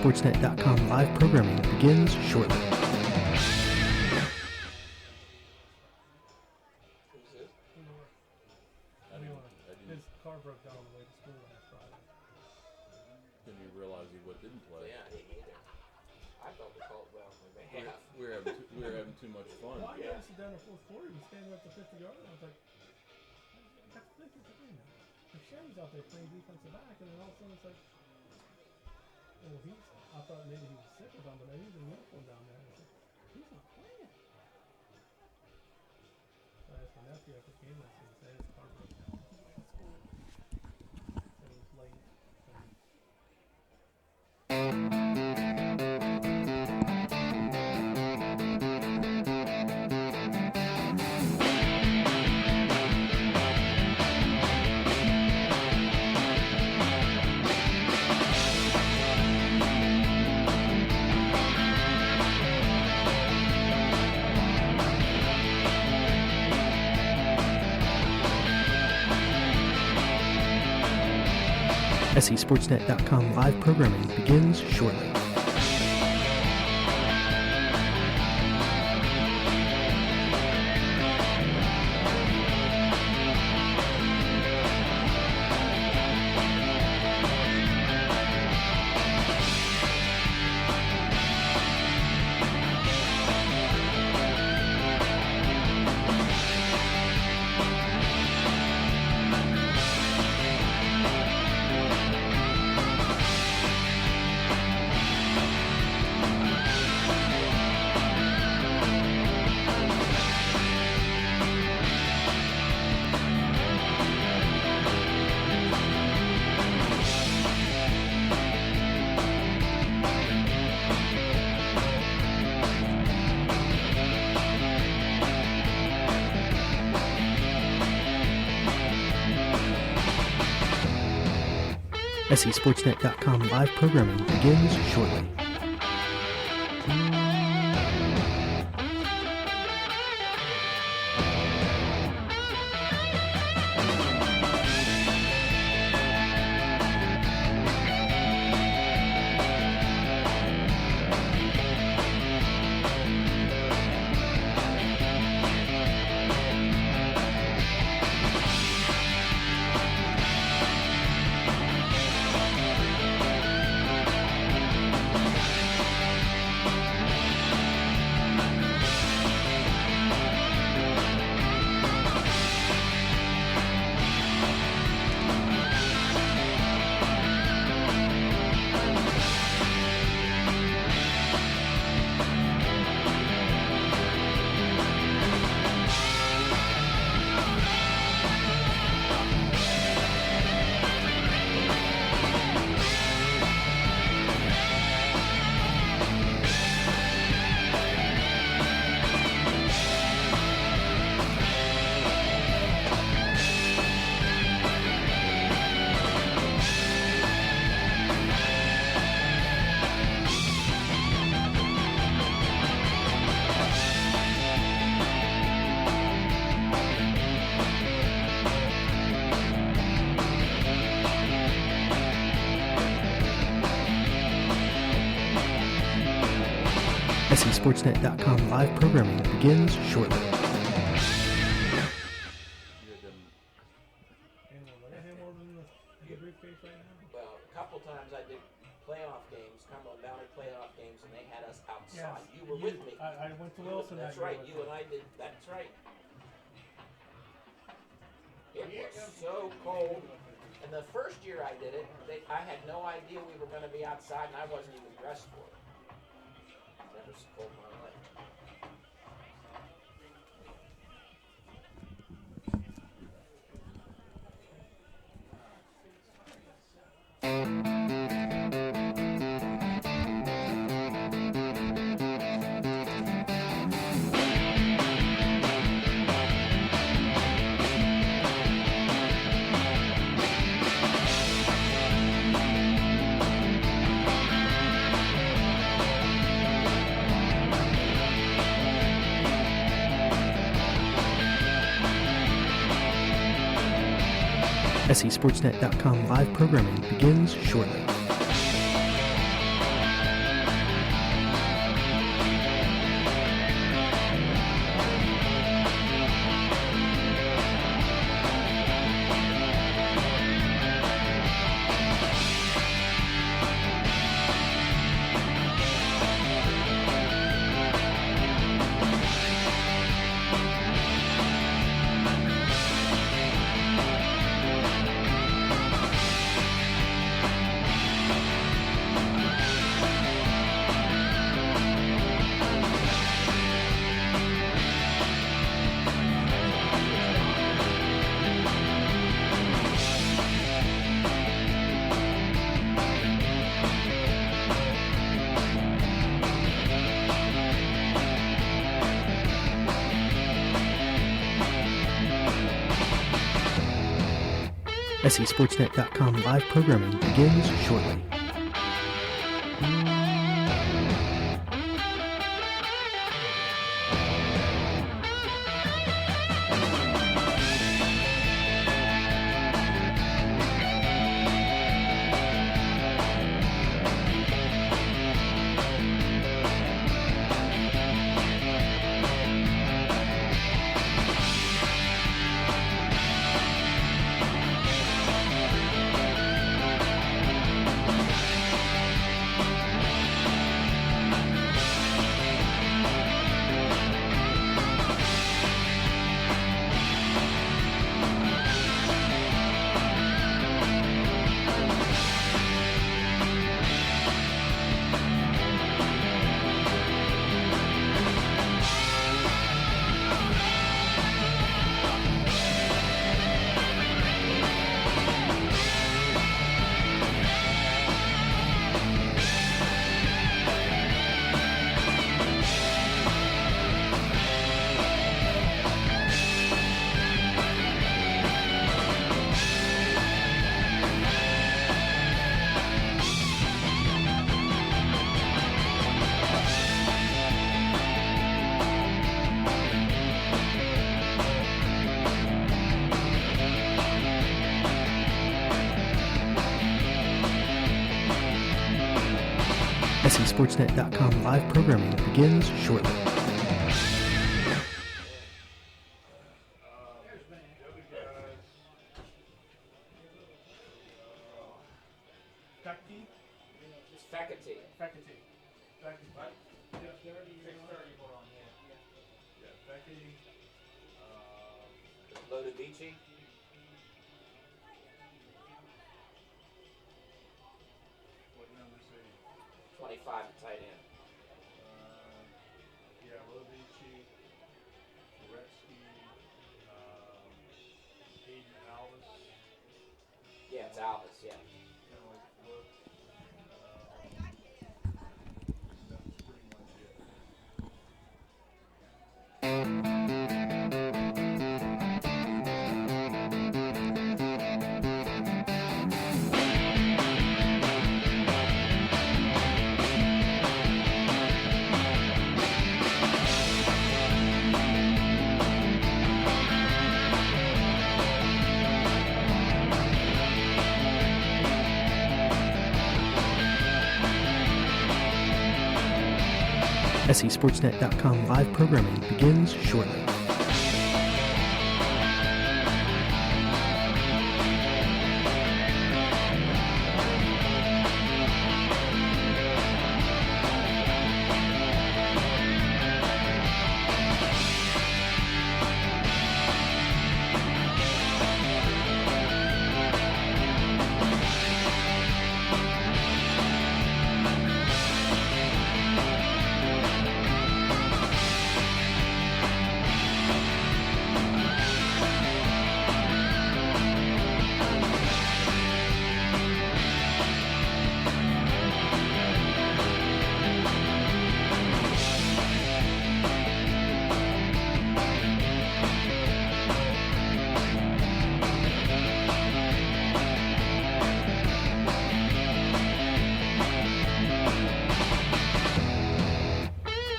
SESportsnet.com live programming begins shortly. His car broke down on the way to school last Friday. Didn't you realize he didn't play? Yeah, he neither. I felt the cult well on my behalf. We were having too much fun. Well, I got to sit down at fourth quarter. He was standing up the 50 yard line. I was like, that's the thing. Like Sherry's out there playing defensive back, and then all of a sudden it's like, well, I thought maybe he was sick or something, but he's in uniform down there. I was like, he's not playing. So I asked my nephew after the game last night, he said his car broke down. So it was late. SESportsnet.com live programming begins shortly. SESportsnet.com live programming begins shortly. SESportsnet.com live programming begins shortly. Well, a couple times I did playoff games, Cumberland Valley playoff games, and they had us outside. Yes, You were with me. I went to Wilson. That's right. You and I did. That's right. It was so cold. And the first year I did it, I had no idea we were going to be outside, and I wasn't even dressed for it. Never so cold in my life. SESportsnet.com live programming begins shortly. SESportsNet.com live programming begins shortly. SESportsNet.com live programming begins shortly. Faculty? It's faculty. Faculty. Faculty. What? 6:30. 6:30, hold on, yeah. Yeah, faculty. Loaded Beachy. What number say? 25 at tight end. Yeah, Lovici, Goretzky, Aiden Alvis. Yeah, it's Alvis, yeah. Kind of like look. That's pretty much it. SESportsNet.com live programming begins shortly.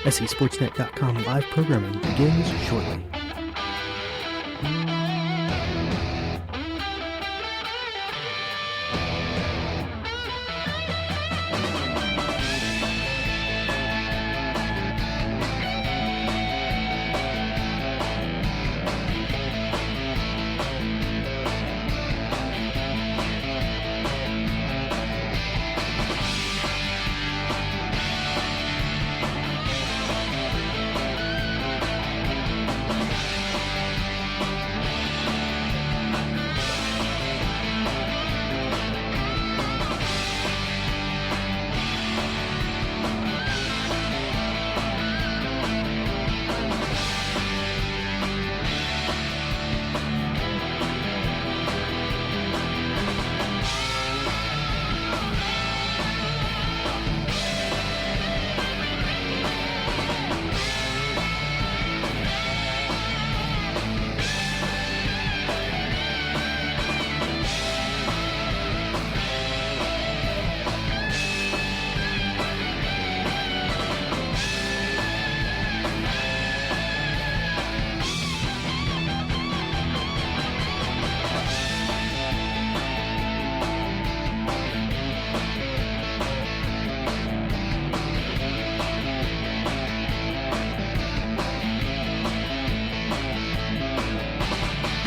SESportsNet.com live programming begins shortly.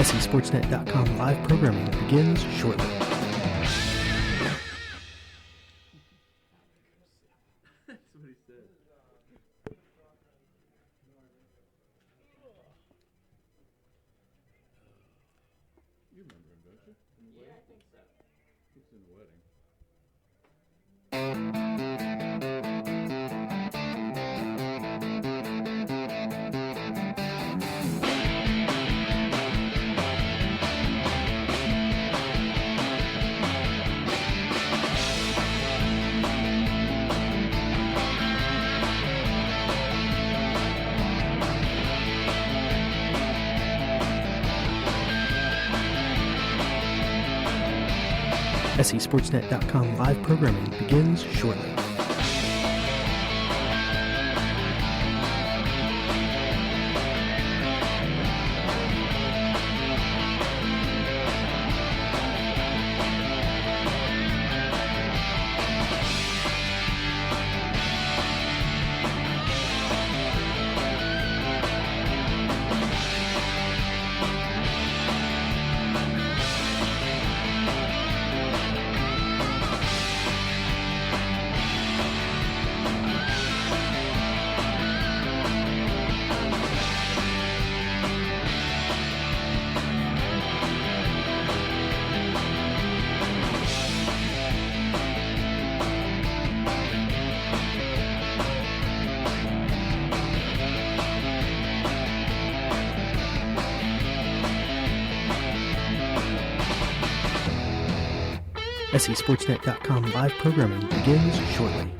SESportsNet.com live programming begins shortly. That's what he said. You remember him, don't you? Yeah, I think so. He's in the wedding. SESportsNet.com live programming begins shortly. SESportsNet.com live programming begins shortly.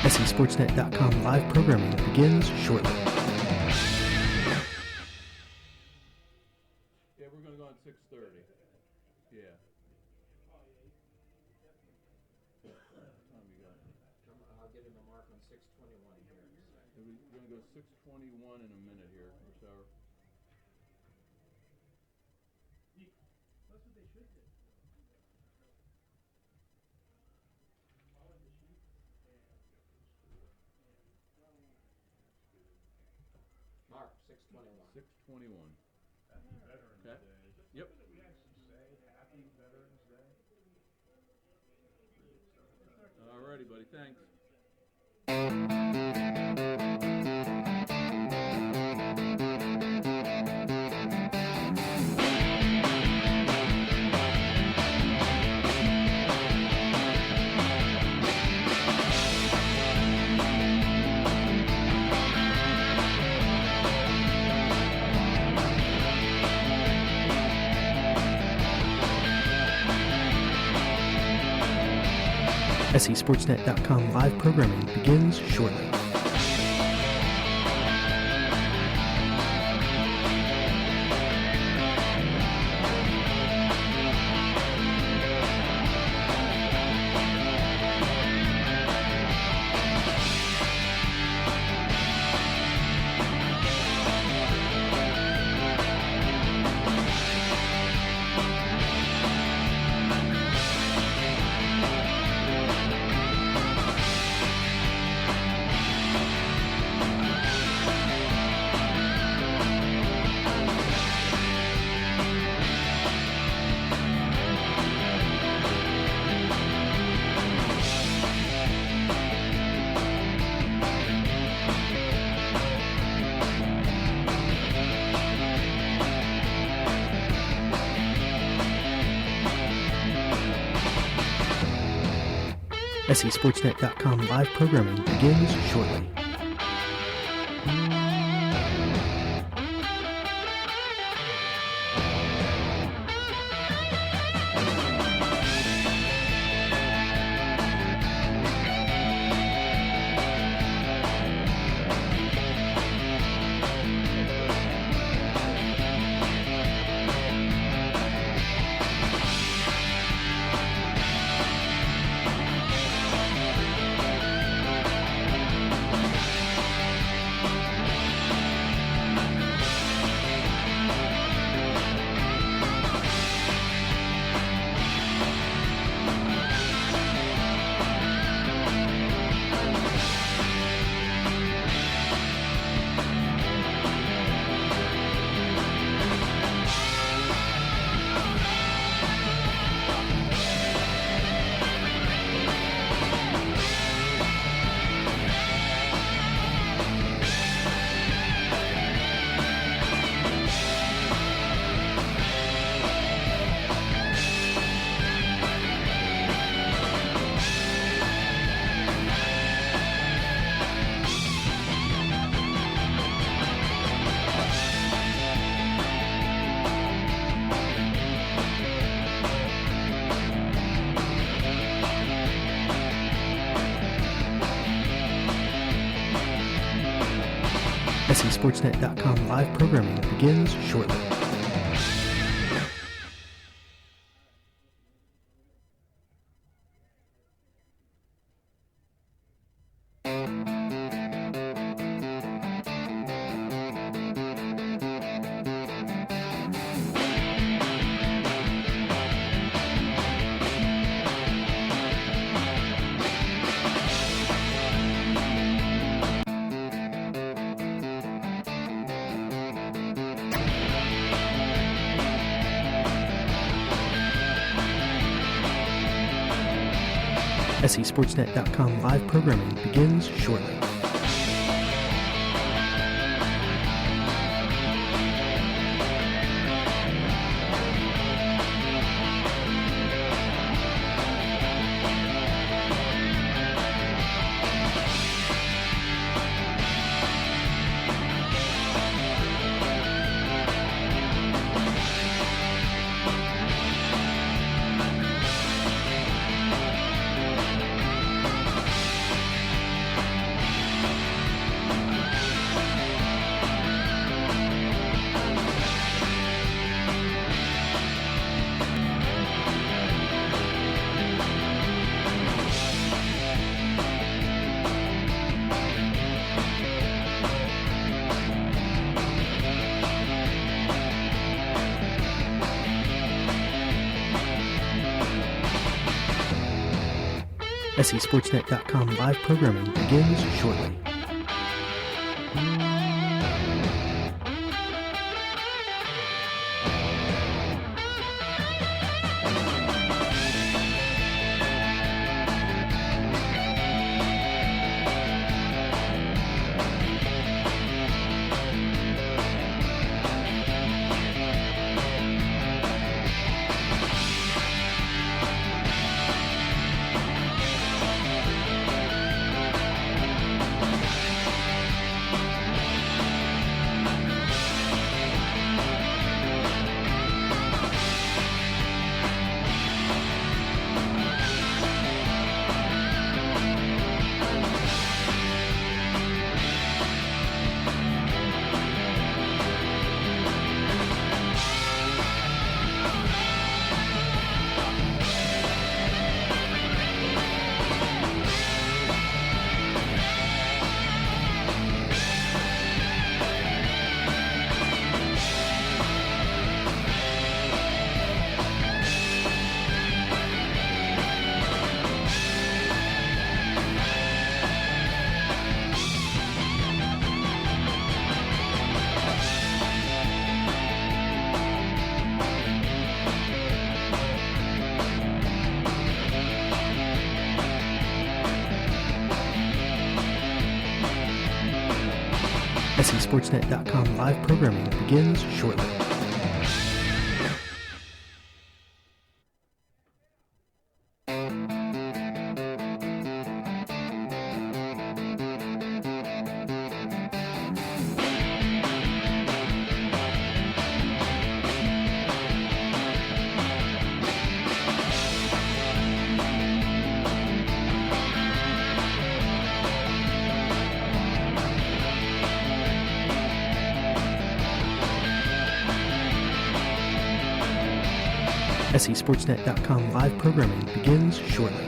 SESportsNet.com live programming begins shortly. Yeah, we're going to go on 6:30. Yeah. What time you got? I'll give him a mark on 6:21 here. We're going to go 6:21 in a minute here, rush hour. That's what they should do. Mark, 6:21. 6:21. Happy Veterans Okay. Day. Is it Yep. that we actually say Happy Veterans Day? Alrighty, buddy. Thanks. SESportsNet.com live programming begins shortly. SESportsNet.com live programming begins shortly. SESportsNet.com live programming begins shortly. SESportsNet.com live programming begins shortly. SESportsNet.com live programming begins shortly. SESportsNet.com live programming begins shortly. SESportsnet.com live programming begins shortly.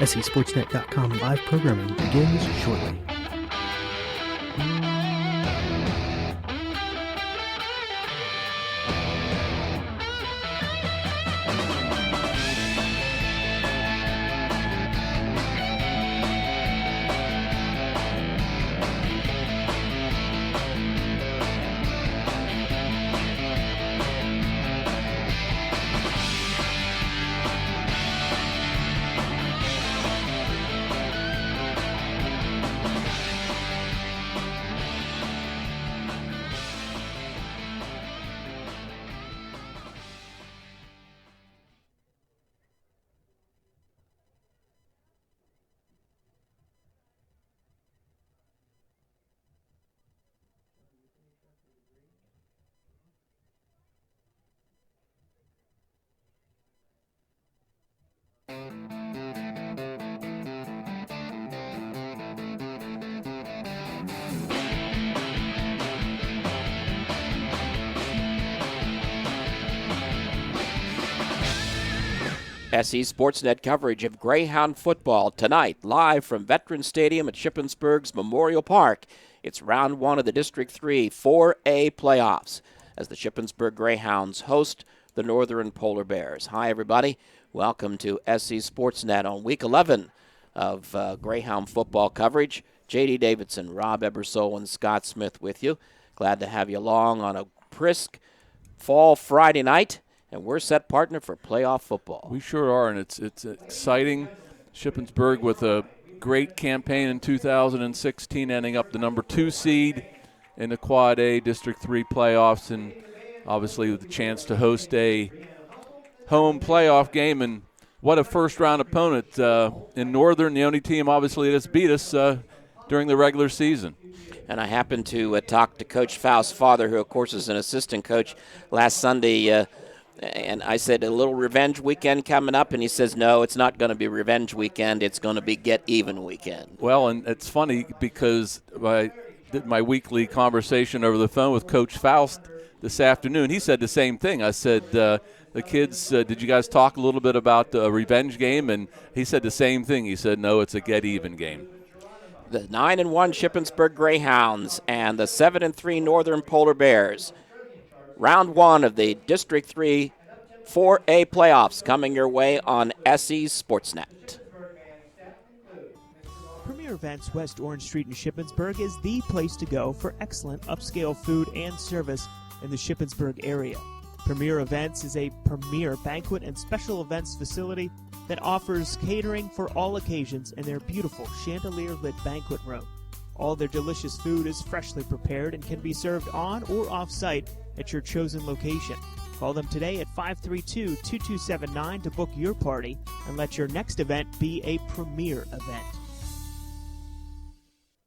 SESportsnet.com live programming begins shortly. SE Sportsnet coverage of Greyhound football tonight, live from Veterans Stadium at Shippensburg's Memorial Park. It's round one of the District 3 4A playoffs as the Shippensburg Greyhounds host the Northern Polar Bears. Hi, everybody. Welcome to SE Sportsnet on Week 11 of Greyhound football coverage. J.D. Davidson, Rob Ebersole, and Scott Smith with you. Glad to have you along on a brisk fall Friday night. And we're set partner for playoff football. We sure are, and it's exciting. Shippensburg with a great campaign in 2016, ending up the number 2 seed in the Quad A District 3 playoffs, and obviously with the chance to host a home playoff game. And what a first-round opponent in Northern, the only team obviously that's beat us during the regular season. And I happened to talk to Coach Faust's father, who, of course, is an assistant coach, last Sunday. And I said, a little revenge weekend coming up? And he says, no, it's not going to be revenge weekend. It's going to be get-even weekend. Well, and it's funny because I did my weekly conversation over the phone with Coach Faust this afternoon. He said the same thing. I said, the kids, did you guys talk a little bit about a revenge game? And he said the same thing. He said, no, it's a get-even game. The 9-1 Shippensburg Greyhounds and the 7-3 Northern Polar Bears. Round one of the District 3 4A playoffs coming your way on SE Sportsnet. Premier Events West Orange Street in Shippensburg is the place to go for excellent upscale food and service in the Shippensburg area. Premier Events is a premier banquet and special events facility that offers catering for all occasions in their beautiful chandelier-lit banquet room. All their delicious food is freshly prepared and can be served on or off-site at your chosen location. Call them today at 532-2279 to book your party and let your next event be a premier event.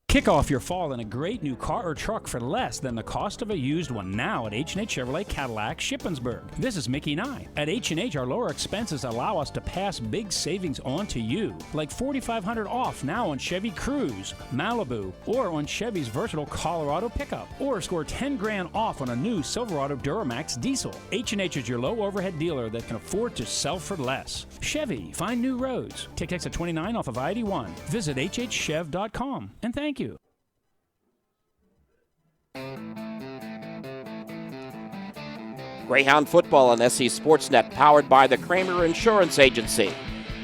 Kick off your fall in a great new car or truck for less than the cost of a used one now at H&H Chevrolet Cadillac Shippensburg. This is Mickey Nye. At H&H, our lower expenses allow us to pass big savings on to you, like $4,500 off now on Chevy Cruze, Malibu, or on Chevy's versatile Colorado pickup, or score $10,000 off on a new Silverado Duramax diesel. H&H is your low overhead dealer that can afford to sell for less. Chevy, find new roads. Take exit 29 off of I-81. Visit hhchev.com, and thank you. Greyhound football on SE Sportsnet, powered by the Kramer Insurance Agency.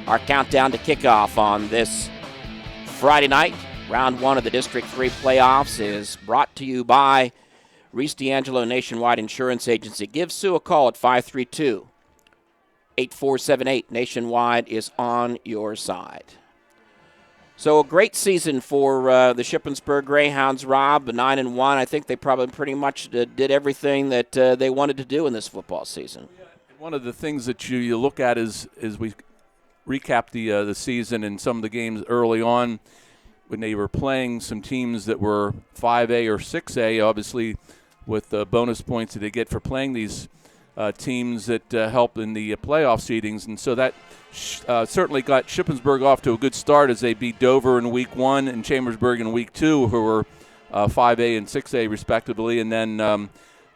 Our countdown to kickoff on this Friday night, round one of the District 3 playoffs, is brought to you by Reese D'Angelo Nationwide Insurance Agency. Give Sue a call at 532-8478. Nationwide is on your side. So a great season for the Shippensburg Greyhounds, Rob, 9-1. I think they probably pretty much did everything that they wanted to do in this football season. One of the things that you look at is we recap the season and some of the games early on when they were playing some teams that were 5A or 6A, obviously with the bonus points that they get for playing these teams that help in the playoff seedings. And so that certainly got Shippensburg off to a good start as they beat Dover in Week 1 and Chambersburg in Week 2, who were 5A and 6A respectively. And then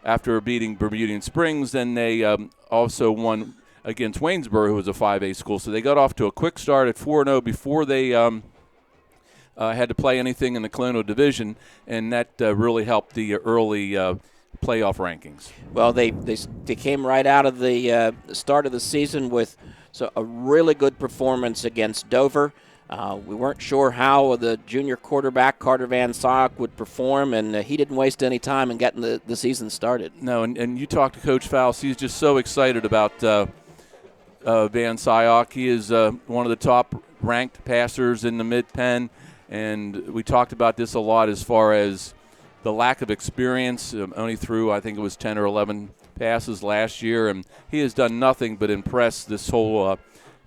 after beating Bermudian Springs, then they also won against Waynesboro, who was a 5A school. So they got off to a quick start at 4-0 before they had to play anything in the Colonial Division, and that really helped the early playoff rankings. Well, they came right out of the start of the season with a really good performance against Dover. We weren't sure how the junior quarterback, Carter Van Syok, would perform, and he didn't waste any time in getting the season started. No, and you talk to Coach Faust, he's just so excited about Van Syok. He is one of the top-ranked passers in the Mid-Penn, and we talked about this a lot as far as the lack of experience. Only threw, I think it was 10 or 11 passes last year, and he has done nothing but impress this whole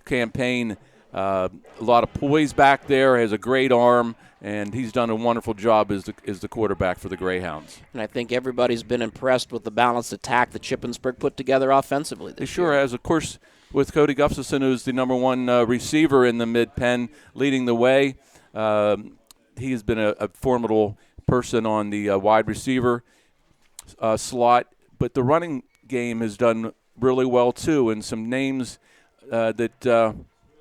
campaign. A lot of poise back there, has a great arm, and he's done a wonderful job as the quarterback for the Greyhounds. And I think everybody's been impressed with the balanced attack that Shippensburg put together offensively this year. Sure has. Of course, with Cody Gustafson, who's the number one receiver in the Mid-Penn, leading the way. He has been a formidable person on the wide receiver slot. But the running game has done really well, too, and some names that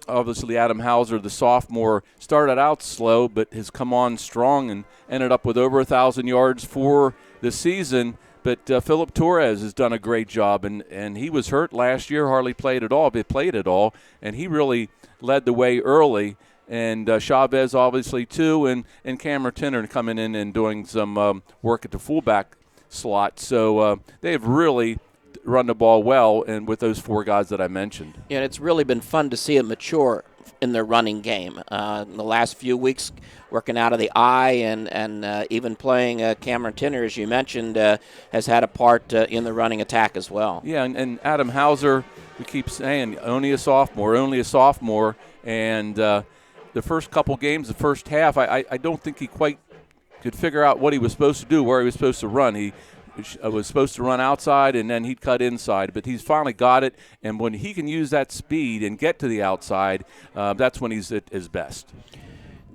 obviously Adam Hauser, the sophomore, started out slow but has come on strong and ended up with over 1,000 yards for the season. But Philip Torres has done a great job, and he was hurt last year, hardly played at all, but played at all, and he really led the way early. And Chavez, obviously, too, and Cameron Tinner coming in and doing some work at the fullback slot. So they have really run the ball well, and with those four guys that I mentioned. Yeah, it's really been fun to see it mature in their running game. In the last few weeks, working out of the eye and even playing Cameron Tinner, as you mentioned, has had a part in the running attack as well. Yeah, and Adam Hauser, we keep saying, only a sophomore, and the first couple games, the first half, I don't think he quite could figure out what he was supposed to do, where he was supposed to run. He was supposed to run outside, and then he'd cut inside. But he's finally got it, and when he can use that speed and get to the outside, that's when he's at his best.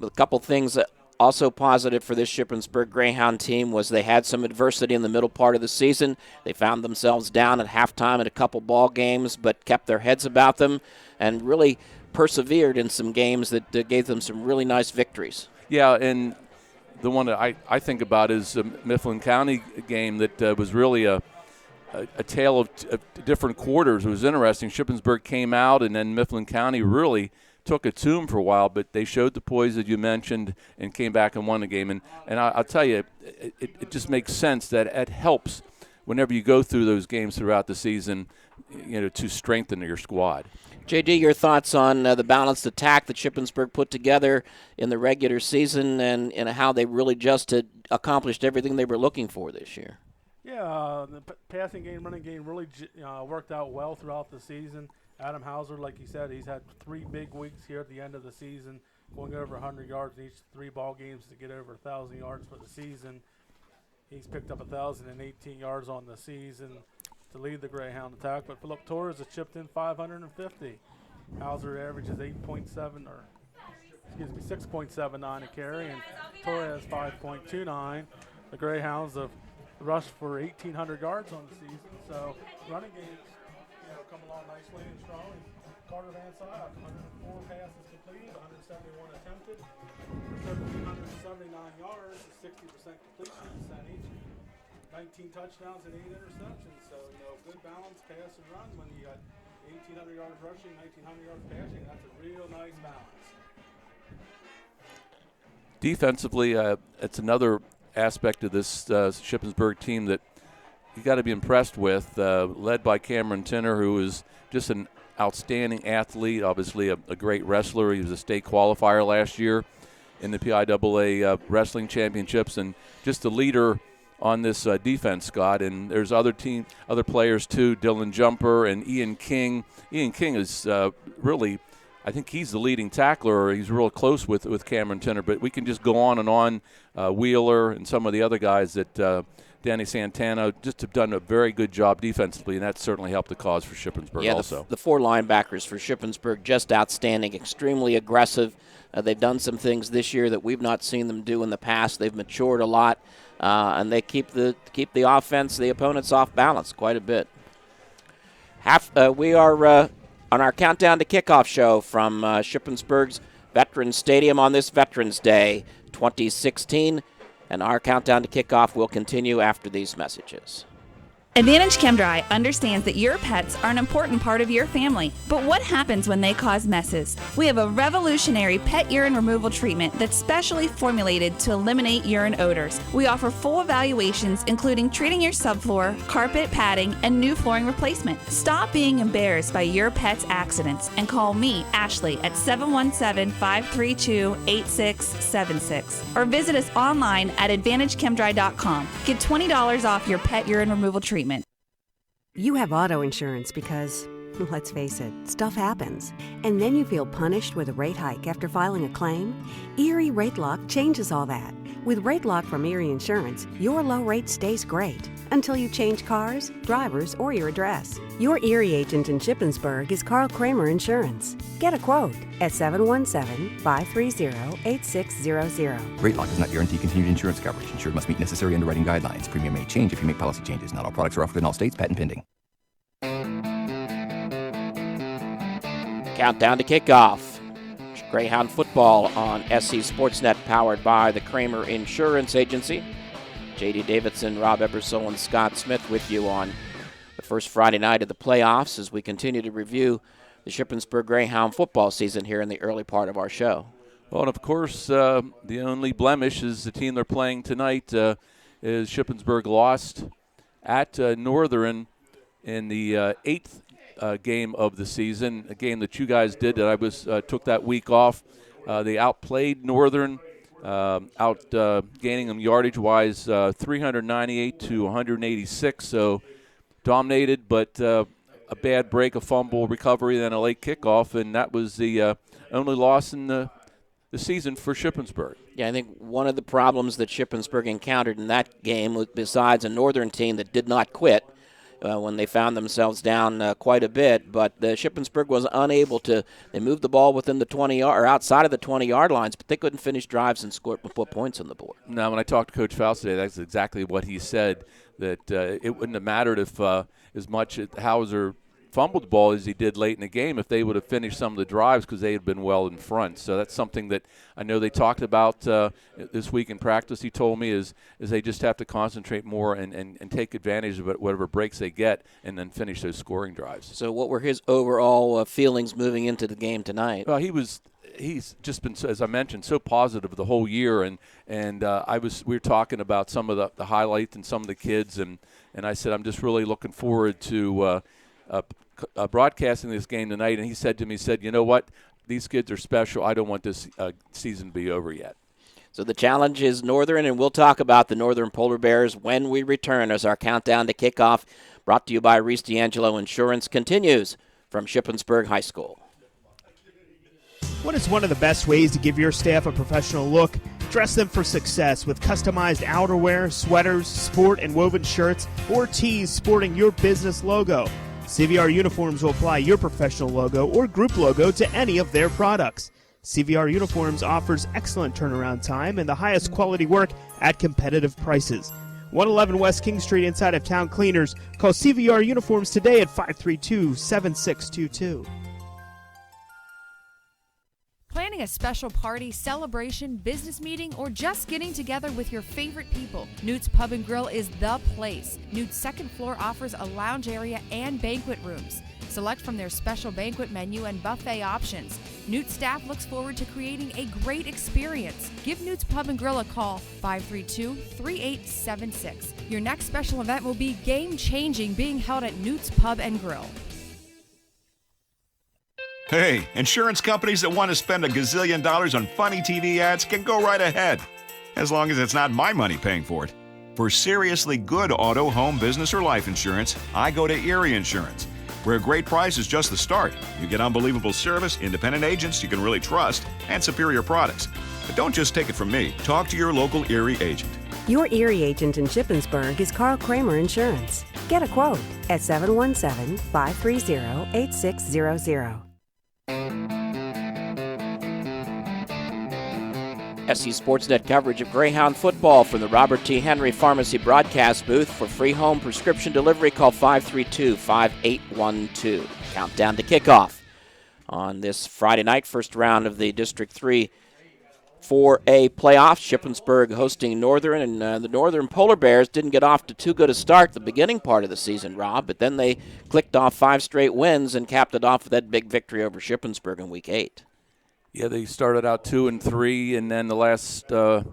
A couple things that also positive for this Shippensburg Greyhound team was they had some adversity in the middle part of the season. They found themselves down at halftime in a couple ball games, but kept their heads about them and really persevered in some games that gave them some really nice victories. Yeah, and the one that I think about is the Mifflin County game that was really a tale of different quarters. It was interesting. Shippensburg came out, and then Mifflin County really took it to them for a while, but they showed the poise that you mentioned and came back and won the game. And I'll tell you, it just makes sense that it helps whenever you go through those games throughout the season, to strengthen your squad. JD, your thoughts on the balanced attack that Shippensburg put together in the regular season and how they really just had accomplished everything they were looking for this year? Yeah, the passing game, running game really worked out well throughout the season. Adam Hauser, like you said, he's had 3 big weeks here at the end of the season, going over 100 yards in each 3 ball games to get over 1,000 yards for the season. He's picked up 1,018 yards on the season to lead the Greyhound attack, but Philip Torres has chipped in 550. Hauser averages 6.79 a carry, and Torres 5.29. The Greyhounds have rushed for 1,800 yards on the season, so running games come along nicely and strong. Carter Van Syok, 104 passes completed, 171 attempted, for 1,779 yards, 60% completion percentage, 19 touchdowns and 8 interceptions. So, good balance, pass and run when you got 1,800 yards rushing, 1,900 yards passing. That's a real nice balance. Defensively, it's another aspect of this Shippensburg team that you got to be impressed with, led by Cameron Tinner, who is just an outstanding athlete, obviously a great wrestler. He was a state qualifier last year in the PIAA Wrestling Championships, and just a leader on this defense, Scott. And there's other players too, Dylan Jumper and Ian King. Ian King is really, I think he's the leading tackler. He's real close with Cameron Tinner, but we can just go on and on. Wheeler and some of the other guys that Danny Santana just have done a very good job defensively, and that's certainly helped the cause for Shippensburg also. The four linebackers for Shippensburg, just outstanding, extremely aggressive. They've done some things this year that we've not seen them do in the past. They've matured a lot, and they keep the offense, the opponents, off balance quite a bit. We are on our Countdown to Kickoff show from Shippensburg's Veterans Stadium on this Veterans Day 2016. And our Countdown to Kickoff will continue after these messages. Advantage ChemDry understands that your pets are an important part of your family, but what happens when they cause messes? We have a revolutionary pet urine removal treatment that's specially formulated to eliminate urine odors. We offer full evaluations, including treating your subfloor, carpet, padding, and new flooring replacement. Stop being embarrassed by your pet's accidents and call me, Ashley, at 717-532-8676 or visit us online at AdvantageChemDry.com. Get $20 off your pet urine removal treatment. You have auto insurance because, let's face it, stuff happens. And then you feel punished with a rate hike after filing a claim? Erie Rate Lock changes all that. With Rate Lock from Erie Insurance, your low rate stays great until you change cars, drivers, or your address. Your Erie agent in Shippensburg is Carl Kramer Insurance. Get a quote at 717-530-8600. Rate Lock does not guarantee continued insurance coverage. Insured must meet necessary underwriting guidelines. Premium may change if you make policy changes. Not all products are offered in all states. Patent pending. Countdown to Kickoff. Greyhound football on SC Sportsnet, powered by the Kramer Insurance Agency. J.D. Davidson, Rob Ebersole, and Scott Smith with you on the first Friday night of the playoffs as we continue to review the Shippensburg Greyhound football season here in the early part of our show. Well, and of course, the only blemish is the team they're playing tonight is Shippensburg lost at Northern in the eighth game of the season, a game that you guys did that I took that week off. They outplayed Northern, gaining them yardage-wise 398 to 186, so dominated, but a bad break, a fumble recovery, then a late kickoff, and that was the only loss in the season for Shippensburg. Yeah, I think one of the problems that Shippensburg encountered in that game was, besides a Northern team that did not quit, when they found themselves down quite a bit, but Shippensburg was unable to. They moved the ball within the 20-yard or outside of the 20-yard lines, but they couldn't finish drives and put points on the board. Now, when I talked to Coach Faust today, that's exactly what he said, that it wouldn't have mattered if as much Hauser fumbled the ball as he did late in the game if they would have finished some of the drives because they had been well in front. So that's something that I know they talked about this week in practice. He told me is they just have to concentrate more and take advantage of whatever breaks they get and then finish those scoring drives. So what were his overall feelings moving into the game tonight? Well, he's just been, as I mentioned, so positive the whole year, and we were talking about some of the highlights and some of the kids, and I said I'm just really looking forward to broadcasting this game tonight, and he said to me, you know what, these kids are special. I don't want this season to be over yet. So the challenge is Northern, and we'll talk about the Northern Polar Bears when we return as our Countdown to Kickoff, brought to you by Reese D'Angelo Insurance, continues from Shippensburg High School. What is one of the best ways to give your staff a professional look? Dress them for success with customized outerwear, sweaters, sport and woven shirts, or tees sporting your business logo. CVR Uniforms will apply your professional logo or group logo to any of their products. CVR Uniforms offers excellent turnaround time and the highest quality work at competitive prices. 111 West King Street inside of Town Cleaners. Call CVR Uniforms today at 532-7622. Planning a special party, celebration, business meeting, or just getting together with your favorite people, Newt's Pub and Grill is the place. Newt's second floor offers a lounge area and banquet rooms. Select from their special banquet menu and buffet options. Newt staff looks forward to creating a great experience. Give Newt's Pub and Grill a call, 532-3876. Your next special event will be game-changing, being held at Newt's Pub and Grill. Hey, insurance companies that want to spend $1 gazillion on funny TV ads can go right ahead, as long as it's not my money paying for it. For seriously good auto, home, business, or life insurance, I go to Erie Insurance, where a great price is just the start. You get unbelievable service, independent agents you can really trust, and superior products. But don't just take it from me. Talk to your local Erie agent. Your Erie agent in Shippensburg is Carl Kramer Insurance. Get a quote at 717-530-8600. SC Sportsnet coverage of Greyhound football from the Robert T. Henry Pharmacy broadcast booth. For free home prescription delivery, call 532-5812. Countdown to kickoff on this Friday night, first round of the District 3 4A playoffs. Shippensburg hosting Northern, and the Northern Polar Bears didn't get off to too good a start the beginning part of the season, Rob, but then they clicked off 5 straight wins and capped it off with that big victory over Shippensburg in Week 8. Yeah, they started out 2-3, and then the last 5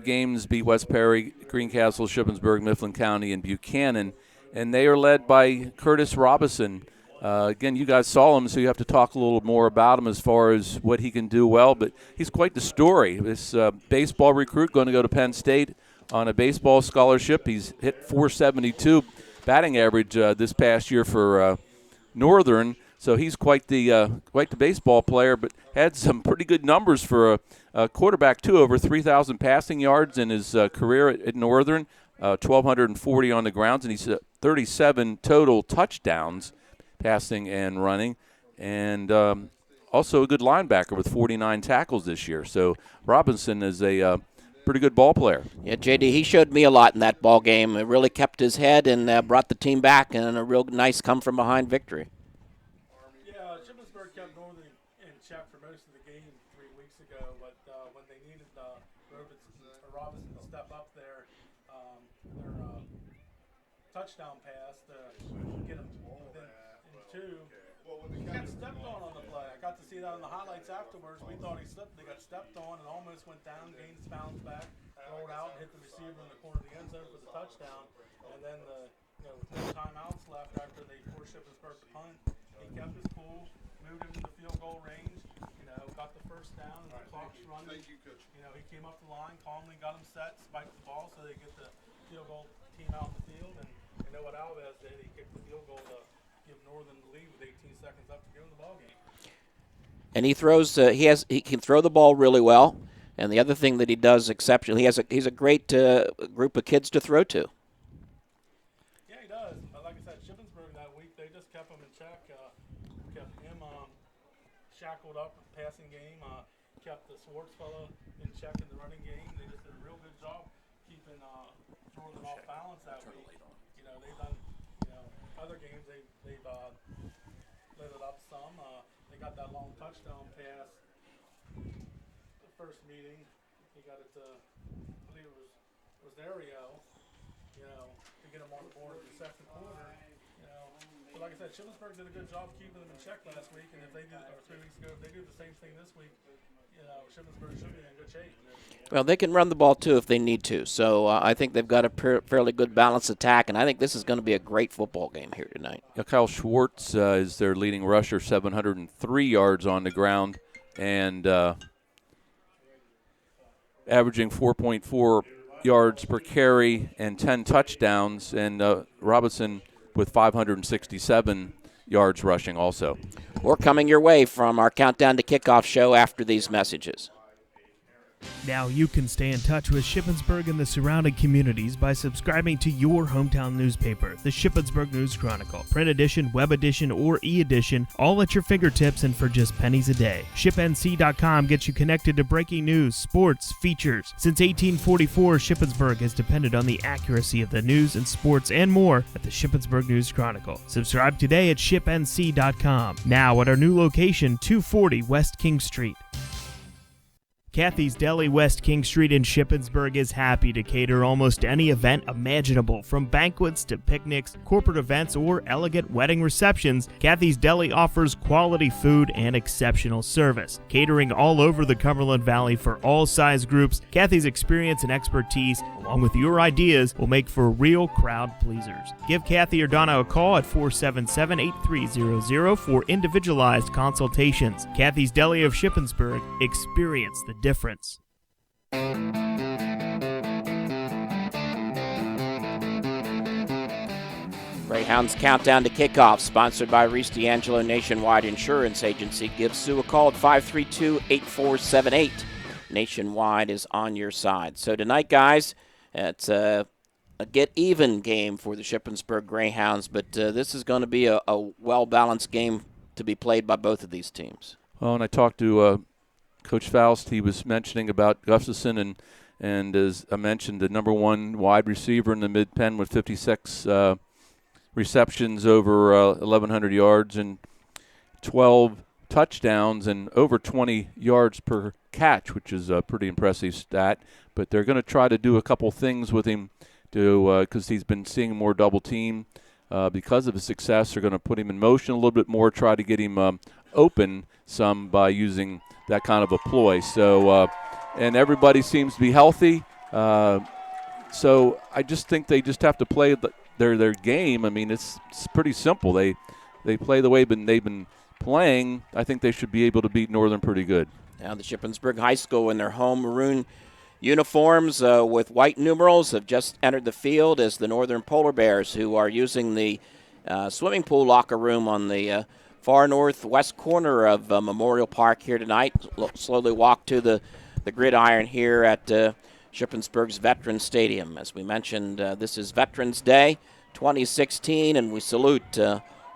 games beat West Perry, Greencastle, Shippensburg, Mifflin County, and Buchanan. And they are led by Curtis Robinson. Again, you guys saw him, so you have to talk a little more about him as far as what he can do well. But he's quite the story. This baseball recruit going to go to Penn State on a baseball scholarship. He's hit .472 batting average this past year for Northern. So he's quite the baseball player, but had some pretty good numbers for a quarterback, too, over 3,000 passing yards in his career at Northern, 1,240 on the grounds, and he's 37 total touchdowns, passing and running, and also a good linebacker with 49 tackles this year. So Robinson is a pretty good ball player. Yeah, JD, he showed me a lot in that ball game. It really kept his head and brought the team back, and a real nice come-from-behind victory. Touchdown pass to get him in 2. He got stepped on the play. I got to see that in the highlights afterwards. We thought he slipped. They got stepped on and almost went down, gained his bounce back, rolled out, and hit the receiver in the corner of the end zone for the touchdown. And then with no timeouts left after they forced Shippensburg to punt, he kept his cool, moved him to the field goal range, got the first down, and the clock's running. He came up the line, calmly got him set, spiked the ball so they get the field goal team out in the field. And you know what Alves did? He kicked the field goal to give Northern the lead with 18 seconds up to go in the ball game. And he throws. He can throw the ball really well. And the other thing that he does exceptionally, he's a great group of kids to throw to. Yeah, he does. But like I said, Shippensburg that week, they just kept him in check. Kept him shackled up in the passing game. Kept the Swartz fellow in check in the running game. They just did a real good job keeping Northern off balance that week. They've done, other games they've lit it up some. They got that long touchdown pass the first meeting. He got it to, I believe it was Dario, to get him on the board in the second quarter. But like I said, Shippensburg did a good job keeping them in check last week, and if they do, or 3 weeks ago, if they do the same thing this week, Shippensburg should be in good shape. Well, they can run the ball, too, if they need to. So I think they've got a fairly good balanced attack, and I think this is going to be a great football game here tonight. Yeah, Kyle Schwartz is their leading rusher, 703 yards on the ground, and averaging 4.4 yards per carry and 10 touchdowns, and Robinson with 567 yards rushing also. We're coming your way from our Countdown to Kickoff show after these messages. Now you can stay in touch with Shippensburg and the surrounding communities by subscribing to your hometown newspaper, the Shippensburg News Chronicle. Print edition, web edition, or e-edition, all at your fingertips and for just pennies a day. ShipNC.com gets you connected to breaking news, sports, features. Since 1844, Shippensburg has depended on the accuracy of the news and sports and more at the Shippensburg News Chronicle. Subscribe today at ShipNC.com. Now at our new location, 240 West King Street. Kathy's Deli, West King Street in Shippensburg is happy to cater almost any event imaginable, from banquets to picnics, corporate events, or elegant wedding receptions. Kathy's Deli offers quality food and exceptional service. Catering all over the Cumberland Valley for all size groups, Kathy's experience and expertise, along with your ideas, will make for real crowd pleasers. Give Kathy or Donna a call at 477-8300 for individualized consultations. Kathy's Deli of Shippensburg. Experience the difference. Greyhounds Countdown to Kickoff, sponsored by Reese D'Angelo Nationwide Insurance Agency. Give Sue a call at 532-8478. Nationwide is on your side. So tonight, guys, it's a get-even game for the Shippensburg Greyhounds, but this is going to be a well-balanced game to be played by both of these teams. Well, and I talked to Coach Faust. He was mentioning about Gustafson, and as I mentioned, the number one wide receiver in the mid-pen with 56 receptions over 1,100 yards and 12 touchdowns and over 20 yards per catch, which is a pretty impressive stat. But they're going to try to do a couple things with him because he's been seeing more double team because of his success. They're going to put him in motion a little bit more, try to get him open some by using that kind of a ploy. So, and everybody seems to be healthy. So I just think they just have to play their game. I mean, it's pretty simple. They play the way they've been playing. I think they should be able to beat Northern pretty good. Now the Shippensburg High School in their home maroon uniforms with white numerals have just entered the field as the Northern Polar Bears, who are using the swimming pool locker room on the far northwest corner of Memorial Park here tonight, slowly walk to the gridiron here at Shippensburg's Veterans Stadium. As we mentioned, this is Veterans Day 2016, and we salute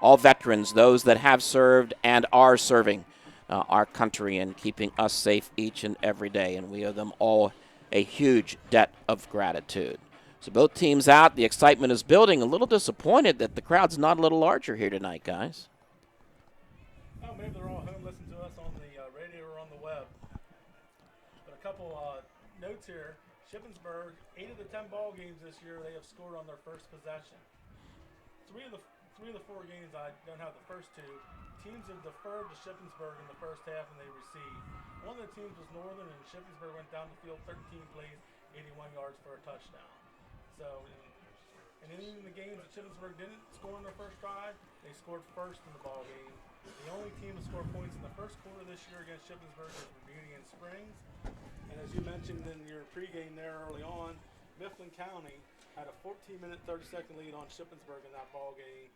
all veterans, those that have served and are serving our country and keeping us safe each and every day, and we owe them all a huge debt of gratitude. So both teams out, the excitement is building. A little disappointed that the crowd's not a little larger here tonight, guys. Oh, maybe they're all home listening to us on the radio or on the web. But a couple notes here. Shippensburg, 8 of the 10 ball games this year, they have scored on their first possession. Three of the 4 games, I don't have the first 2. Teams have deferred to Shippensburg in the first half, and they received. One of the teams was Northern, and Shippensburg went down the field 13 plays, 81 yards for a touchdown. So, and then even the games that Shippensburg didn't score in their first drive, they scored first in the ball game. The only team to score points in the first quarter this year against Shippensburg was Bermudian Springs. And as you mentioned in your pregame there early on, Mifflin County had a 14-minute, 30-second lead on Shippensburg in that ball game.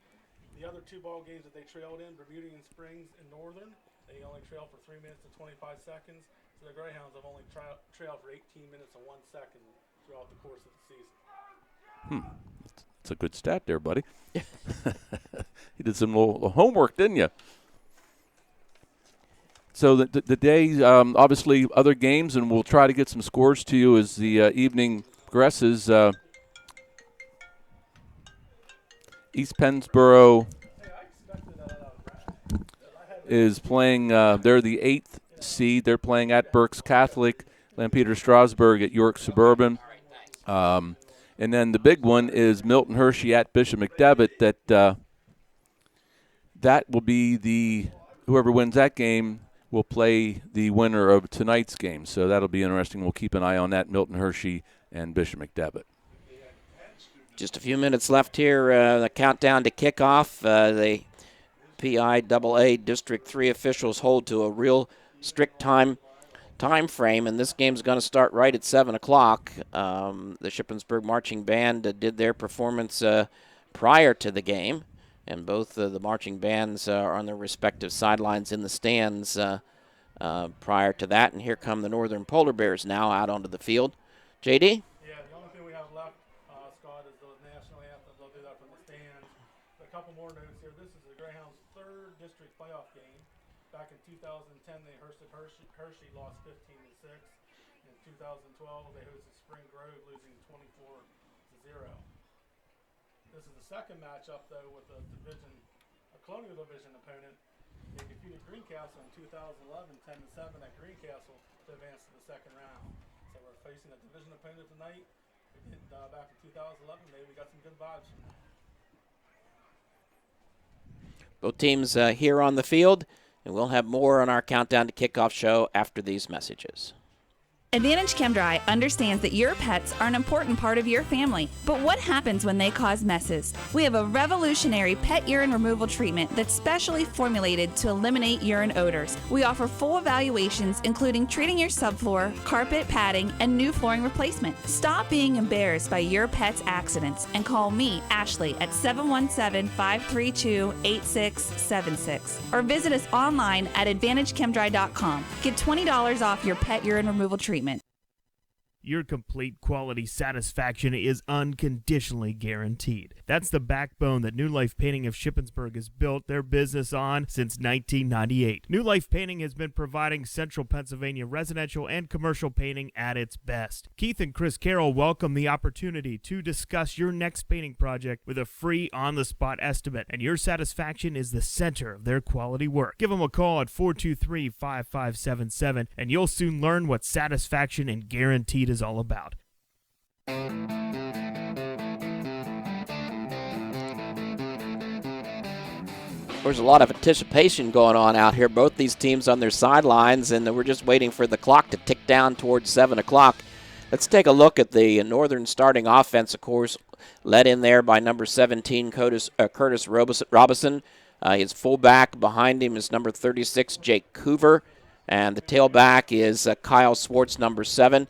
The other 2 ball games that they trailed in, Bermudian Springs and Northern, they only trailed for 3 minutes and 25 seconds. So the Greyhounds have only trailed for 18 minutes and 1 second throughout the course of the season. That's a good stat there, buddy. You did some little homework, didn't you? So the day, obviously, other games, and we'll try to get some scores to you as the evening progresses. East Pennsboro is playing, they're the 8th seed. They're playing at Berks Catholic, Lampeter Strasburg at York Suburban. And then the big one is Milton Hershey at Bishop McDevitt. That will be whoever wins that game will play the winner of tonight's game. So that'll be interesting. We'll keep an eye on that, Milton Hershey and Bishop McDevitt. Just a few minutes left here, the countdown to kickoff. The PIAA District 3 officials hold to a real strict time frame, and this game's going to start right at 7 o'clock. The Shippensburg Marching Band did their performance prior to the game, and both the marching bands are on their respective sidelines in the stands prior to that. And here come the Northern Polar Bears now out onto the field. J.D.? Yeah, the only thing we have left, Scott, is the national anthem. They'll do that from the stands. A couple more notes here. This is the Greyhounds' 3rd district playoff game. Back in 2010, they hosted Hershey, lost 15-6. In 2012, they hosted Spring Grove, losing 24-0. This is the second matchup, though, with a Colonial Division opponent. They defeated Greencastle in 2011, 10-7 at Greencastle to advance to the second round. So we're facing a division opponent tonight. We did back in 2011. Maybe we got some good vibes from that. Both teams here on the field, and we'll have more on our Countdown to Kickoff show after these messages. Advantage ChemDry understands that your pets are an important part of your family. But what happens when they cause messes? We have a revolutionary pet urine removal treatment that's specially formulated to eliminate urine odors. We offer full evaluations, including treating your subfloor, carpet, padding, and new flooring replacement. Stop being embarrassed by your pet's accidents and call me, Ashley, at 717-532-8676. Or visit us online at AdvantageChemDry.com. Get $20 off your pet urine removal treatment. Your complete quality satisfaction is unconditionally guaranteed. That's the backbone that New Life Painting of Shippensburg has built their business on since 1998. New Life Painting has been providing Central Pennsylvania residential and commercial painting at its best. Keith and Chris Carroll welcome the opportunity to discuss your next painting project with a free on-the-spot estimate, and your satisfaction is the center of their quality work. Give them a call at 423-5577, and you'll soon learn what satisfaction and guaranteed is all about. There's a lot of anticipation going on out here. Both these teams on their sidelines, and we're just waiting for the clock to tick down towards 7 o'clock. Let's take a look at the Northern starting offense, of course, led in there by number 17, Curtis Robinson. His fullback behind him is number 36, Jake Coover, and the tailback is Kyle Swartz, number 7.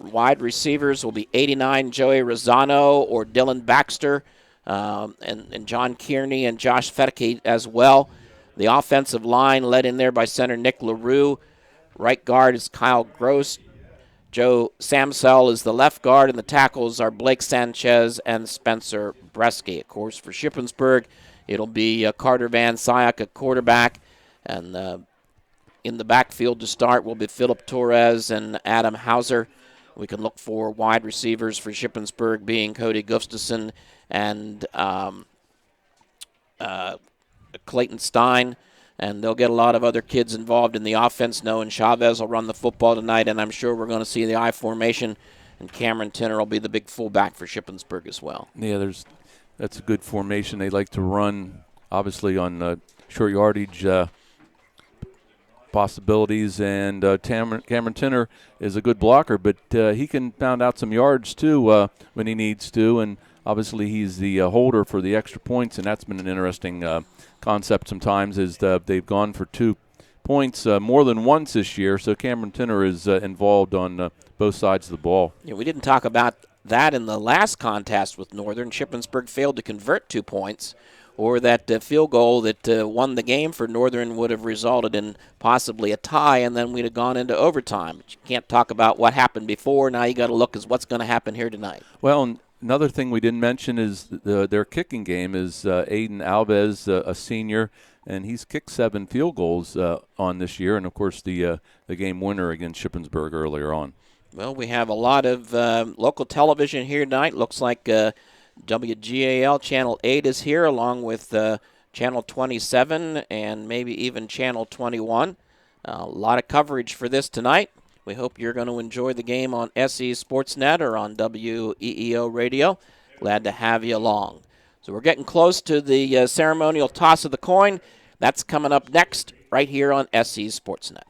Wide receivers will be 89, Joey Rosano or Dylan Baxter, and John Kearney and Josh Fetke as well. The offensive line led in there by center Nick LaRue. Right guard is Kyle Gross. Joe Samsell is the left guard, and the tackles are Blake Sanchez and Spencer Bresky. Of course, for Shippensburg, it'll be Carter Van Syak at quarterback, and in the backfield to start will be Philip Torres and Adam Hauser. We can look for wide receivers for Shippensburg being Cody Gustafson and Clayton Stein. And they'll get a lot of other kids involved in the offense. Noah Chavez will run the football tonight, and I'm sure we're going to see the I formation. And Cameron Tinner will be the big fullback for Shippensburg as well. Yeah, that's a good formation. They like to run, obviously, on short yardage possibilities, and Cameron Tinner is a good blocker, but he can pound out some yards too when he needs to, and obviously he's the holder for the extra points, and that's been an interesting concept sometimes, is they've gone for 2 points more than once this year, so Cameron Tinner is involved on both sides of the ball. Yeah, we didn't talk about that in the last contest with Northern. Shippensburg failed to convert 2 points, or that field goal that won the game for Northern would have resulted in possibly a tie, and then we'd have gone into overtime. But you can't talk about what happened before. Now you got to look at what's going to happen here tonight. Well, another thing we didn't mention is their kicking game is Aiden Alves, a senior, and he's kicked 7 field goals on this year, and, of course, the game winner against Shippensburg earlier on. Well, we have a lot of local television here tonight. Looks like WGAL Channel 8 is here, along with Channel 27 and maybe even Channel 21. A lot of coverage for this tonight. We hope you're going to enjoy the game on SE Sportsnet or on WEEO Radio. Glad to have you along. So we're getting close to the ceremonial toss of the coin. That's coming up next right here on SE Sportsnet.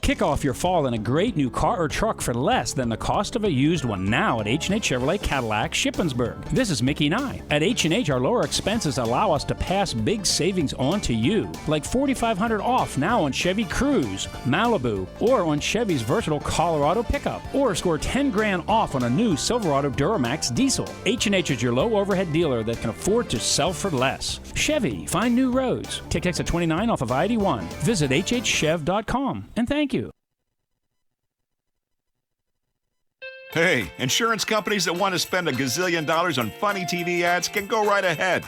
Kick off your fall in a great new car or truck for less than the cost of a used one now at H&H Chevrolet Cadillac Shippensburg. This is Mickey Nye. At H&H, our lower expenses allow us to pass big savings on to you, like $4,500 off now on Chevy Cruze, Malibu, or on Chevy's versatile Colorado pickup, or score $10,000 off on a new Silverado Duramax diesel. H&H is your low overhead dealer that can afford to sell for less. Chevy, find new roads. Take exit 29 off of I-81. Visit hhchev.com, and thank you. Hey, insurance companies that want to spend $1 gazillion on funny TV ads can go right ahead,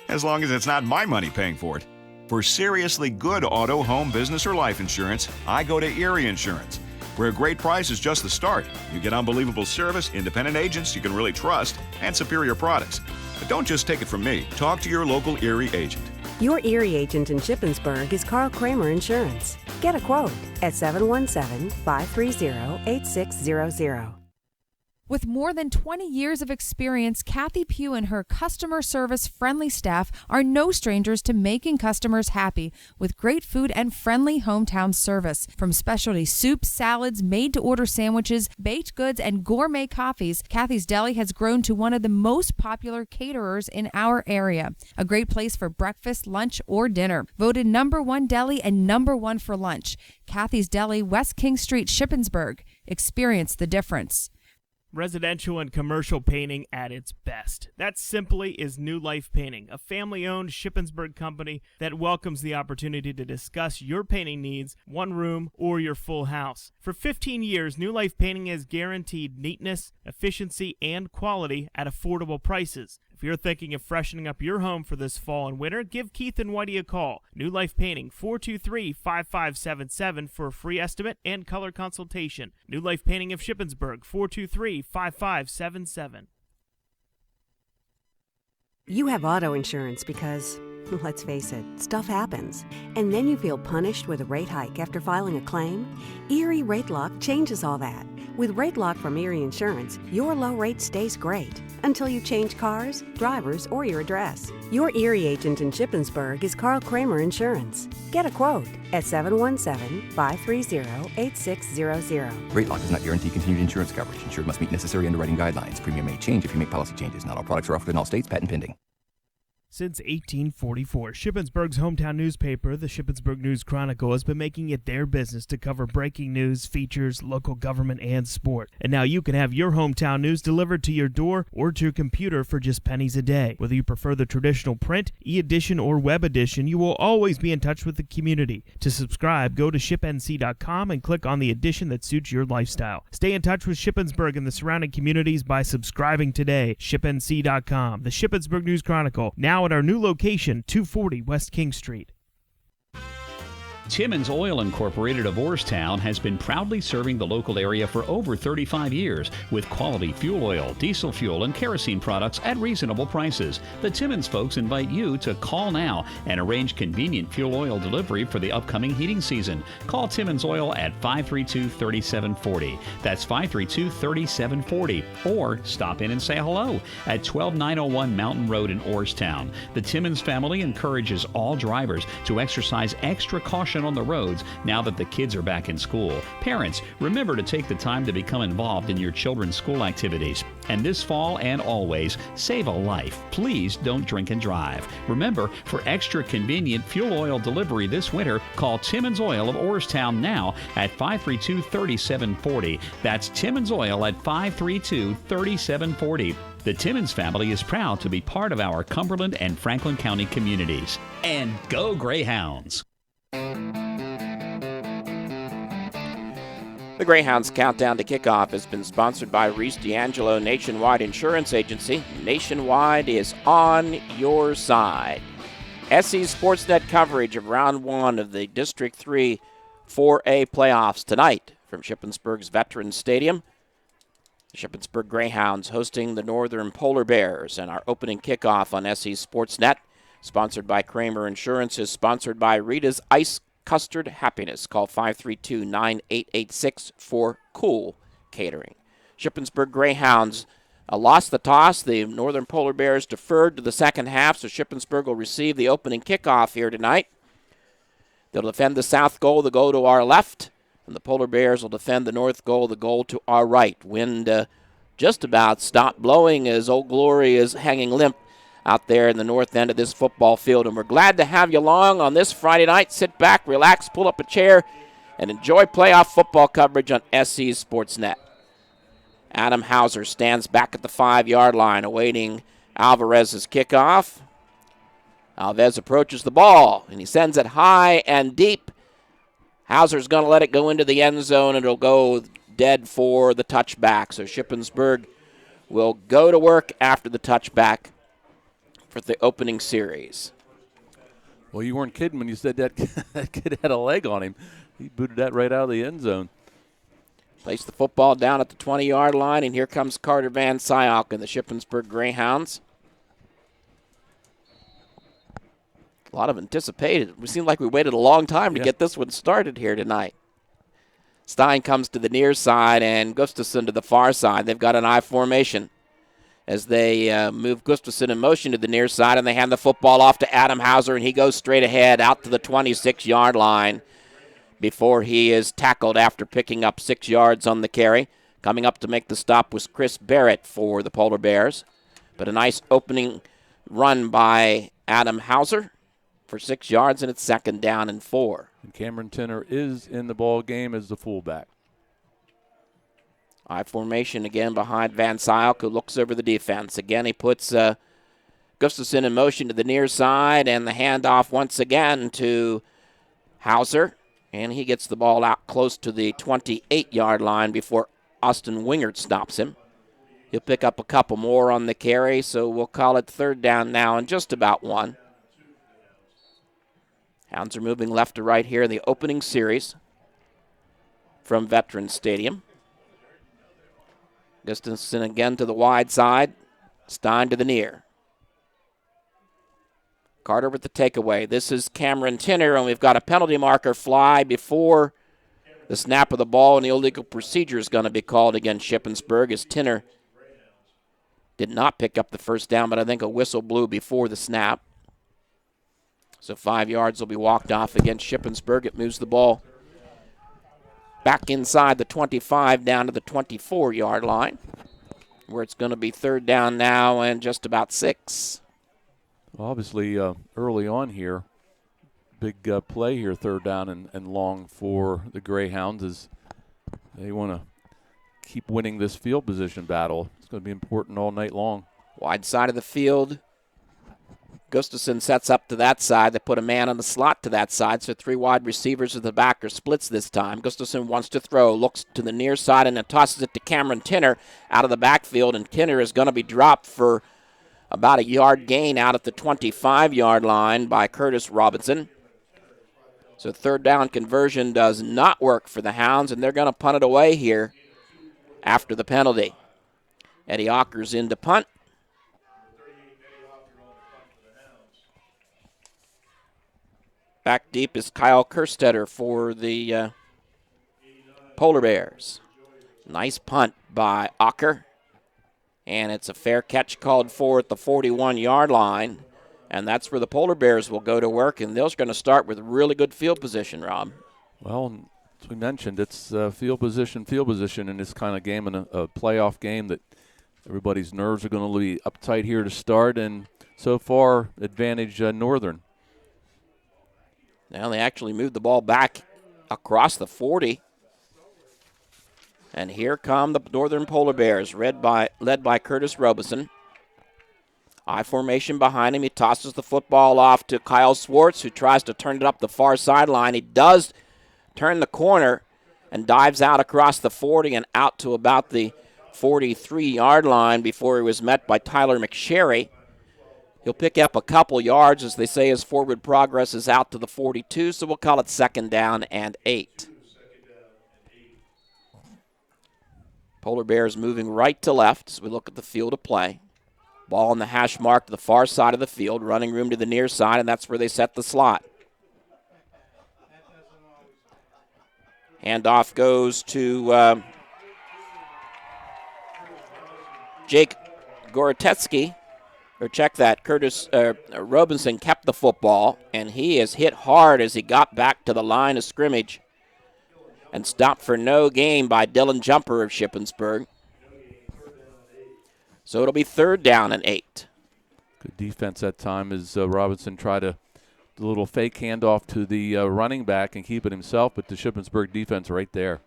as long as it's not my money paying for it. For seriously good auto, home, business, or life insurance, I go to Erie Insurance, where a great price is just the start. You get unbelievable service, independent agents you can really trust, and superior products. But don't just take it from me. Talk to your local Erie agent. Your Erie agent in Shippensburg is Carl Kramer Insurance. Get a quote at 717-530-8600. With more than 20 years of experience, Kathy Pugh and her customer service friendly staff are no strangers to making customers happy with great food and friendly hometown service. From specialty soups, salads, made-to-order sandwiches, baked goods, and gourmet coffees, Kathy's Deli has grown to one of the most popular caterers in our area. A great place for breakfast, lunch, or dinner. Voted #1 deli and #1 for lunch. Kathy's Deli, West King Street, Shippensburg. Experience the difference. Residential and commercial painting at its best. That simply is New Life Painting, a family-owned Shippensburg company that welcomes the opportunity to discuss your painting needs, one room, or your full house. For 15 years, New Life Painting has guaranteed neatness, efficiency, and quality at affordable prices. If you're thinking of freshening up your home for this fall and winter, give Keith and Whitey a call. New Life Painting, 423-5577 for a free estimate and color consultation. New Life Painting of Shippensburg, 423-5577. You have auto insurance because, let's face it, stuff happens. And then you feel punished with a rate hike after filing a claim? Erie Rate Lock changes all that. With Rate Lock from Erie Insurance, your low rate stays great until you change cars, drivers, or your address. Your Erie agent in Shippensburg is Carl Kramer Insurance. Get a quote at 717-530-8600. Rate lock does not guarantee continued insurance coverage. Insured must meet necessary underwriting guidelines. Premium may change if you make policy changes. Not all products are offered in all states. Patent pending. Since 1844, Shippensburg's hometown newspaper, the Shippensburg News Chronicle, has been making it their business to cover breaking news, features, local government, and sport. And now you can have your hometown news delivered to your door or to your computer for just pennies a day. Whether you prefer the traditional print, e-edition, or web edition, you will always be in touch with the community. To subscribe, go to shipnc.com and click on the edition that suits your lifestyle. Stay in touch with Shippensburg and the surrounding communities by subscribing today. Shipnc.com, the Shippensburg News Chronicle, now at our new location, 240 West King Street. Timmins Oil Incorporated of Orrstown has been proudly serving the local area for over 35 years with quality fuel oil, diesel fuel, and kerosene products at reasonable prices. The Timmins folks invite you to call now and arrange convenient fuel oil delivery for the upcoming heating season. Call Timmins Oil at 532-3740. That's 532-3740. Or stop in and say hello at 12901 Mountain Road in Orrstown. The Timmins family encourages all drivers to exercise extra caution on the roads now that the kids are back in school. Parents, remember to take the time to become involved in your children's school activities. And this fall and always, save a life. Please don't drink and drive. Remember, for extra convenient fuel oil delivery this winter, call Timmins Oil of Orrstown now at 532-3740. That's Timmins Oil at 532-3740. The Timmins family is proud to be part of our Cumberland and Franklin County communities. And go Greyhounds! The Greyhounds Countdown to Kickoff has been sponsored by Reese D'Angelo Nationwide Insurance Agency. Nationwide is on your side. SE Sportsnet coverage of Round 1 of the District 3 4A playoffs tonight from Shippensburg's Veterans Stadium. The Shippensburg Greyhounds hosting the Northern Polar Bears, and our opening kickoff on SE Sportsnet, sponsored by Kramer Insurance, is sponsored by Rita's Ice Custard Happiness. Call 532-9886 for Cool Catering. Shippensburg Greyhounds lost the toss. The Northern Polar Bears deferred to the second half, so Shippensburg will receive the opening kickoff here tonight. They'll defend the south goal, the goal to our left, and the Polar Bears will defend the north goal, the goal to our right. Wind just about stopped blowing as Old Glory is hanging limp out there in the north end of this football field. And we're glad to have you along on this Friday night. Sit back, relax, pull up a chair, and enjoy playoff football coverage on SE Sportsnet. Adam Hauser stands back at the 5-yard line awaiting Alvarez's kickoff. Alvarez approaches the ball, and he sends it high and deep. Hauser's going to let it go into the end zone, and it'll go dead for the touchback. So Shippensburg will go to work after the touchback for the opening series. Well, you weren't kidding when you said that kid had a leg on him. He booted that right out of the end zone. Place the football down at the 20-yard line, and here comes Carter Van Syok and the Shippensburg Greyhounds. A lot of anticipated. It seemed like we waited a long time to get this one started here tonight. Stein comes to the near side and Gustafson to the far side. They've got an I formation as they move Gustafson in motion to the near side, and they hand the football off to Adam Hauser, and he goes straight ahead out to the 26-yard line before he is tackled after picking up 6 yards on the carry. Coming up to make the stop was Chris Barrett for the Polar Bears. But a nice opening run by Adam Hauser for 6 yards, and it's 2nd down and 4. And Cameron Tinner is in the ball game as the fullback. I formation again behind Van Sylk, who looks over the defense. Again, he puts Gustafson in motion to the near side, and the handoff once again to Hauser. And he gets the ball out close to the 28-yard line before Austin Wingert stops him. He'll pick up a couple more on the carry, so we'll call it 3rd down now and just about 1. Hounds are moving left to right here in the opening series from Veterans Stadium. Gustafson again to the wide side. Stein to the near. Carter with the takeaway. This is Cameron Tinner, and we've got a penalty marker fly before the snap of the ball, and the illegal procedure is going to be called against Shippensburg as Tinner did not pick up the 1st down, but I think a whistle blew before the snap. So 5 yards will be walked off against Shippensburg. It moves the ball back inside the 25 down to the 24-yard line, where it's going to be 3rd down now and just about 6. Well, obviously, early on here, big play here, 3rd down and long for the Greyhounds as they want to keep winning this field position battle. It's going to be important all night long. Wide side of the field. Gustafson sets up to that side. They put a man on the slot to that side, so 3 wide receivers at the back are splits this time. Gustafson wants to throw, looks to the near side, and then tosses it to Cameron Tinner out of the backfield, and Tinner is going to be dropped for about a yard gain out at the 25-yard line by Curtis Robinson. So 3rd down conversion does not work for the Hounds, and they're going to punt it away here after the penalty. Eddie Ockers in to punt. Back deep is Kyle Kerstetter for the Polar Bears. Nice punt by Ocker. And it's a fair catch called for at the 41-yard line. And that's where the Polar Bears will go to work. And they're going to start with really good field position, Rob. Well, as we mentioned, it's field position in this kind of game, and a playoff game that everybody's nerves are going to be uptight here to start. And so far, advantage Northern. Now they actually moved the ball back across the 40. And here come the Northern Polar Bears, led by Curtis Robeson. I formation behind him. He tosses the football off to Kyle Swartz, who tries to turn it up the far sideline. He does turn the corner and dives out across the 40 and out to about the 43-yard line before he was met by Tyler McSherry. He'll pick up a couple yards, as they say, his forward progress is out to the 42, so we'll call it 2nd down and 8. Polar Bears moving right to left as we look at the field of play. Ball on the hash mark to the far side of the field, running room to the near side, and that's where they set the slot. Handoff goes to Jake Goretetsky. Or check that, Curtis Robinson kept the football, and he is hit hard as he got back to the line of scrimmage and stopped for no gain by Dylan Jumper of Shippensburg. So it'll be 3rd down and 8. Good defense that time as Robinson tried to do a little fake handoff to the running back and keep it himself, but the Shippensburg defense right there.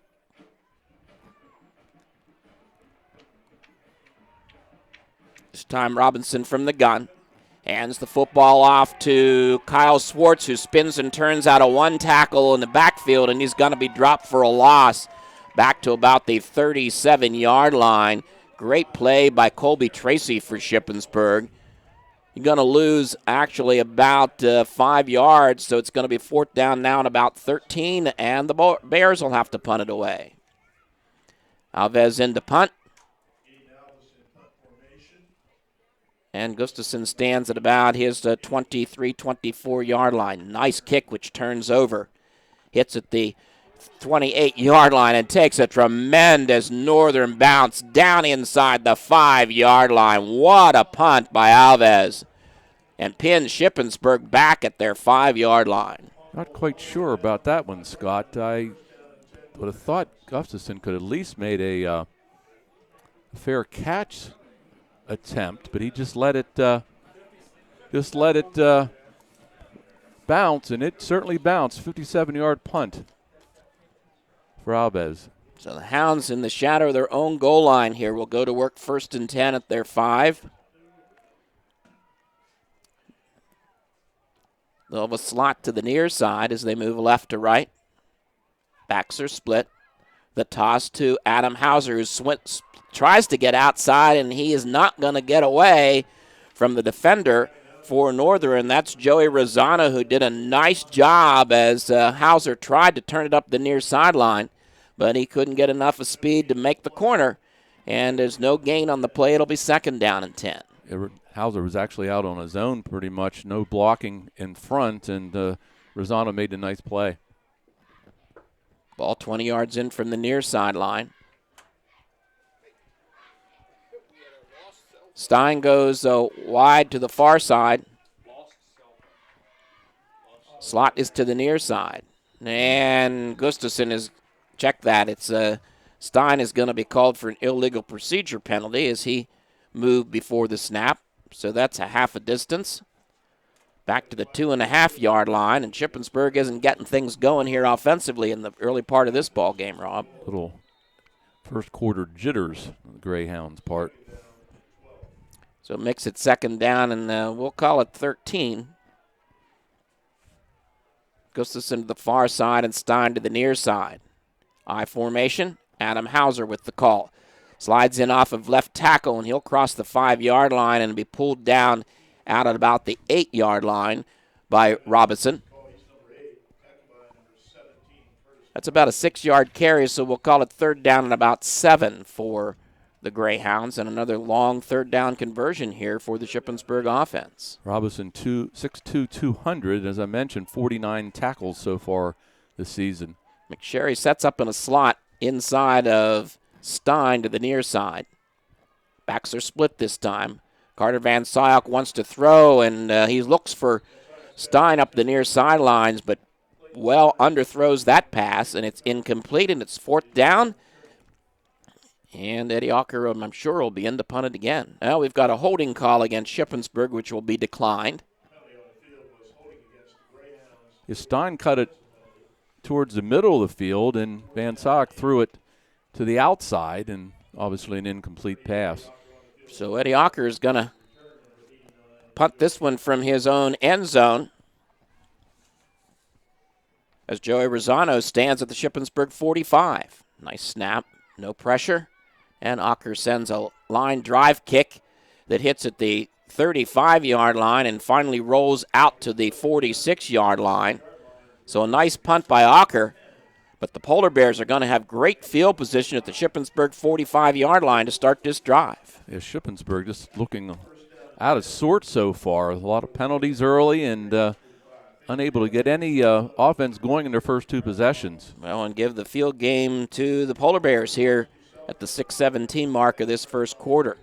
This time Robinson from the gun. Hands the football off to Kyle Swartz, who spins and turns out of one tackle in the backfield, and he's going to be dropped for a loss back to about the 37-yard line. Great play by Colby Tracy for Shippensburg. You're going to lose actually about 5 yards, so it's going to be 4th down now and about 13, and the Bears will have to punt it away. Alves in to punt. And Gustafson stands at about his 23, 24-yard line. Nice kick, which turns over. Hits at the 28-yard line and takes a tremendous northern bounce down inside the 5-yard line. What a punt by Alves. And pins Shippensburg back at their 5-yard line. Not quite sure about that one, Scott. I would have thought Gustafson could at least made a fair catch attempt, but he just let it bounce, and it certainly bounced. 57-yard punt for Alves. So the Hounds in the shadow of their own goal line here will go to work 1st and 10 at their 5. They'll have a slot to the near side as they move left to right. Backs are split. The toss to Adam Hauser, who tries to get outside, and he is not going to get away from the defender for Northern. That's Joey Rosano, who did a nice job as Hauser tried to turn it up the near sideline, but he couldn't get enough of speed to make the corner, and there's no gain on the play. It'll be 2nd down and 10. Hauser was actually out on his own pretty much, no blocking in front, and Rosano made a nice play. Ball 20 yards in from the near sideline. Stein goes wide to the far side. Slot is to the near side. And Gustafson is, check that. It's Stein is going to be called for an illegal procedure penalty as he moved before the snap. So that's a half a distance. Back to the 2.5-yard line, and Shippensburg isn't getting things going here offensively in the early part of this ball game, Rob. Little first quarter jitters on the Greyhounds' part. So it makes it 2nd down, and we'll call it 13. Gustafson to the far side and Stein to the near side. I formation, Adam Hauser with the call. Slides in off of left tackle, and he'll cross the 5-yard line and be pulled down out at about the 8-yard line by Robinson. That's about a 6-yard carry, so we'll call it 3rd down and about 7 for the Greyhounds, and another long 3rd down conversion here for the Shippensburg offense. Robinson, 6'2", 200. As I mentioned, 49 tackles so far this season. McSherry sets up in a slot inside of Stein to the near side. Backs are split this time. Carter Van Syok wants to throw, and he looks for Stein up the near sidelines, but well underthrows that pass, and it's incomplete, and it's 4th down. And Eddie Ocker, I'm sure, will be in to punt it again. Now we've got a holding call against Shippensburg, which will be declined. Stein cut it towards the middle of the field, and Van Syok threw it to the outside, and obviously an incomplete pass. So Eddie Ocker is going to punt this one from his own end zone as Joey Rosano stands at the Shippensburg 45. Nice snap, no pressure, and Ocker sends a line drive kick that hits at the 35-yard line and finally rolls out to the 46-yard line. So a nice punt by Ocker, but the Polar Bears are going to have great field position at the Shippensburg 45-yard line to start this drive. Yeah, Shippensburg just looking out of sorts so far. A lot of penalties early and unable to get any offense going in their first 2 possessions. Well, and give the field game to the Polar Bears here at the 6:17 mark of this first quarter.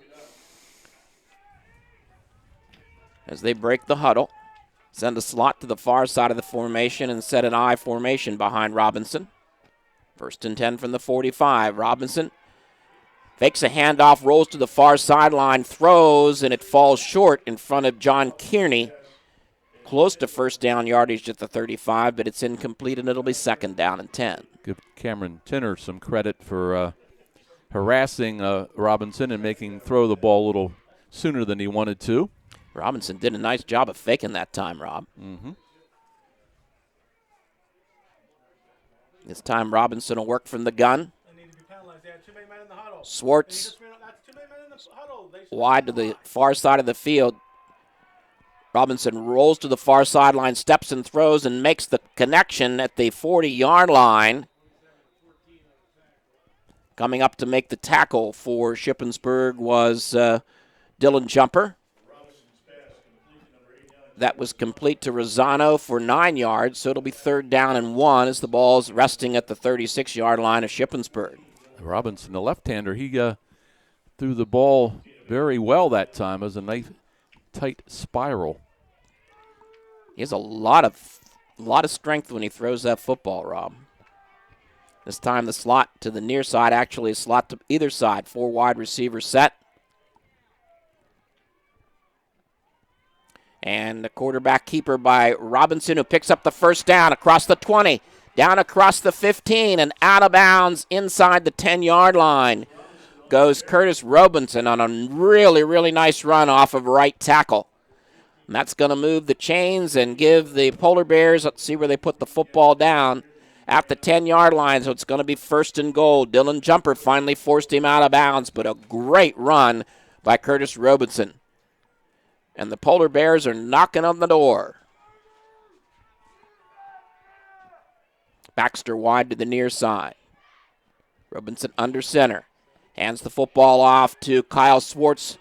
As they break the huddle, send a slot to the far side of the formation and set an I formation behind Robinson. 1st and 10 from the 45. Robinson fakes a handoff, rolls to the far sideline, throws, and it falls short in front of John Kearney. Close to 1st down yardage at the 35, but it's incomplete, and it'll be 2nd down and 10. Give Cameron Tinner some credit for harassing Robinson and making him throw the ball a little sooner than he wanted to. Robinson did a nice job of faking that time, Rob. Mm-hmm. This time Robinson will work from the gun. Swartz wide to the far side of the field. Robinson rolls to the far sideline, steps and throws, and makes the connection at the 40-yard line. Coming up to make the tackle for Shippensburg was Dylan Jumper. that was complete to Rosano for 9 yards, so it'll be 3rd down and 1 as the ball's resting at the 36-yard line of Shippensburg. Robinson, the left-hander, he threw the ball very well that time. It was a nice, tight spiral. He has a lot of strength when he throws that football, Rob. This time the slot to the near side, actually a slot to either side. 4 wide receivers set. And the quarterback keeper by Robinson, who picks up the 1st down across the 20, down across the 15, and out of bounds inside the 10-yard line goes Curtis Robinson on a really, really nice run off of right tackle. And that's going to move the chains and give the Polar Bears, let's see where they put the football down, at the 10-yard line, so it's going to be 1st and goal. Dylan Jumper finally forced him out of bounds, but a great run by Curtis Robinson. And the Polar Bears are knocking on the door. Baxter wide to the near side. Robinson under center. Hands the football off to Kyle Swartz,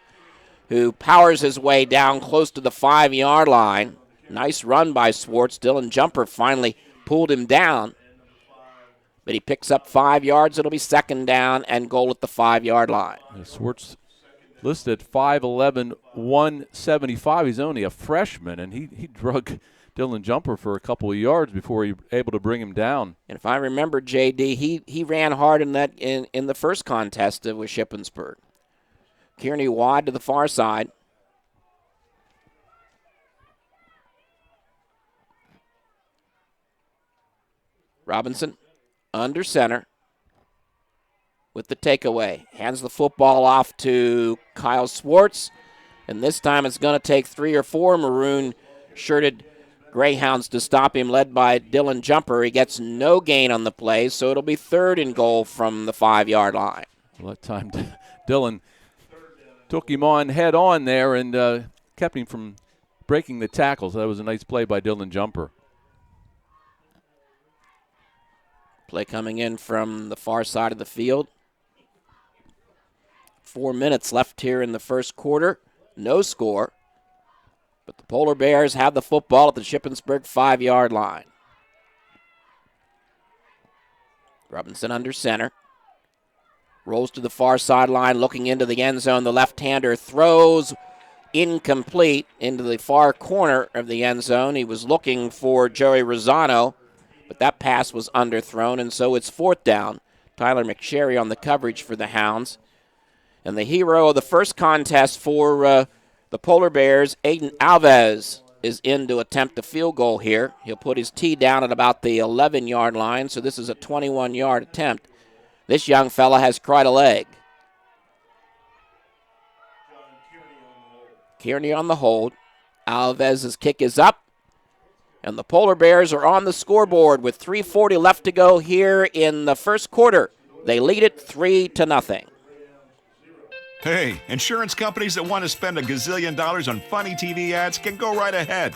who powers his way down close to the 5-yard line. Nice run by Swartz. Dylan Jumper finally pulled him down. But he picks up 5 yards. It'll be 2nd down and goal at the 5-yard line. Swartz listed 5'11", 175. He's only a freshman, and he drug Dylan Jumper for a couple of yards before he was able to bring him down. And if I remember, J.D., he ran hard in that in the first contest with Shippensburg. Kearney wide to the far side. Robinson under center with the takeaway. Hands the football off to Kyle Swartz. And this time it's going to take 3 or 4 maroon-shirted Greyhounds to stop him, led by Dylan Jumper. He gets no gain on the play, so it'll be 3rd and goal from the 5-yard line. Well, that time Dylan took him on head on there and kept him from breaking the tackles. That was a nice play by Dylan Jumper. Play coming in from the far side of the field. 4 minutes left here in the first quarter. No score. But the Polar Bears have the football at the Shippensburg 5-yard line. Robinson under center. Rolls to the far sideline, looking into the end zone. The left-hander throws incomplete into the far corner of the end zone. He was looking for Joey Rosano, but that pass was underthrown, and so it's 4th down. Tyler McSherry on the coverage for the Hounds. And the hero of the first contest for the Polar Bears, Aiden Alves, is in to attempt a field goal here. He'll put his tee down at about the 11-yard line, so this is a 21-yard attempt. This young fella has quite a leg. Kearney on the hold. Alves' kick is up. And the Polar Bears are on the scoreboard with 3:40 left to go here in the first quarter. They lead it 3-0. Hey, insurance companies that want to spend a gazillion dollars on funny TV ads can go right ahead,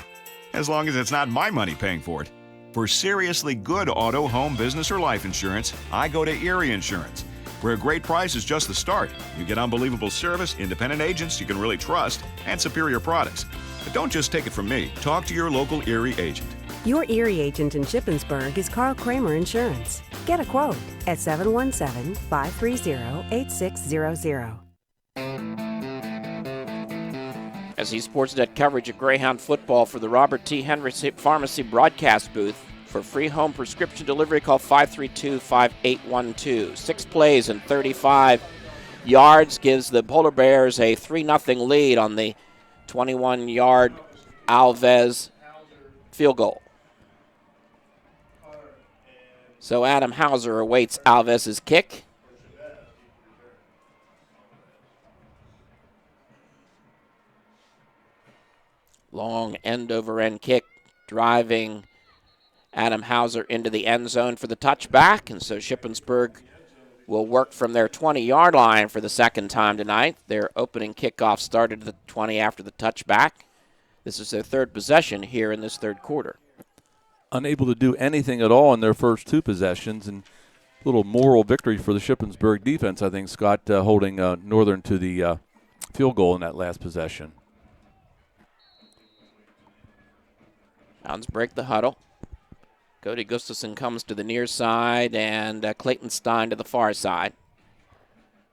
as long as it's not my money paying for it. For seriously good auto, home, business, or life insurance, I go to Erie Insurance, where a great price is just the start. You get unbelievable service, independent agents you can really trust, and superior products. But don't just take it from me. Talk to your local Erie agent. Your Erie agent in Shippensburg is Carl Kramer Insurance. Get a quote at 717-530-8600. SC Sportsnet coverage of Greyhound football for the Robert T. Henry Pharmacy broadcast booth. For free home prescription delivery, call 532-5812. 6 plays and 35 yards gives the Polar Bears a 3-0 lead on the 21-yard Alves field goal. So Adam Hauser awaits Alves' kick. Long end-over-end kick, driving Adam Hauser into the end zone for the touchback. And so Shippensburg will work from their 20-yard line for the second time tonight. Their opening kickoff started at the 20 after the touchback. This is their 3rd possession here in this 3rd quarter. Unable to do anything at all in their first 2 possessions, and a little moral victory for the Shippensburg defense, I think, Scott, holding Northern to the field goal in that last possession. Hounds break the huddle. Cody Gustafson comes to the near side, and Clayton Stein to the far side.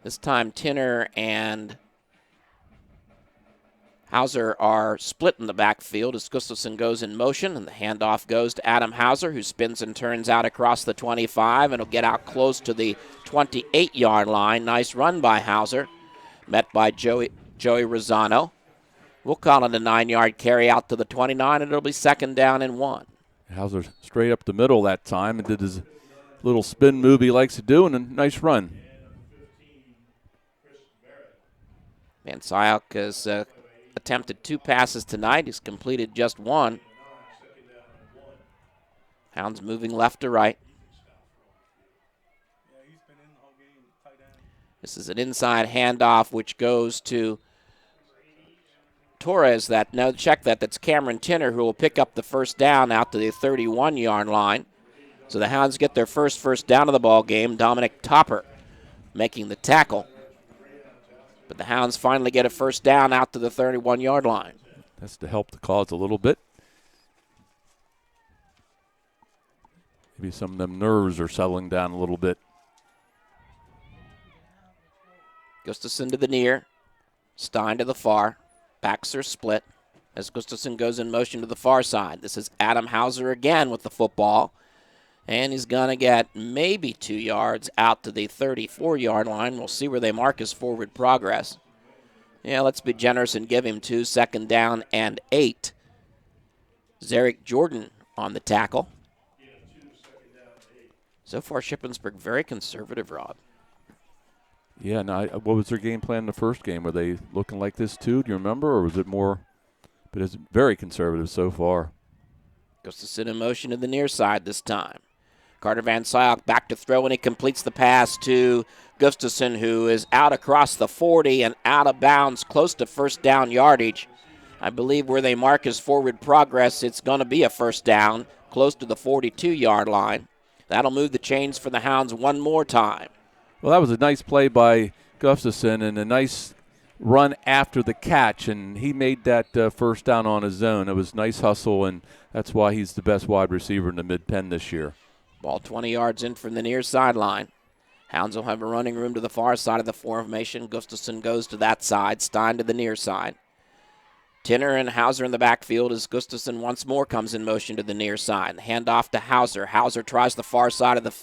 This time Tinner and Hauser are split in the backfield as Gustafson goes in motion, and the handoff goes to Adam Hauser, who spins and turns out across the 25, and will get out close to the 28-yard line. Nice run by Hauser, met by Joey Rosano. We'll call it a 9-yard carry out to the 29, and it'll be 2nd down and 1. Hauser straight up the middle that time and did his little spin move he likes to do, and a nice run. Van Syok has attempted 2 passes tonight. He's completed just 1. Hounds moving left to right. This is an inside handoff which goes to Torres. That's Cameron Tinner, who will pick up the first down out to the 31-yard line. So the Hounds get their first down of the ball game. Dominic Topper making the tackle. But the Hounds finally get a first down out to the 31-yard line. That's to help the cause a little bit. Maybe some of them nerves are settling down a little bit. Gustafson to the near. Stein to the far. Backs are split as Gustafson goes in motion to the far side. This is Adam Hauser again with the football. And he's going to get maybe 2 yards out to the 34-yard line. We'll see where they mark his forward progress. Yeah, let's be generous and give him 2. 2nd down and 8. Zarek Jordan on the tackle. So far, Shippensburg very conservative, Rob. Yeah, now, what was their game plan in the first game? Were they looking like this too? Do you remember, or was it more? But it's very conservative so far. Gustafson in motion to the near side this time. Carter Van Syok back to throw, and he completes the pass to Gustafson, who is out across the 40 and out of bounds, close to first down yardage. I believe where they mark his forward progress, it's going to be a first down, close to the 42-yard line. That'll move the chains for the Hounds one more time. Well, that was a nice play by Gustafson and a nice run after the catch, and he made that first down on his own. It was nice hustle, and that's why he's the best wide receiver in the mid-pen this year. Ball 20 yards in from the near sideline. Hounds will have a running room to the far side of the formation. Gustafson goes to that side. Stein to the near side. Tinner and Hauser in the backfield as Gustafson once more comes in motion to the near side. Handoff to Hauser. Hauser tries the far side of the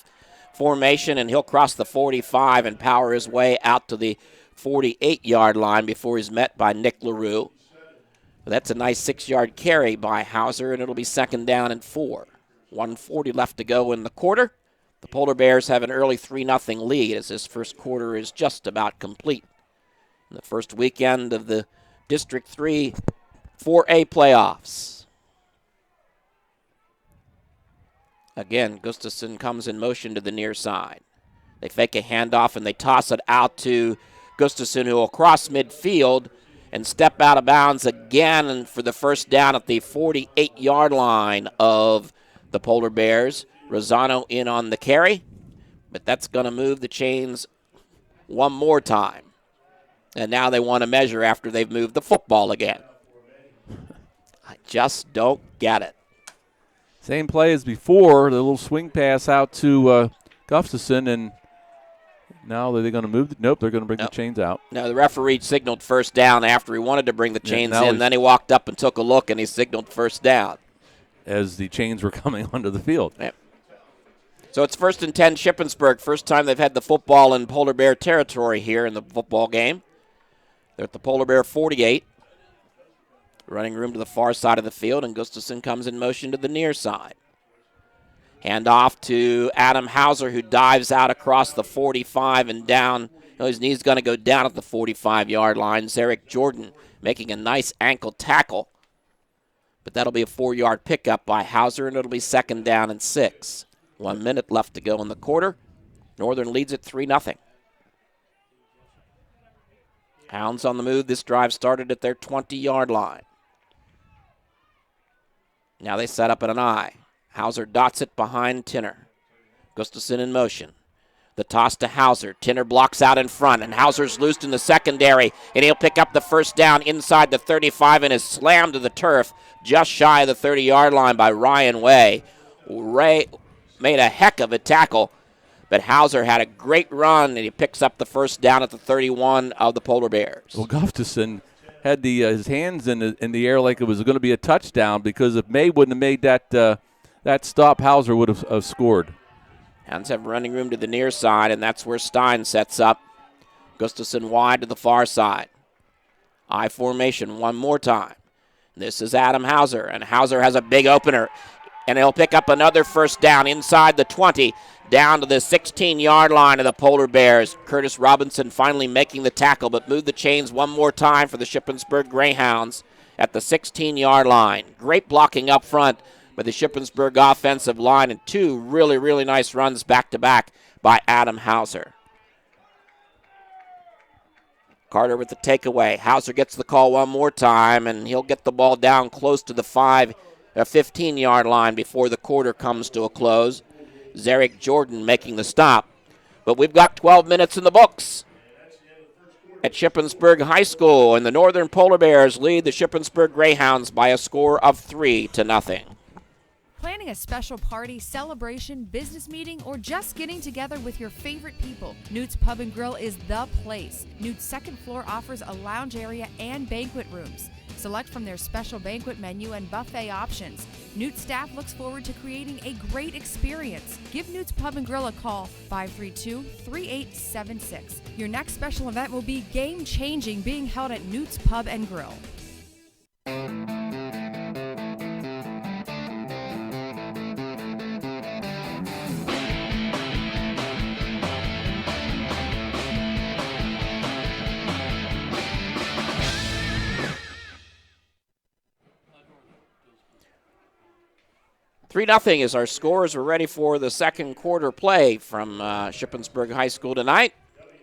formation, and he'll cross the 45 and power his way out to the 48-yard line before he's met by Nick LaRue. That's a nice 6-yard carry by Hauser, and it'll be 2nd down and 4. 1:40 left to go in the quarter. The Polar Bears have an early 3-0 lead as this first quarter is just about complete. In the first weekend of the District 3 4A playoffs. Again, Gustafson comes in motion to the near side. They fake a handoff and they toss it out to Gustafson, who will cross midfield and step out of bounds again for the first down at the 48-yard line of the Polar Bears. Rosano in on the carry, but that's going to move the chains one more time. And now they want to measure after they've moved the football again. I just don't get it. Same play as before, the little swing pass out to Gustafson, and now are they going to move? Nope, they're going to bring the chains out. No, the referee signaled first down after he wanted to bring the chains in. Then he walked up and took a look, and he signaled first down. As the chains were coming onto the field. Yep. So it's 1st and 10 Shippensburg. First time they've had the football in Polar Bear territory here in the football game. They're at the Polar Bear 48. Running room to the far side of the field, and Gustafson comes in motion to the near side. Hand off to Adam Hauser, who dives out across the 45 and down. His knee's going to go down at the 45-yard line. Zarek Jordan making a nice ankle tackle. But that'll be a 4-yard pickup by Hauser, and it'll be 2nd down and 6. 1 minute left to go in the quarter. Northern leads at 3-0. Hounds on the move. This drive started at their 20-yard line. Now they set up at an I. Hauser dots it behind Tinner. Gustafson in motion. The toss to Hauser. Tinner blocks out in front, and Hauser's loosed in the secondary, and he'll pick up the first down inside the 35 and is slammed to the turf just shy of the 30-yard line by Ryan Way. Ray made a heck of a tackle, but Hauser had a great run, and he picks up the first down at the 31 of the Polar Bears. Well, Gustafson had his hands in the air like it was going to be a touchdown, because if May wouldn't have made that stop, Hauser would have scored. Hounds have running room to the near side, and that's where Stein sets up. Gustafson wide to the far side. I formation one more time. This is Adam Hauser, and Hauser has a big opener, and he'll pick up another first down inside the 20, down to the 16-yard line of the Polar Bears. Curtis Robinson finally making the tackle, but moved the chains one more time for the Shippensburg Greyhounds at the 16-yard line. Great blocking up front by the Shippensburg offensive line, and two really, really nice runs back-to-back by Adam Hauser. Carter with the takeaway. Hauser gets the call one more time, and he'll get the ball down close to the 15-yard line before the quarter comes to a close. Zarek Jordan making the stop. But we've got 12 minutes in the books at Shippensburg High School, and the Northern Polar Bears lead the Shippensburg Greyhounds by a score of 3-0. Planning a special party, celebration, business meeting, or just getting together with your favorite people, Newt's Pub and Grill is the place. Newt's second floor offers a lounge area and banquet rooms. Select from their special banquet menu and buffet options. Newt staff looks forward to creating a great experience. Give Newt's Pub and Grill a call, 532-3876. Your next special event will be game-changing, being held at Newt's Pub and Grill. Three 3-0 is our scores. We're ready for the second quarter play from Shippensburg High School tonight.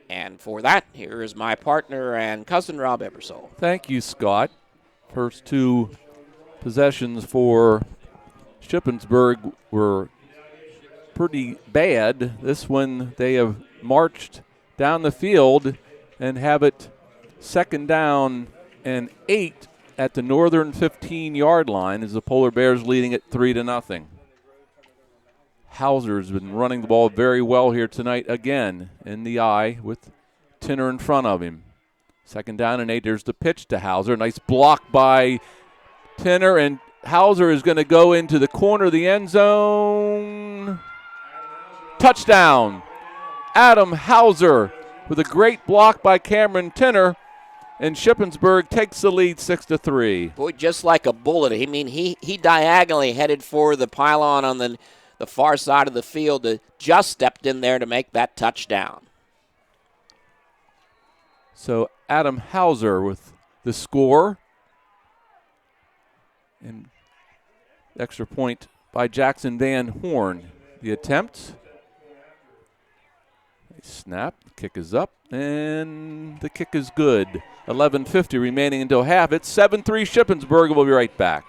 And for that, here is my partner and cousin, Rob Ebersole. Thank you, Scott. First two possessions for Shippensburg were pretty bad. This one, they have marched down the field and have it second down and 8 at the northern 15-yard line as the Polar Bears leading it 3-0. Hauser's been running the ball very well here tonight again in the eye with Tinner in front of him. Second down and 8. There's the pitch to Hauser. Nice block by Tinner, and Hauser is going to go into the corner of the end zone. Touchdown. Adam Hauser with a great block by Cameron Tinner. And Shippensburg takes the lead 6-3. Boy, just like a bullet. I mean, he diagonally headed for the pylon on the far side of the field, just stepped in there to make that touchdown. So Adam Hauser with the score. And extra point by Jackson Van Horn. The attempt. Snap, the kick is up, and the kick is good. 11:50 remaining until half. It's 7-3 Shippensburg. We'll be right back.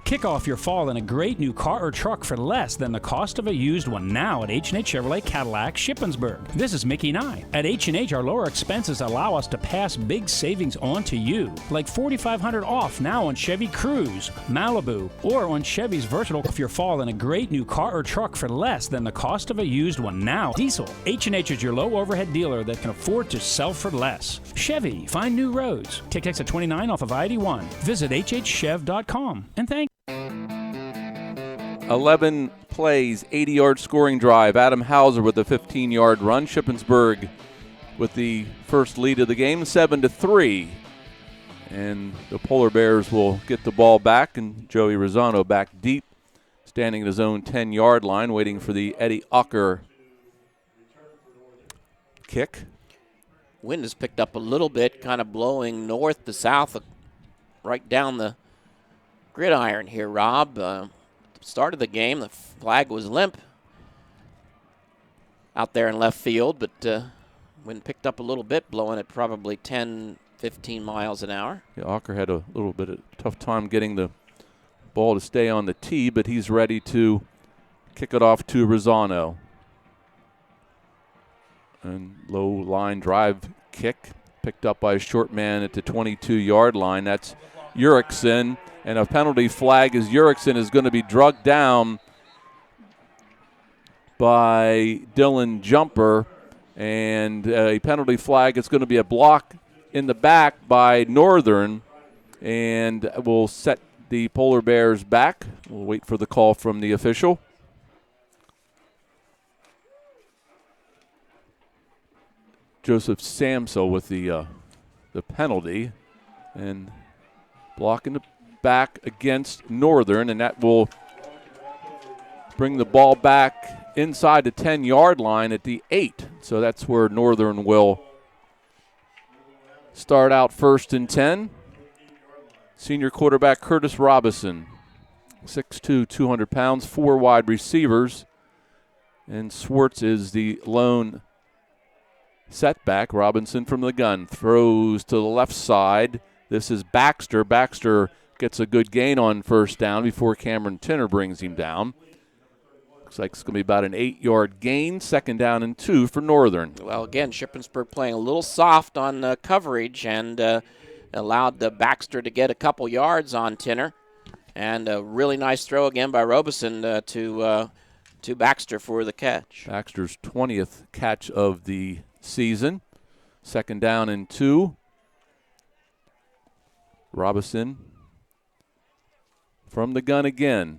Kick off your fall in a great new car or truck for less than the cost of a used one now at H&H Chevrolet Cadillac Shippensburg. This is Mickey Nye. At H&H, our lower expenses allow us to pass big savings on to you, like $4,500 off now on Chevy Cruze, Malibu, or on Chevy's Versatile. If your fall in a great new car or truck for less than the cost of a used one now. Diesel. H&H is your low overhead dealer that can afford to sell for less. Chevy. Find new roads. Take exit 29 off of I-81. Visit hhchev.com. And thank 11 plays, 80-yard scoring drive. Adam Hauser with a 15-yard run. Shippensburg with the first lead of the game, 7-3. And the Polar Bears will get the ball back, and Joey Rosano back deep, standing at his own 10-yard line, waiting for the Eddie Ucker kick. Wind has picked up a little bit, kind of blowing north to south, right down the gridiron here, Rob. Start of the game, the flag was limp out there in left field, but wind picked up a little bit, blowing at probably 10, 15 miles an hour. Yeah, Ocker had a little bit of a tough time getting the ball to stay on the tee, but he's ready to kick it off to Rosano. And low line drive kick picked up by a short man at the 22-yard line. That's Urickson. And a penalty flag as Urickson is going to be drugged down by Dylan Jumper. And a penalty flag, it's going to be a block in the back by Northern. And we'll set the Polar Bears back. We'll wait for the call from the official. Joseph Samso with the penalty, and blocking the back against Northern, and that will bring the ball back inside the 10-yard line at the 8. So that's where Northern will start out 1st and 10. Senior quarterback Curtis Robinson, 6'2", 200 pounds, 4 wide receivers, and Swartz is the lone setback. Robinson from the gun throws to the left side. This is Baxter. Baxter gets a good gain on 1st down before Cameron Tinner brings him down. Looks like it's going to be about an 8-yard gain. 2nd down and 2 for Northern. Well, again, Shippensburg playing a little soft on coverage and allowed Baxter to get a couple yards on Tinner. And a really nice throw again by Robinson to Baxter for the catch. Baxter's 20th catch of the season. 2nd down and 2. Robinson from the gun again.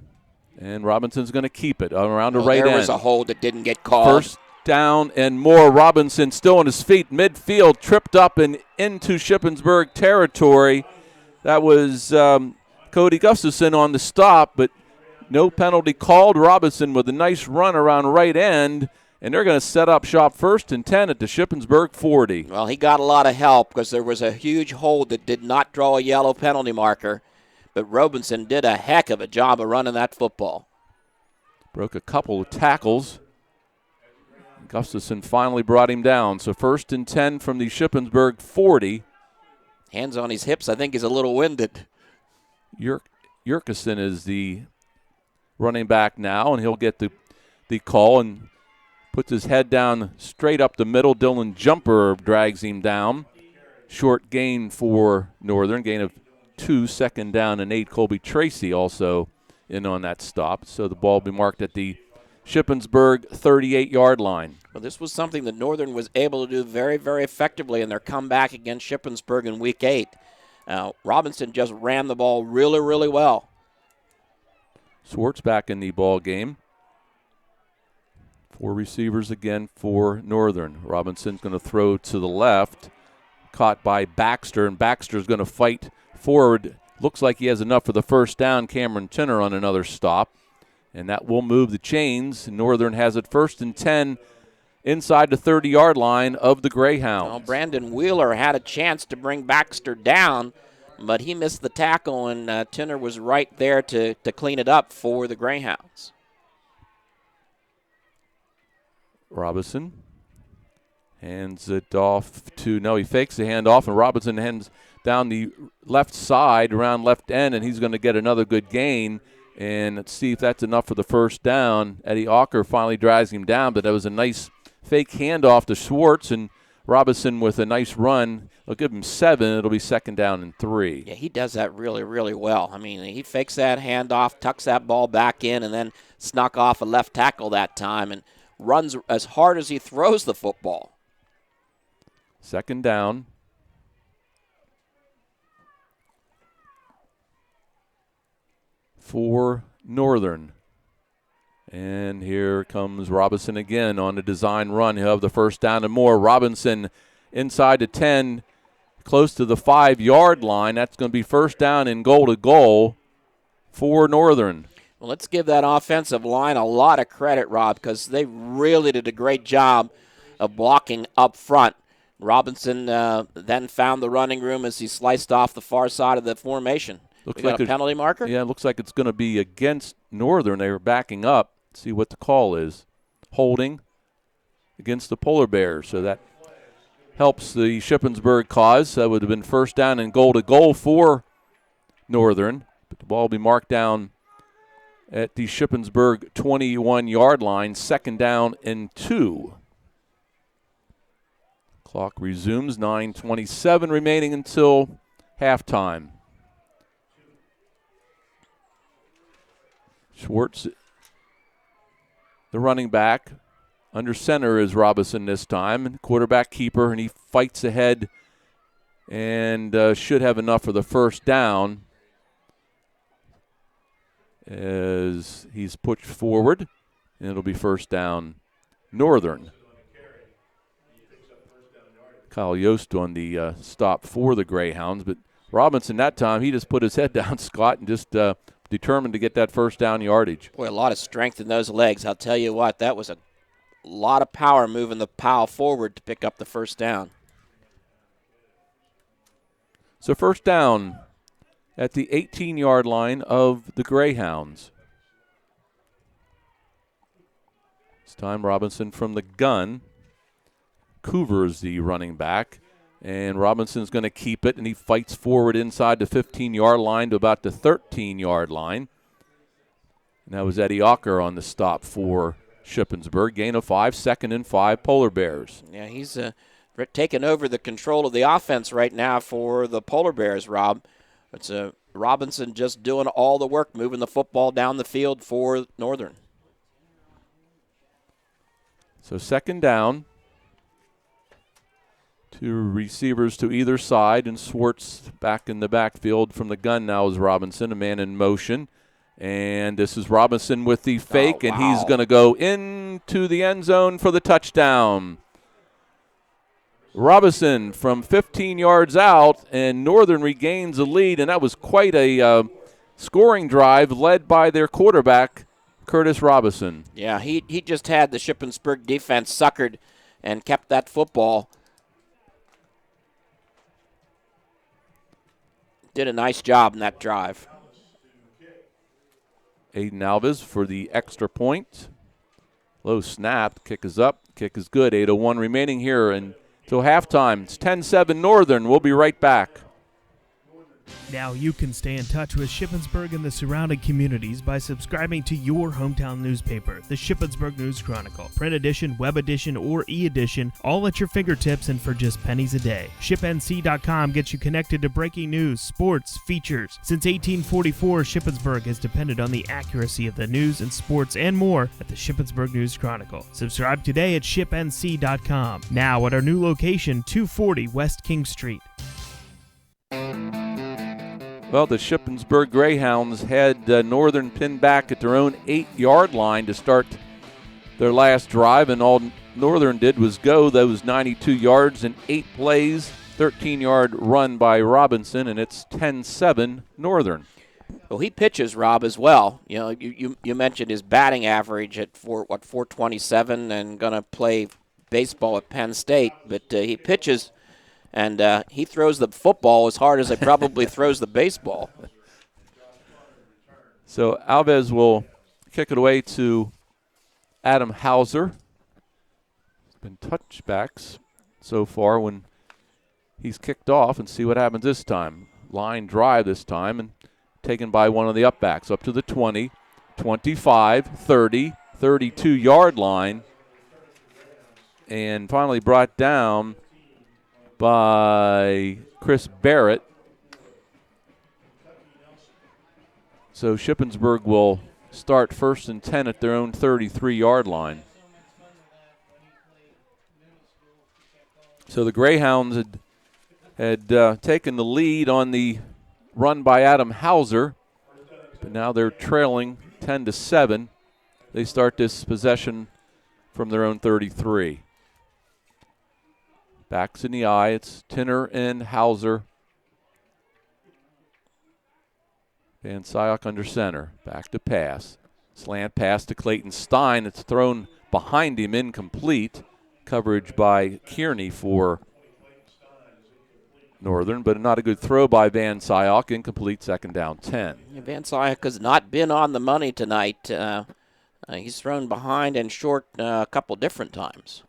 And Robinson's going to keep it around the right end. There was a hold that didn't get called. 1st down and more. Robinson still on his feet, midfield, tripped up and into Shippensburg territory. That was Cody Gustafson on the stop, but no penalty called. Robinson with a nice run around right end, and they're going to set up shop 1st and 10 at the Shippensburg 40. Well, he got a lot of help because there was a huge hold that did not draw a yellow penalty marker, but Robinson did a heck of a job of running that football. Broke a couple of tackles. Gustafson finally brought him down. So 1st and 10 from the Shippensburg 40. Hands on his hips. I think he's a little winded. Jurkison is the running back now, and he'll get the call and puts his head down straight up the middle. Dylan Jumper drags him down. Short gain for Northern, gain of 2, 2nd down and 8. Colby Tracy also in on that stop. So the ball will be marked at the Shippensburg 38-yard line. Well, this was something that Northern was able to do very, very effectively in their comeback against Shippensburg in Week 8. Robinson just ran the ball really, really well. Swartz back in the ball game. 4 receivers again for Northern. Robinson's going to throw to the left, caught by Baxter, and Baxter's going to fight forward. Looks like he has enough for the 1st down. Cameron Tinner on another stop, and that will move the chains. Northern has it 1st and 10 inside the 30-yard line of the Greyhounds. Well, Brandon Wheeler had a chance to bring Baxter down, but he missed the tackle, and Tinner was right there to clean it up for the Greyhounds. Robinson hands it off to, no, he fakes the handoff, and Robinson hands down the left side around left end, and he's going to get another good gain. And let's see if that's enough for the 1st down. Eddie Ocker finally drives him down, but that was a nice fake handoff to Swartz, and Robinson with a nice run. They'll give him 7. It'll be 2nd down and 3. Yeah, he does that really, really well. I mean, he fakes that handoff, tucks that ball back in, and then snuck off a left tackle that time and runs as hard as he throws the football. 2nd down. For Northern. And here comes Robinson again on the design run. He'll have the 1st down and more. Robinson inside the 10, close to the 5-yard line. That's going to be 1st down and goal to goal for Northern. Well, let's give that offensive line a lot of credit, Rob, because they really did a great job of blocking up front. Robinson then found the running room as he sliced off the far side of the formation. Looks we got like a penalty marker? Yeah, it looks like it's going to be against Northern. They were backing up. See what the call is. Holding against the Polar Bears. So that helps the Shippensburg cause. That would have been 1st down and goal to goal for Northern. But the ball will be marked down at the Shippensburg 21-yard line. 2nd down and 2. Clock resumes, 9:27 remaining until halftime. Schwartz, the running back. Under center is Robinson this time, quarterback keeper, and he fights ahead and should have enough for the first down as he's pushed forward, and it'll be first down Northern. Kyle Yost on the stop for the Greyhounds, but Robinson that time, he just put his head down, Scott, and just determined to get that first down yardage. Boy, a lot of strength in those legs. I'll tell you what, that was a lot of power moving the pile forward to pick up the first down. So first down at the 18-yard line of the Greyhounds. This time Robinson from the gun. Coover is the running back. And Robinson's going to keep it, and he fights forward inside the 15-yard line to about the 13-yard line. And that was Eddie Ocker on the stop for Shippensburg. Gain of 5, 2nd and 5, Polar Bears. Yeah, he's taking over the control of the offense right now for the Polar Bears, Rob. It's Robinson just doing all the work, moving the football down the field for Northern. So second down. Two receivers to either side, and Schwartz back in the backfield from the gun now is Robinson, a man in motion. And this is Robinson with the fake, and he's going to go into the end zone for the touchdown. Robinson from 15 yards out, and Northern regains the lead, and that was quite a scoring drive led by their quarterback, Curtis Robinson. Yeah, he just had the Shippensburg defense suckered and kept that football. Did a nice job in that drive. Aiden Alves for the extra point. Low snap. Kick is up. Kick is good. 8:01 remaining here until halftime. It's 10-7 Northern. We'll be right back. Now you can stay in touch with Shippensburg and the surrounding communities by subscribing to your hometown newspaper, the Shippensburg News Chronicle. Print edition, web edition, or e-edition, all at your fingertips and for just pennies a day. ShipNC.com gets you connected to breaking news, sports, features. Since 1844, Shippensburg has depended on the accuracy of the news and sports and more at the Shippensburg News Chronicle. Subscribe today at ShipNC.com. Now at our new location, 240 West King Street. Well, the Shippensburg Greyhounds had Northern pinned back at their own 8-yard line to start their last drive, and all Northern did was go those 92 yards in 8 plays, 13-yard run by Robinson, and it's 10-7 Northern. Well, he pitches, Rob, as well. You know, you mentioned his batting average at 427 and going to play baseball at Penn State, but he pitches. And he throws the football as hard as he probably throws the baseball. So Alves will kick it away to Adam Hauser. It's been touchbacks so far when he's kicked off, and see what happens this time. Line drive this time, and taken by one of the upbacks up to the 20, 25, 30, 32-yard line, and finally brought down by Chris Barrett. So Shippensburg will start 1st and 10 at their own 33-yard line. So the Greyhounds had taken the lead on the run by Adam Hauser, but now they're trailing 10-7. They start this possession from their own 33. Backs in the eye. It's Tinner and Hauser. Van Syok under center. Back to pass. Slant pass to Clayton Stein. It's thrown behind him, incomplete. Coverage by Kearney for Northern, but not a good throw by Van Syok. Incomplete, 2nd down, 10. Yeah, Van Syok has not been on the money tonight. He's thrown behind and short a couple different times.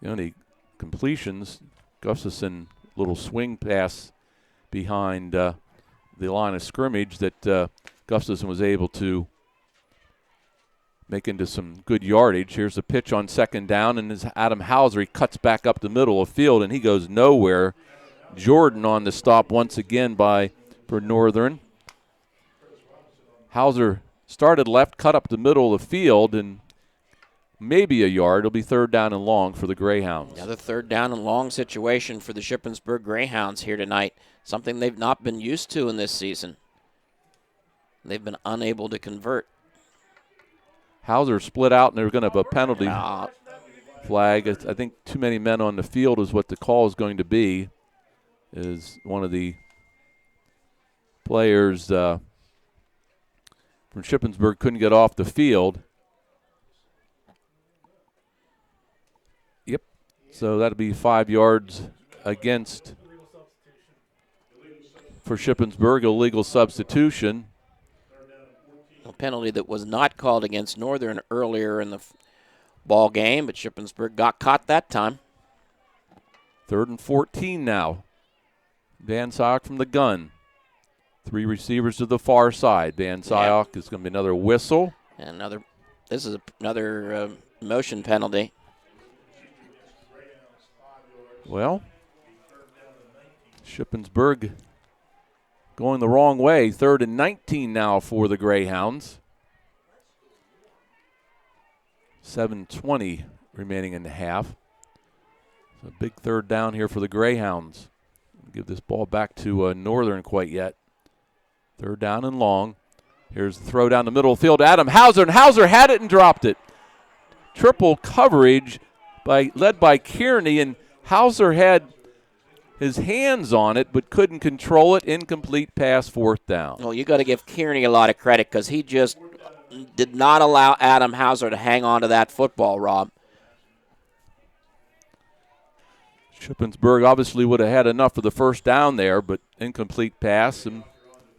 The only completions, Gustafson, little swing pass behind the line of scrimmage that Gustafson was able to make into some good yardage. Here's a pitch on second down, and as Adam Hauser, he cuts back up the middle of the field, and he goes nowhere. Jordan on the stop once again for Northern. Hauser started left, cut up the middle of the field, and maybe a yard. It'll be third down and long for the Greyhounds. Another third down and long situation for the Shippensburg Greyhounds here tonight, something they've not been used to in this season. They've been unable to convert. Hauser split out, and they're going to have a penalty flag. I think too many men on the field is what the call is going to be, is one of the players from Shippensburg couldn't get off the field. Yep. So that'll be 5 yards against for Shippensburg, illegal substitution. A penalty that was not called against Northern earlier in the ball game, but Shippensburg got caught that time. 3rd and 14 now. Van Syok from the gun. 3 receivers to the far side. Van Syok is going to be another whistle. And this is another motion penalty. Well, Shippensburg going the wrong way. 3rd and 19 now for the Greyhounds. 7:20 remaining in the half. So a big third down here for the Greyhounds. Give this ball back to Northern quite yet. 3rd down and long. Here's the throw down the middle of the field. Adam Hauser, and Hauser had it and dropped it. Triple coverage led by Kearney, and Hauser had his hands on it but couldn't control it. Incomplete pass, 4th down. Well, you got to give Kearney a lot of credit because he just did not allow Adam Hauser to hang on to that football, Rob. Shippensburg obviously would have had enough for the first down there, but incomplete pass. And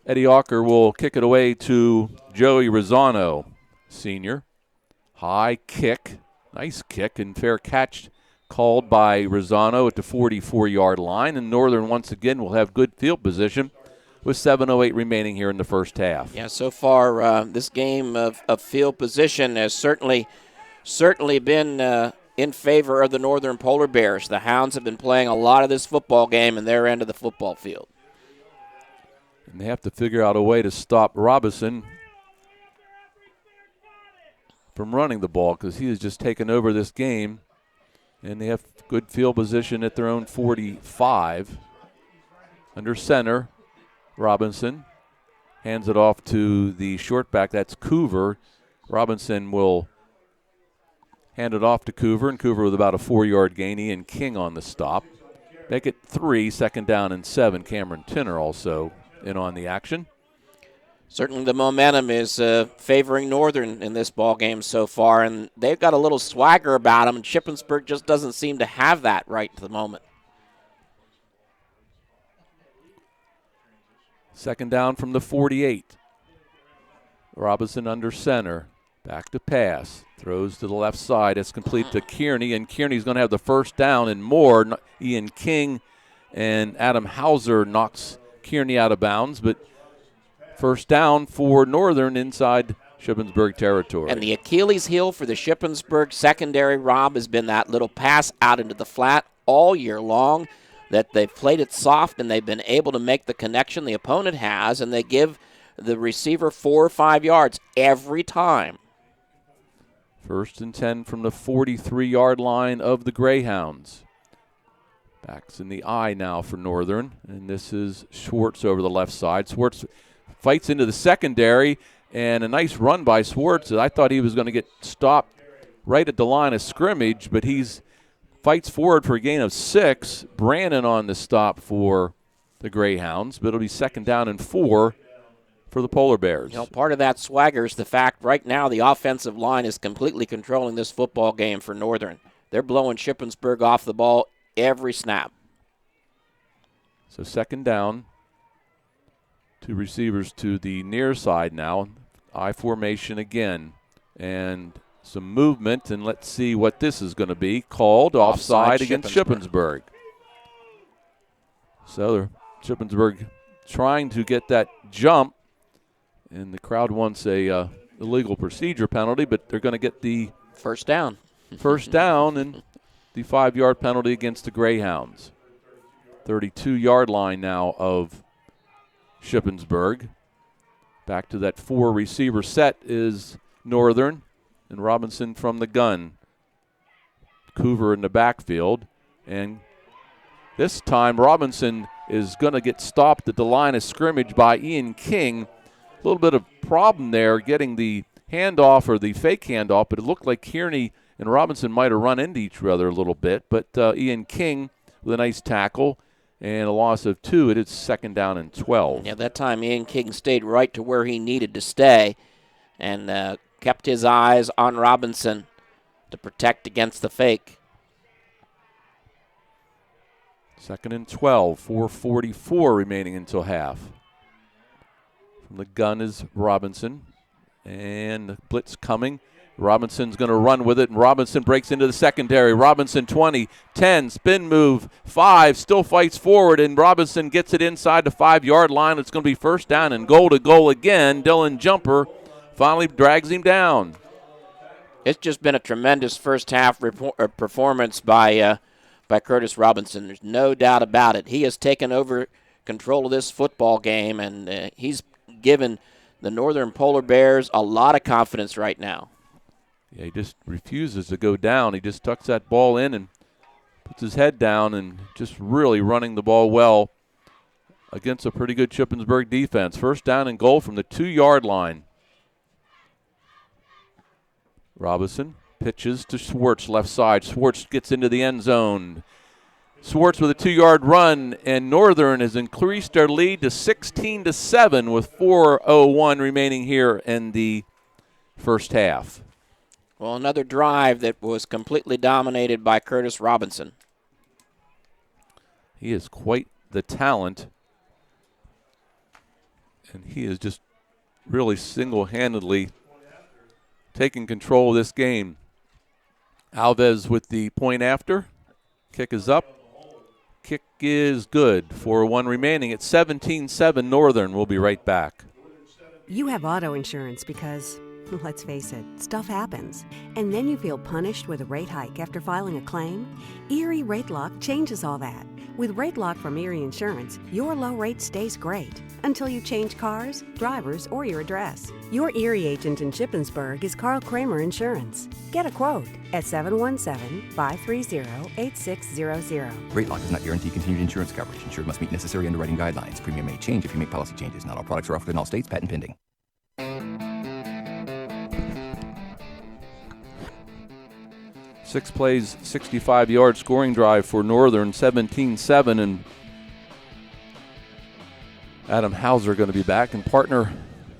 Eddie Ocker will kick it away to Joey Rosano, senior. High kick, nice kick, and fair catch called by Rosano at the 44-yard line. And Northern once again will have good field position with 7:08 remaining here in the first half. Yeah, so far this game of field position has certainly been in favor of the Northern Polar Bears. The Hounds have been playing a lot of this football game in their end of the football field. And they have to figure out a way to stop Robinson from running the ball because he has just taken over this game. And they have good field position at their own 45. Under center, Robinson hands it off to the short back. That's Coover. Robinson will hand it off to Coover, and Coover with about a 4-yard gain. Ian King on the stop. Make it 3, 2nd down and 7. Cameron Tinner also in on the action. Certainly the momentum is favoring Northern in this ball game so far, and they've got a little swagger about them, and Shippensburg just doesn't seem to have that right at the moment. 2nd down from the 48. Robinson under center. Back to pass. Throws to the left side. It's complete to Kearney, and Kearney's going to have the first down and more. Ian King and Adam Hauser knocks Kearney out of bounds, but first down for Northern inside Shippensburg territory. And the Achilles heel for the Shippensburg secondary, Rob, has been that little pass out into the flat all year long, that they've played it soft and they've been able to make the connection the opponent has, and they give the receiver 4 or 5 yards every time. 1st and 10 from the 43-yard line of the Greyhounds. Backs in the eye now for Northern, and this is Schwartz over the left side. Schwartz fights into the secondary, and a nice run by Schwartz. I thought he was going to get stopped right at the line of scrimmage, but he's fights forward for a gain of 6. Brannon on the stop for the Greyhounds, but it'll be 2nd down and 4 for the Polar Bears. You know, part of that swagger is the fact right now the offensive line is completely controlling this football game for Northern. They're blowing Shippensburg off the ball every snap. So 2nd down. 2 receivers to the near side now. I formation again. And some movement, and let's see what this is going to be. Called offside against Shippensburg. So Shippensburg trying to get that jump, and the crowd wants a illegal procedure penalty, but they're going to get the first down. First down and the 5-yard penalty against the Greyhounds. 32-yard line now of Shippensburg. Back to that 4-receiver set is Northern and Robinson from the gun. Coover in the backfield. And this time Robinson is going to get stopped at the line of scrimmage by Ian King. A little bit of problem there getting the handoff or the fake handoff, but it looked like Kearney and Robinson might have run into each other a little bit. But Ian King with a nice tackle and a loss of 2. It is 2nd down and 12. Yeah, that time Ian King stayed right to where he needed to stay and kept his eyes on Robinson to protect against the fake. 2nd and 12, 4:44 remaining until half. From the gun is Robinson, and the blitz coming. Robinson's going to run with it, and Robinson breaks into the secondary. Robinson 20, 10, spin move, 5, still fights forward, and Robinson gets it inside the 5-yard line. It's going to be first down and goal to goal again. Dylan Jumper finally drags him down. It's just been a tremendous first half performance by Curtis Robinson. There's no doubt about it. He has taken over control of this football game, and he's given the Northern Polar Bears a lot of confidence right now. Yeah, he just refuses to go down. He just tucks that ball in and puts his head down and just really running the ball well against a pretty good Shippensburg defense. First down and goal from the 2-yard line. Robinson pitches to Schwartz, left side. Schwartz gets into the end zone. Schwartz with a 2-yard run, and Northern has increased their lead to 16-7 with 4:01 remaining here in the first half. Well, another drive that was completely dominated by Curtis Robinson. He is quite the talent, and he is just really single-handedly taking control of this game. Alves with the point after. Kick is up. Kick is good. 4:01 remaining. It's 17-7 Northern. We'll be right back. You have auto insurance because, let's face it, stuff happens. And then you feel punished with a rate hike after filing a claim? Erie Rate Lock changes all that. With Rate Lock from Erie Insurance, your low rate stays great until you change cars, drivers, or your address. Your Erie agent in Shippensburg is Carl Kramer Insurance. Get a quote at 717-530-8600. Rate Lock does not guarantee continued insurance coverage. Insured must meet necessary underwriting guidelines. Premium may change if you make policy changes. Not all products are offered in all states. Patent pending. Six plays, 65-yard scoring drive for Northern, 17-7, and Adam Hauser going to be back. And partner,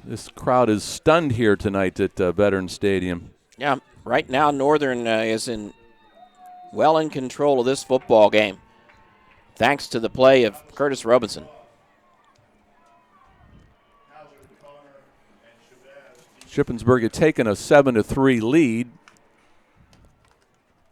this crowd is stunned here tonight at Veterans Stadium. Yeah, right now Northern is well in control of this football game, thanks to the play of Curtis Robinson. Shippensburg had taken a 7-3 lead.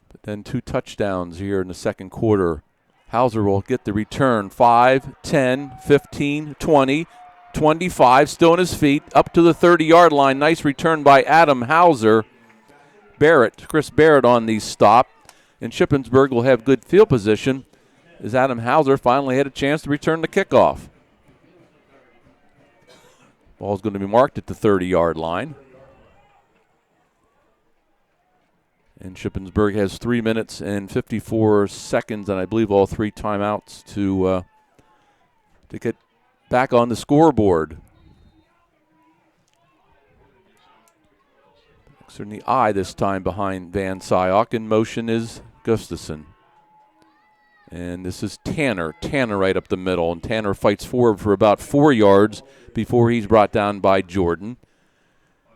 But then 2 touchdowns here in the second quarter. Hauser will get the return. 5, 10, 15, 20, 25. Still on his feet. Up to the 30-yard line. Nice return by Adam Hauser. Chris Barrett on the stop. And Shippensburg will have good field position as Adam Hauser finally had a chance to return the kickoff. Ball's going to be marked at the 30-yard line. And Shippensburg has 3 minutes and 54 seconds, and I believe all 3 timeouts to get back on the scoreboard. In the eye this time behind Van Syok. In motion is Gustafson. And this is Tanner. Tanner right up the middle, and Tanner fights forward for about 4 yards before he's brought down by Jordan.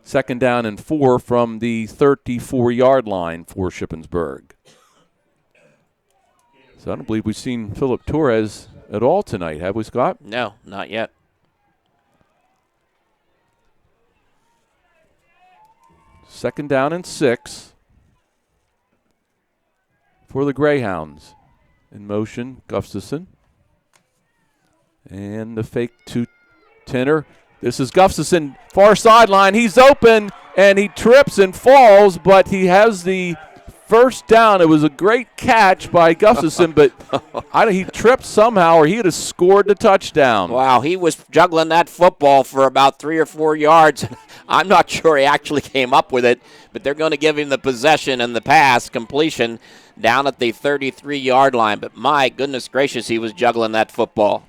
2nd down and 4 from the 34-yard line for Shippensburg. So I don't believe we've seen Philip Torres at all tonight, have we, Scott? No, not yet. Second down and 6 for the Greyhounds. In motion, Gustafson. And the fake to Tanner. This is Gustafson, far sideline. He's open, and he trips and falls, but he has the first down. It was a great catch by Gustafson, but he tripped somehow, or he would have scored the touchdown. Wow, he was juggling that football for about 3 or 4 yards. I'm not sure he actually came up with it, but they're going to give him the possession and the pass completion down at the 33-yard line. But my goodness gracious, he was juggling that football.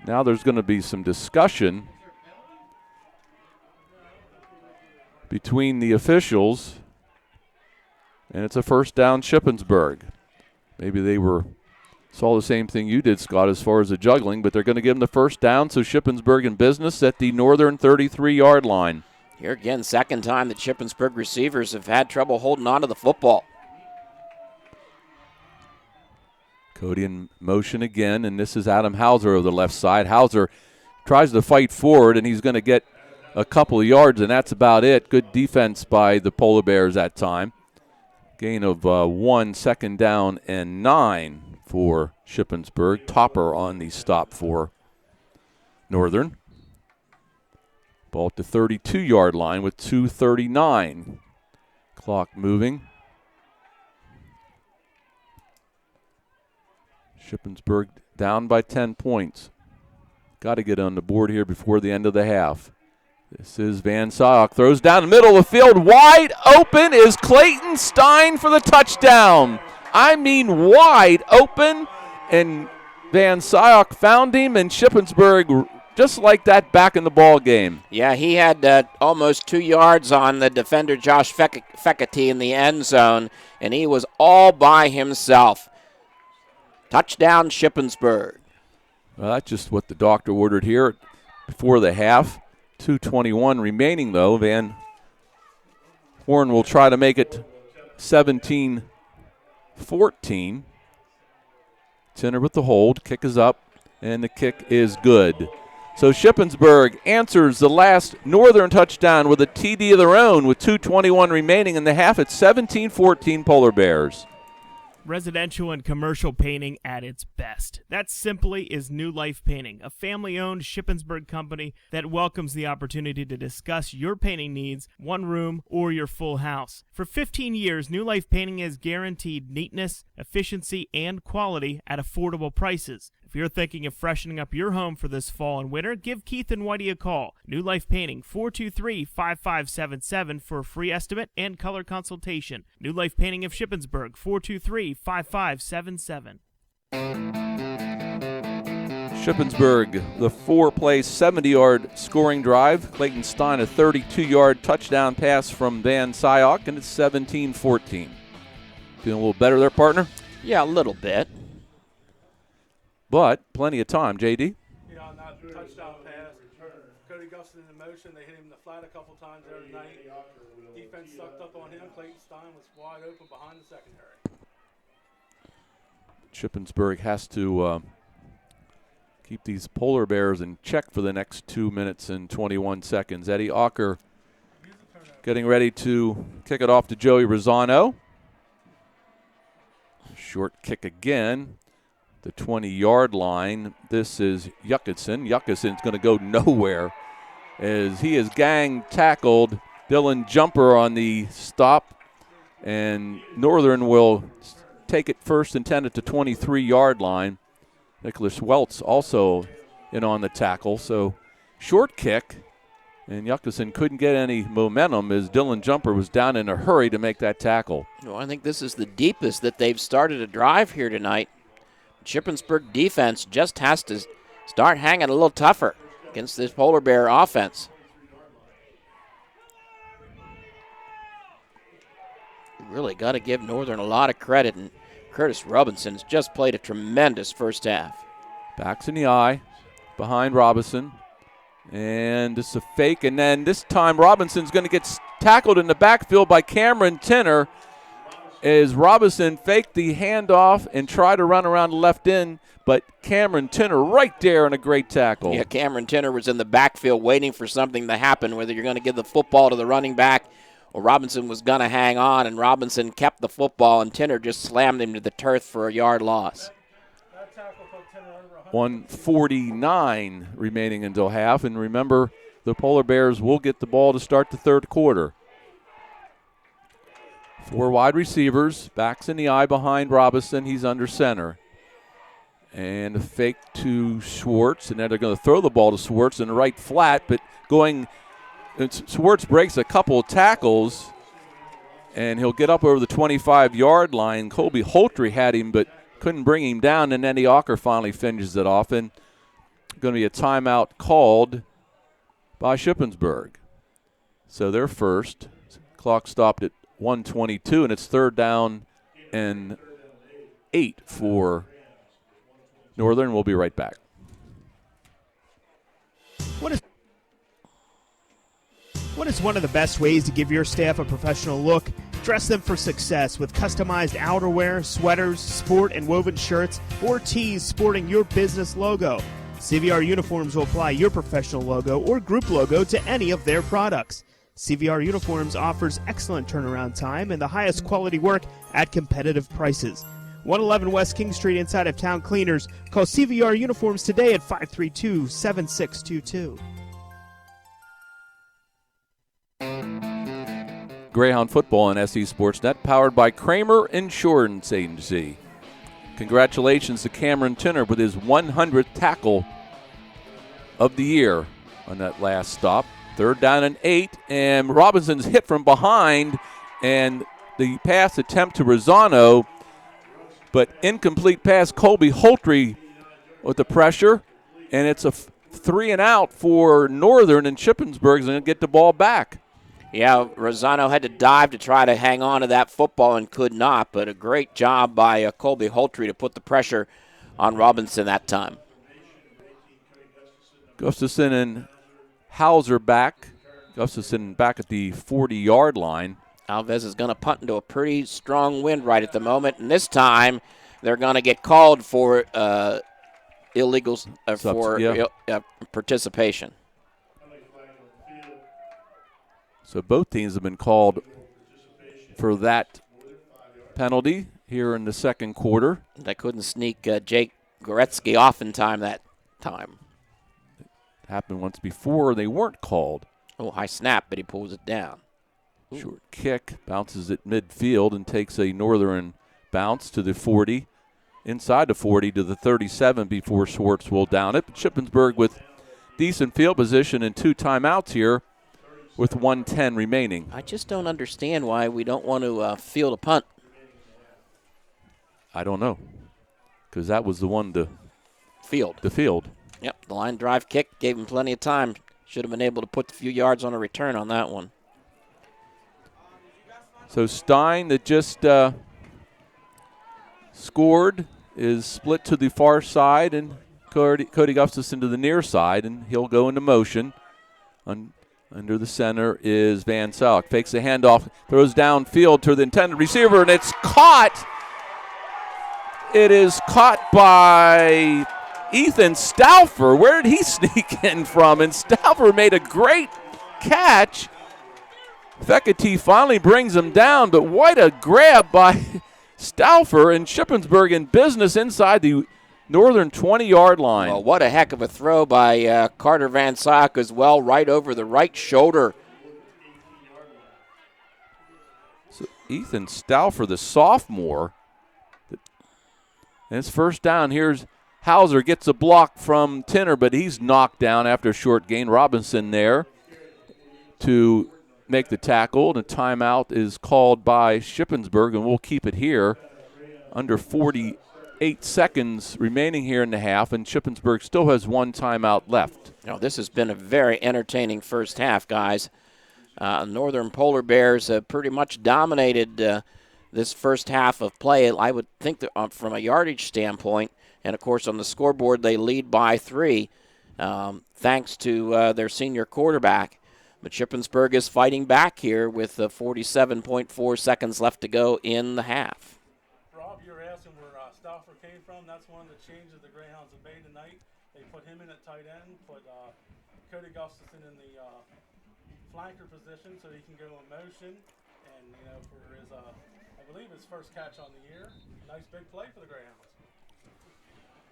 Now there's going to be some discussion between the officials, and it's a first down Shippensburg. Maybe they saw the same thing you did, Scott, as far as the juggling, but they're going to give them the first down, so Shippensburg in business at the northern 33-yard line. Here again, second time that Shippensburg receivers have had trouble holding on to the football. Cody in motion again, and this is Adam Hauser over the left side. Hauser tries to fight forward, and he's going to get a couple of yards, and that's about it. Good defense by the Polar Bears that time. Gain of 1, 2nd down and 9 for Shippensburg. Topper on the stop for Northern. Ball at the 32-yard line with 2:39. Clock moving. Shippensburg down by 10 points. Got to get on the board here before the end of the half. This is Van Syok. Throws down the middle of the field. Wide open is Clayton Stein for the touchdown. I mean wide open. And Van Syok found him, and Shippensburg just like that back in the ball game. Yeah, he had almost 2 yards on the defender Josh Feckerty in the end zone, and he was all by himself. Touchdown, Shippensburg. Well, that's just what the doctor ordered here before the half. 2:21 remaining, though. Van Horn will try to make it 17-14. Tinner with the hold. Kick is up, and the kick is good. So Shippensburg answers the last Northern touchdown with a TD of their own with 2:21 remaining in the half. It's 17-14 Polar Bears. Residential and commercial painting at its best. That simply is New Life Painting, a family-owned Shippensburg company that welcomes the opportunity to discuss your painting needs, one room, or your full house. For 15 years, New Life Painting has guaranteed neatness, efficiency, and quality at affordable prices. If you're thinking of freshening up your home for this fall and winter, give Keith and Whitey a call. New Life Painting, 423-5577 for a free estimate and color consultation. New Life Painting of Shippensburg, 423-5577. Shippensburg, the 4-play, 70-yard scoring drive. Clayton Stein, a 32-yard touchdown pass from Van Syok, and it's 17-14. Feeling a little better there, partner? Yeah, a little bit. But plenty of time. J.D.? Yeah, on that touchdown pass, Cody Guston in motion. They hit him in the flat a couple times there tonight. Defense sucked up on him. Clayton Stein was wide open behind the secondary. Shippensburg has to keep these Polar Bears in check for the next 2 minutes and 21 seconds. Eddie Ocker getting ready to kick it off to Joey Rosano. Short kick again. The 20-yard line. This is Yuckinson. Yuckinson's going to go nowhere as he is gang tackled. Dylan Jumper on the stop, and Northern will take it first and 10 at the 23-yard line. Nicholas Welts also in on the tackle. So short kick, and Yuckinson couldn't get any momentum as Dylan Jumper was down in a hurry to make that tackle. Well, I think this is the deepest that they've started a drive here tonight. Shippensburg defense just has to start hanging a little tougher against this Polar Bear offense. You really got to give Northern a lot of credit, and Curtis Robinson's just played a tremendous first half. Backs in the eye behind Robinson, and this is a fake, and then this time Robinson's going to get tackled in the backfield by Cameron Tinner. As Robinson faked the handoff and tried to run around the left end, but Cameron Tinner right there in a great tackle. Yeah, Cameron Tinner was in the backfield waiting for something to happen, whether you're going to give the football to the running back or Robinson was going to hang on, and Robinson kept the football, and Tinner just slammed him to the turf for a yard loss. That tackle put Tinner over 1:49 remaining until half. And remember, the Polar Bears will get the ball to start the third quarter. 4 wide receivers, backs in the eye behind Robinson. He's under center. And a fake to Schwartz, and then they're going to throw the ball to Schwartz in the right flat, but Schwartz breaks a couple of tackles, and he'll get up over the 25-yard line. Colby Holtry had him, but couldn't bring him down, and Eddie Ocker finally finishes it off, and going to be a timeout called by Shippensburg. So they're first. Clock stopped at 1:22, and it's 3rd down and 8 for Northern. We'll be right back. What is one of the best ways to give your staff a professional look? Dress them for success with customized outerwear, sweaters, sport and woven shirts, or tees sporting your business logo. CVR Uniforms will apply your professional logo or group logo to any of their products. CVR Uniforms offers excellent turnaround time and the highest quality work at competitive prices. 111 West King Street inside of Town Cleaners. Call CVR Uniforms today at 532-7622. Greyhound football on SE Sportsnet, powered by Kramer Insurance Agency. Congratulations to Cameron Tinner with his 100th tackle of the year on that last stop. 3rd down and 8, and Robinson's hit from behind, and the pass attempt to Rosano, but incomplete pass. Colby Holtry with the pressure, and it's a 3 and out for Northern, and Shippensburg's going to get the ball back. Yeah, Rosano had to dive to try to hang on to that football and could not, but a great job by Colby Holtry to put the pressure on Robinson that time. Gustafson and Hauser back. Gustafson back at the 40-yard line. Alves is going to punt into a pretty strong wind right at the moment, and this time they're going to get called for illegals for participation. So both teams have been called for that penalty here in the second quarter. They couldn't sneak Jake Goretzky off in time that time. It happened once before. They weren't called. Oh, high snap, but he pulls it down. Short kick, bounces at midfield and takes a Northern bounce to the 40, inside the 40 to the 37 before Schwartz will down it. But Shippensburg with decent field position and 2 timeouts here with 1:10 remaining. I just don't understand why we don't want to field a punt. I don't know, because that was the one to field. The field. Yep, the line drive kick gave him plenty of time. Should have been able to put a few yards on a return on that one. So Stein, that just scored, is split to the far side, and Cody Gustafson to the near side, and he'll go into motion. Under the center is Van Salk. Fakes the handoff, throws downfield to the intended receiver, and it's caught. It is caught by Ethan Stauffer. Where did he sneak in from? And Stauffer made a great catch. Fekete finally brings him down, but what a grab by Stauffer, and Shippensburg in business inside the Northern 20-yard line. Well, what a heck of a throw by Carter Van Salk as well, right over the right shoulder. So Ethan Stauffer, the sophomore, and it's 1st down. Here's Hauser, gets a block from Tinner, but he's knocked down after a short gain. Robinson there to make the tackle, and a timeout is called by Shippensburg, and we'll keep it here. Under 48 seconds remaining here in the half, and Shippensburg still has 1 timeout left. Now, this has been a very entertaining first half, guys. Northern Polar Bears have pretty much dominated this first half of play. I would think that from a yardage standpoint, and of course on the scoreboard they lead by 3, thanks to their senior quarterback. But Shippensburg is fighting back here with 47.4 seconds left to go in the half. Rob, you're asking where Stauffer came from. That's one of the changes the Greyhounds have made tonight. They put him in at tight end, put Cody Gustafson in the flanker position so he can go in motion. And, for his, I believe his first catch on the year, a nice big play for the Greyhounds.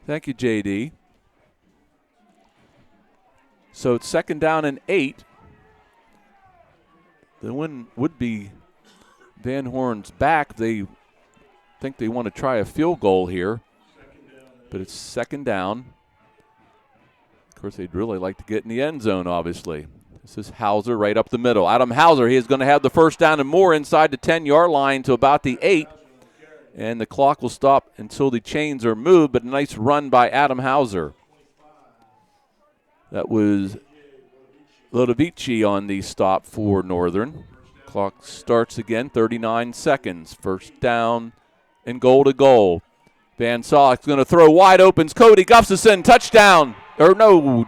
Thank you, JD. So it's 2nd down and 8. The win would be Van Horn's back. They think they want to try a field goal here, but it's 2nd down. Of course, they'd really like to get in the end zone, obviously. This is Hauser right up the middle. Adam Hauser, he is going to have the 1st down and more inside the 10-yard line to about the 8. And the clock will stop until the chains are moved, but a nice run by Adam Hauser. That was Lodovici on the stop for Northern. Clock starts again, 39 seconds. 1st down and goal to goal. Van Solek's going to throw wide open. Cody Gustafson, touchdown. Or no,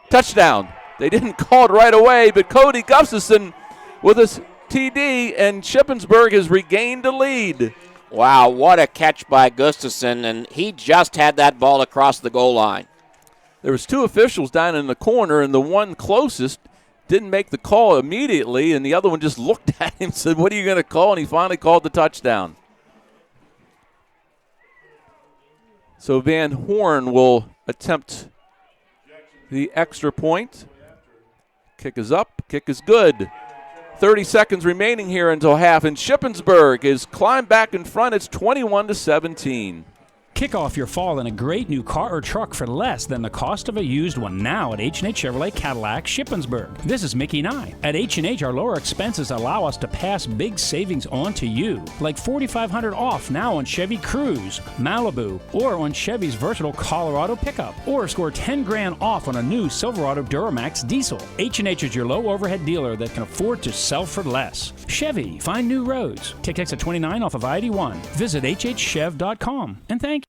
touchdown. They didn't call it right away, but Cody Gustafson with his TD, and Shippensburg has regained the lead. Wow, what a catch by Gustafson, and he just had that ball across the goal line. There was 2 officials down in the corner, and the one closest didn't make the call immediately, and the other one just looked at him and said, "What are you going to call?" And he finally called the touchdown. So Van Horn will attempt the extra point. Kick is up. Kick is good. 30 seconds remaining here until half, and Shippensburg is climbed back in front. It's 21-17. Kick off your fall in a great new car or truck for less than the cost of a used one now at H&H Chevrolet Cadillac Shippensburg. This is Mickey Nye. At H&H, our lower expenses allow us to pass big savings on to you, like $4,500 off now on Chevy Cruze, Malibu, or on Chevy's versatile Colorado pickup, or score $10,000 off on a new Silverado Duramax diesel. H&H is your low overhead dealer that can afford to sell for less. Chevy, find new roads. Take exit 29 off of I-81. Visit hhchev.com, and thank you.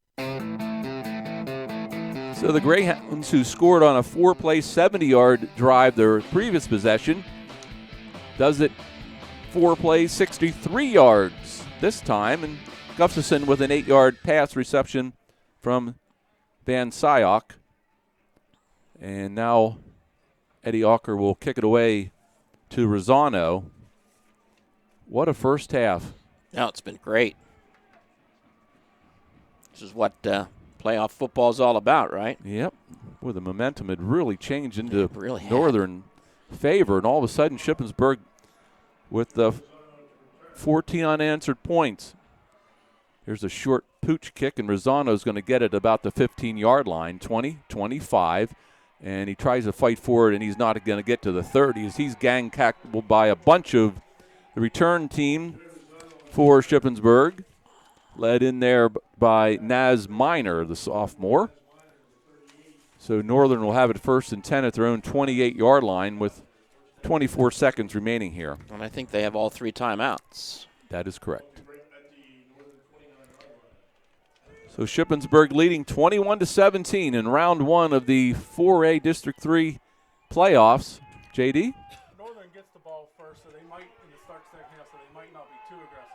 So the Greyhounds, who scored on a 4-play 70-yard drive their previous possession, does it 4 plays 63 yards this time, and Gustafson with an 8-yard pass reception from Van Syok. And now Eddie Ocker will kick it away to Rosano. What a first half. No, it's been great. This is what playoff football is all about, right? Yep. Well, the momentum had really changed into really Northern favor, and all of a sudden Shippensburg with the 14 unanswered points. Here's a short pooch kick, and Rosano's going to get it about the 15-yard line, 20, 25, and he tries to fight for it, and he's not going to get to the 30 as he's gang-tackled by a bunch of the return team for Shippensburg, led in there by Naz Minor, the sophomore. So Northern will have it 1st and 10 at their own 28-yard line with 24 seconds remaining here. And I think they have all 3 timeouts. That is correct. So Shippensburg leading 21-17 in round 1 of the 4A District 3 playoffs. JD? Northern gets the ball first, so they might, in the start second half, so they might not be too aggressive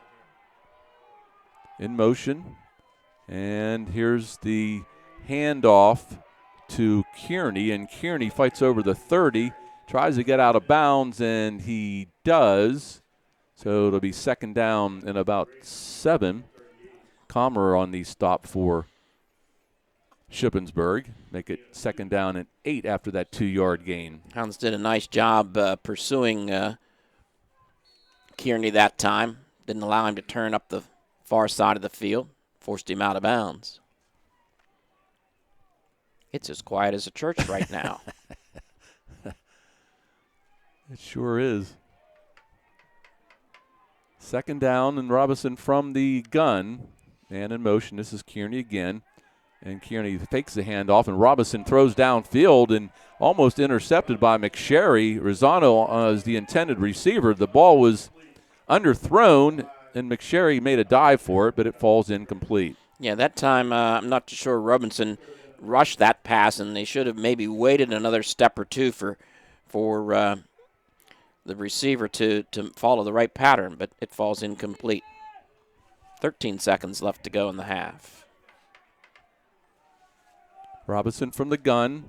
here. In motion. And here's the handoff to Kearney, and Kearney fights over the 30, tries to get out of bounds, and he does. So it'll be 2nd down and about 7. Comer on the stop for Shippensburg. Make it 2nd down and 8 after that 2-yard gain. Hounds did a nice job pursuing Kearney that time. Didn't allow him to turn up the far side of the field. Forced him out of bounds. It's as quiet as a church right now. It sure is. 2nd down, and Robinson from the gun. And in motion, this is Kearney again. And Kearney fakes the handoff, and Robinson throws downfield and almost intercepted by McSherry. Rosano is the intended receiver. The ball was underthrown, and McSherry made a dive for it, but it falls incomplete. Yeah, that time I'm not sure Robinson rushed that pass, and they should have maybe waited another step or two for the receiver to follow the right pattern, but it falls incomplete. 13 seconds left to go in the half. Robinson from the gun.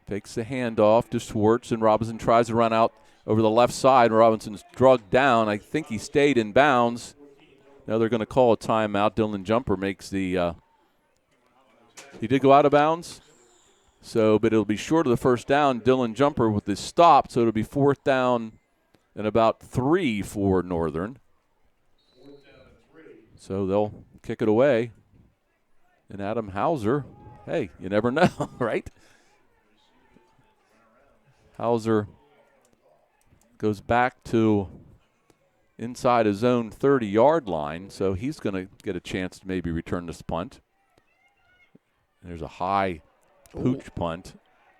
Fakes the handoff to Schwartz, and Robinson tries to run out over the left side. Robinson's drugged down. I think he stayed in bounds. Now they're going to call a timeout. Dylan Jumper makes the He did go out of bounds. So, but it'll be short of the first down. Dylan Jumper with his stop, so it'll be 4th down and about 3 for Northern. So they'll kick it away. And Adam Hauser, hey, you never know, right? Hauser goes back to inside his own 30-yard line, so he's going to get a chance to maybe return this punt. There's a high pooch punt,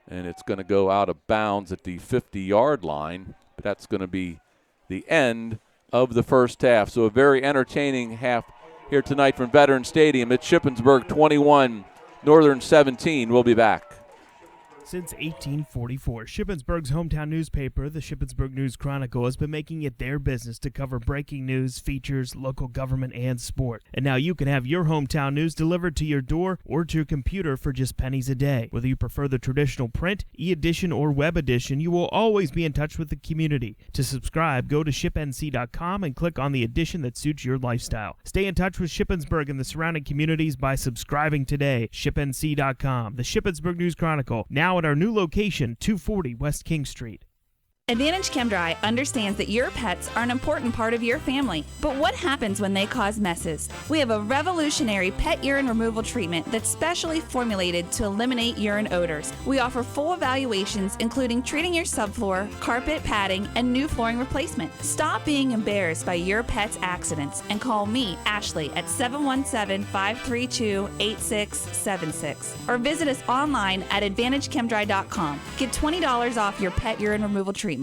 and it's going to go out of bounds at the 50-yard line. But that's going to be the end of the first half. So a very entertaining half here tonight from Veteran Stadium. It's Shippensburg 21, Northern 17. We'll be back. Since 1844, Shippensburg's hometown newspaper, the Shippensburg News Chronicle, has been making it their business to cover breaking news, features, local government, and sport. And now you can have your hometown news delivered to your door or to your computer for just pennies a day. Whether you prefer the traditional print, e-edition, or web edition, you will always be in touch with the community. To subscribe, go to shipnc.com and click on the edition that suits your lifestyle. Stay in touch with Shippensburg and the surrounding communities by subscribing today. Shipnc.com, the Shippensburg News Chronicle, now at our new location, 240 West King Street. Advantage ChemDry understands that your pets are an important part of your family, but what happens when they cause messes? We have a revolutionary pet urine removal treatment that's specially formulated to eliminate urine odors. We offer full evaluations, including treating your subfloor, carpet, padding, and new flooring replacement. Stop being embarrassed by your pet's accidents and call me, Ashley, at 717-532-8676 or visit us online at AdvantageChemDry.com. Get $20 off your pet urine removal treatment.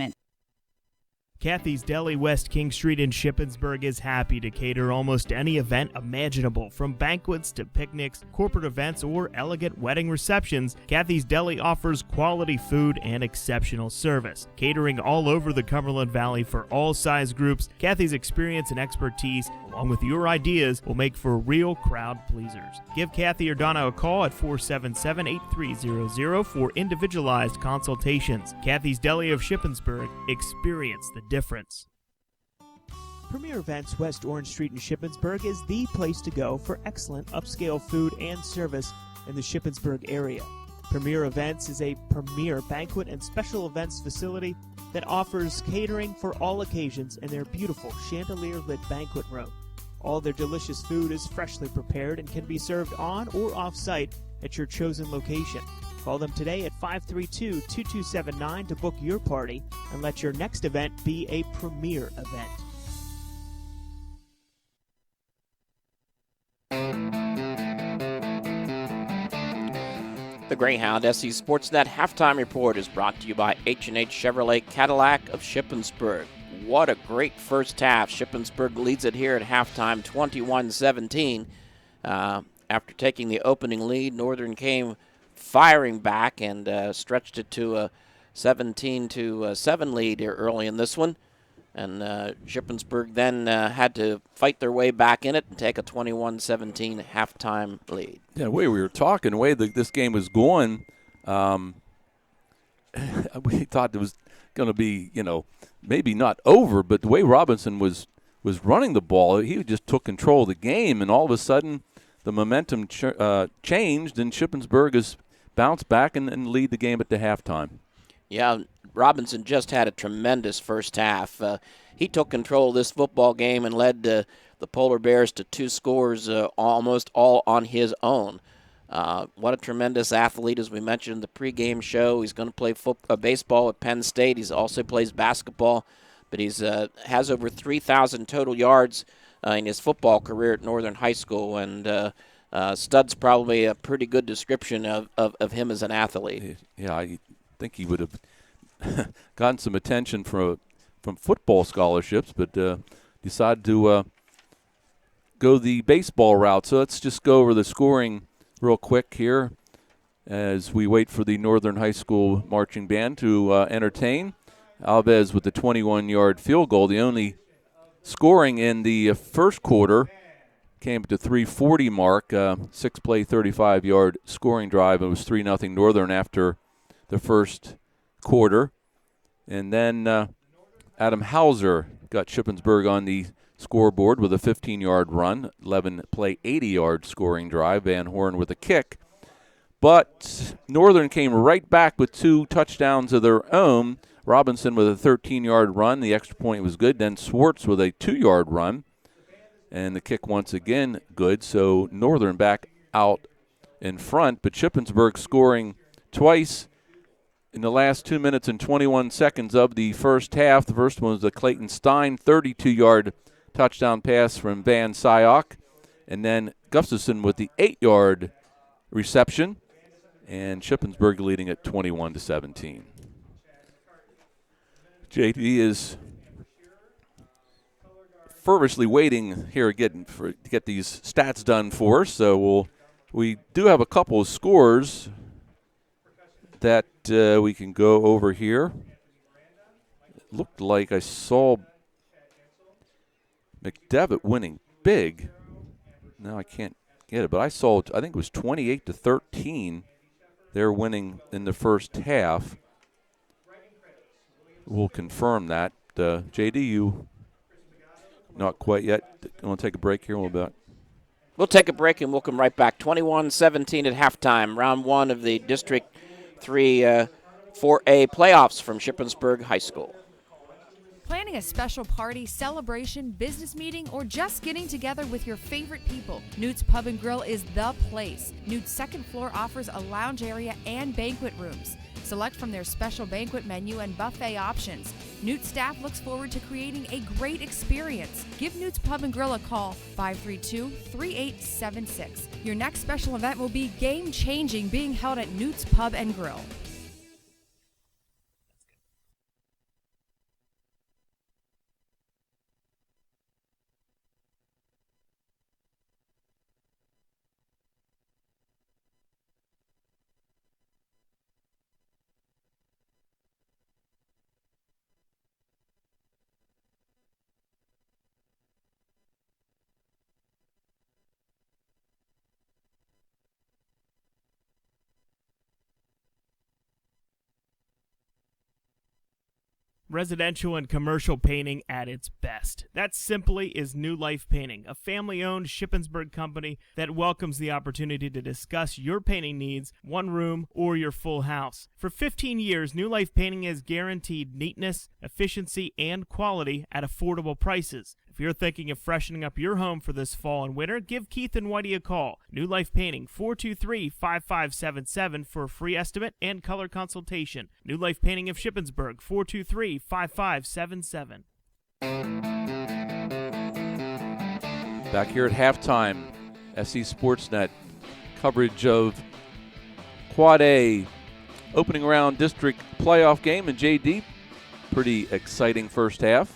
Kathy's Deli, West King Street in Shippensburg, is happy to cater almost any event imaginable, from banquets to picnics, corporate events, or elegant wedding receptions. Kathy's Deli offers quality food and exceptional service. Catering all over the Cumberland Valley for all size groups, Kathy's experience and expertise, along with your ideas, will make for real crowd pleasers. Give Kathy or Donna a call at 477-8300 for individualized consultations. Kathy's Deli of Shippensburg. Experience the difference. Premier Events West Orange Street in Shippensburg is the place to go for excellent upscale food and service in the Shippensburg area. Premier Events is a premier banquet and special events facility that offers catering for all occasions in their beautiful chandelier-lit banquet room. All their delicious food is freshly prepared and can be served on or off-site at your chosen location. Call them today at 532-2279 to book your party and let your next event be a premier event. The Greyhound SC Sportsnet halftime report is brought to you by H&H Chevrolet Cadillac of Shippensburg. What a great first half. Shippensburg leads it here at halftime, 21-17. After taking the opening lead, Northern came firing back and stretched it to a 17-7 lead here early in this one. And Shippensburg then had to fight their way back in it and take a 21-17 halftime lead. Yeah, the way we were talking, the way this game was going, we thought it was going to be, maybe not over, but the way Robinson was running the ball, he just took control of the game, and all of a sudden the momentum changed, and Shippensburg has bounced back and lead the game at the halftime. Yeah, Robinson just had a tremendous first half. He took control of this football game and led the Polar Bears to 2 scores almost all on his own. What a tremendous athlete, as we mentioned in the pregame show. He's going to play baseball at Penn State. He also plays basketball, but he's has over 3,000 total yards in his football career at Northern High School, and stud's probably a pretty good description of him as an athlete. Yeah, I think he would have gotten some attention from football scholarships, but decided to go the baseball route. So let's just go over the scoring real quick here as we wait for the Northern High School marching band to entertain. Alves with the 21-yard field goal. The only scoring in the first quarter came at the 3:40 mark, 6-play, 35-yard scoring drive. It was 3-0 Northern after the first quarter. And then Adam Hauser got Shippensburg on the scoreboard with a 15-yard run, 11-play, 80-yard scoring drive. Van Horn with a kick. But Northern came right back with 2 touchdowns of their own. Robinson with a 13-yard run. The extra point was good. Then Swartz with a 2-yard run. And the kick once again good. So Northern back out in front. But Shippensburg scoring twice in the last 2 minutes and 21 seconds of the first half. The first one was the Clayton Stein 32-yard touchdown pass from Van Syok. And then Gustafson with the 8-yard reception. And Shippensburg leading at 21-17. JD is fervently waiting here again to get these stats done for us. So we do have a couple of scores that we can go over here. It looked like I saw McDevitt winning big. Now I can't get it, but I think it was 28-13. They're winning in the first half. We'll confirm that. JD, you not quite yet. You want to take a break here? We'll take a break and we'll come right back. 21-17 at halftime. Round 1 of the District 3 4A playoffs from Shippensburg High School. Planning a special party, celebration, business meeting, or just getting together with your favorite people, Newt's Pub and Grill is the place. Newt's second floor offers a lounge area and banquet rooms. Select from their special banquet menu and buffet options. Newt staff looks forward to creating a great experience. Give Newt's Pub and Grill a call, 532-3876. Your next special event will be game-changing, being held at Newt's Pub and Grill. Residential and commercial painting at its best. That simply is New Life Painting, a family-owned Shippensburg company that welcomes the opportunity to discuss your painting needs, one room, or your full house. For 15 years, New Life Painting has guaranteed neatness, efficiency, and quality at affordable prices. If you're thinking of freshening up your home for this fall and winter, give Keith and Whitey a call. New Life Painting, 423-5577 for a free estimate and color consultation. New Life Painting of Shippensburg, 423-5577. Back here at halftime, SC Sportsnet coverage of Quad A opening round district playoff game. And JD, pretty exciting first half.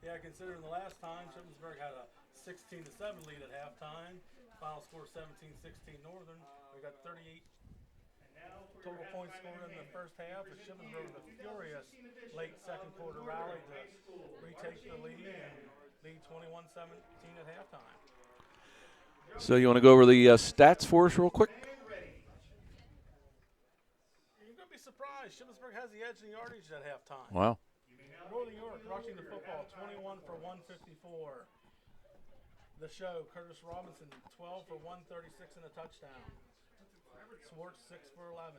Yeah, considering the last time, Shippensburg had a 16-7 lead at halftime. Final score 17-16 Northern. We got 38 total points scored in the first half. But Shippensburg with a furious late second quarter rally to retake the lead and lead 21-17 at halftime. So you want to go over the stats for us real quick? You're going to be surprised. Shippensburg has the edge in yardage at halftime. Wow. Northern York rushing the football, 21 for 154. The show, Curtis Robinson, 12 for 136 and a touchdown. Swartz, 6 for 11.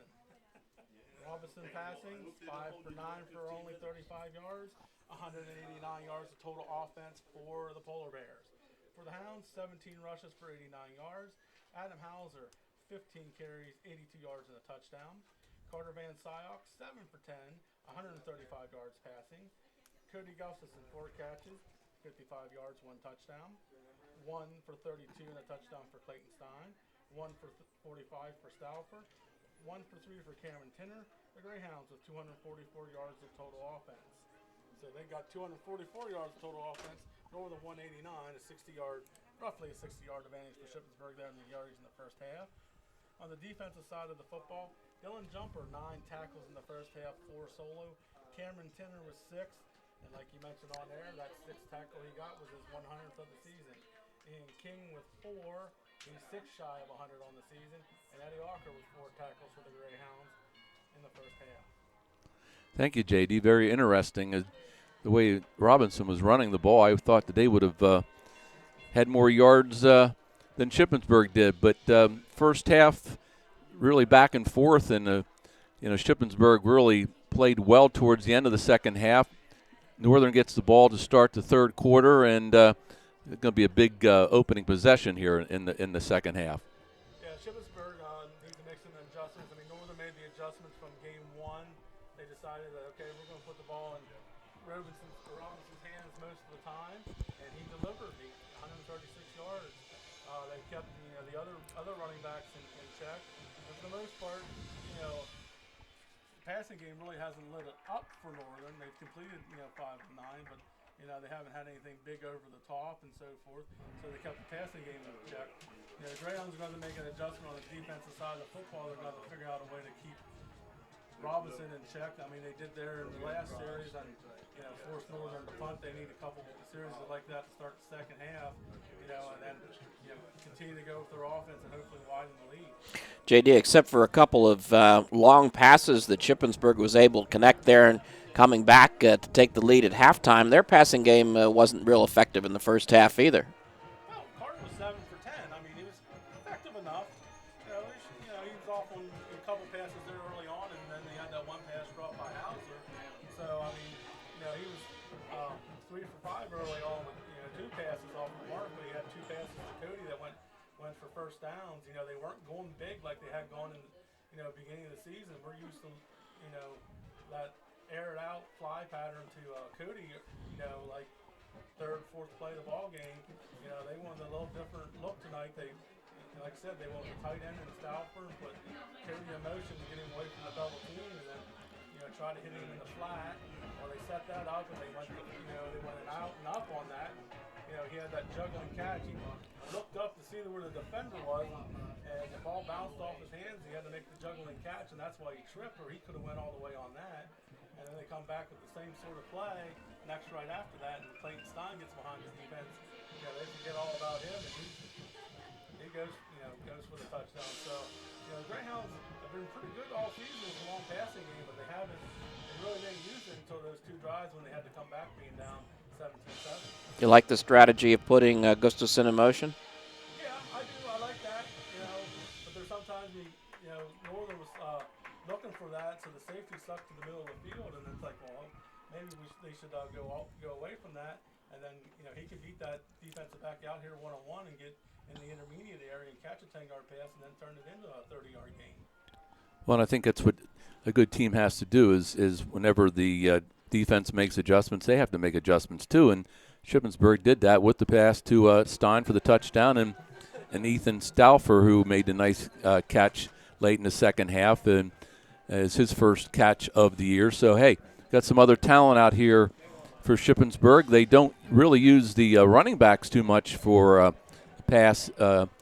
Robinson passing, 5 for 9 for only 35 yards. 189 yards of total offense for the Polar Bears. For the Hounds, 17 rushes for 89 yards. Adam Hauser, 15 carries, 82 yards and a touchdown. Carter Van Syok, 7 for 10, 135 yards passing. Cody Gustafson, 4 catches, 55 yards, 1 touchdown. 1 for 32 and a touchdown for Clayton Stein. 1 for 45 for Stauffer. 1 for 3 for Cameron Tinner. The Greyhounds with 244 yards of total offense. So they got 244 yards of total offense. Northern 189, roughly a 60-yard advantage for Shippensburg there in the yardage in the first half. On the defensive side of the football, Dylan Jumper, 9 tackles in the first half, 4 solo. Cameron Tinner was 6, and like you mentioned on there, that 6th tackle he got was his 100th of the season. Ian King with 4, he's 6 shy of 100 on the season, and Eddie Walker with 4 tackles for the Greyhounds in the first half. Thank you, JD. Very interesting. The way Robinson was running the ball, I thought that they would have had more yards than Shippensburg did. But first half, really back and forth, and Shippensburg really played well towards the end of the second half. Northern gets the ball to start the third quarter, and it's going to be a big opening possession here in the second half. Yeah, Shippensburg needs to make some adjustments. I mean, Northern made the adjustments from game one. They decided that, okay, we're going to put the ball in Robinson's hands most of the time, and he delivered 136 yards. They kept the other running backs in check. And for the most part, the passing game really hasn't lit it up for Northern. They've completed 5 of 9, but they haven't had anything big over the top and so forth. So they kept the passing game in check. The Greyhounds are going to make an adjustment on the defensive side of the football. They're going to figure out a way to keep Robinson in check. I mean, they did there in the last series and forced Northern to punt. They need a couple of series like that to start the second half, and then continue to go with their offense and hopefully widen the lead. JD, except for a couple of long passes that Shippensburg was able to connect there and coming back to take the lead at halftime, their passing game wasn't real effective in the first half either. Well, Carter was 7 for 10. I mean, he was effective enough. He was off on a couple passes there early on, and then they had that one pass dropped by Hauser. So, I mean, he was 3 for 5 early on with 2 passes off the mark, but he had 2 passes to Cody that went for first downs. They weren't going big like they had gone in beginning of the season. We're used to that aired out fly pattern to Cody, like third, fourth play of the ball game. They wanted a little different look tonight. They, like I said, they wanted a tight end and Stauffer and put Cody in motion to get him away from the double team, and then try to hit him in the flat. Well, they set that up and they went out and up on that. He had that juggling catch. He looked up to see where the defender was, and the ball bounced off his hands. He had to make the juggling catch, and that's why he tripped, or he could have went all the way on that. And then they come back with the same sort of play next right after that, and Clayton Stein gets behind his defense. They forget all about him, and he goes for the touchdown. So, the Greyhounds have been pretty good all season with a long passing game, but they really didn't use it until those 2 drives when they had to come back being down 17-7. You like the strategy of putting Gustafson in motion? Yeah, I do. I like that. But there's sometimes Northern was looking for that, so the safety stuck to the middle of the field, and it's like, well, maybe they should go away from that, and then he could beat that defensive back out here one-on-one and get in the intermediate area and catch a 10-yard pass and then turn it into a 30-yard gain. Well, and I think that's what a good team has to do is whenever the defense makes adjustments, they have to make adjustments too. And Shippensburg did that with the pass to Stein for the touchdown, and Ethan Stauffer, who made a nice catch late in the second half, and is his first catch of the year. So, hey, got some other talent out here for Shippensburg. They don't really use the running backs too much for pass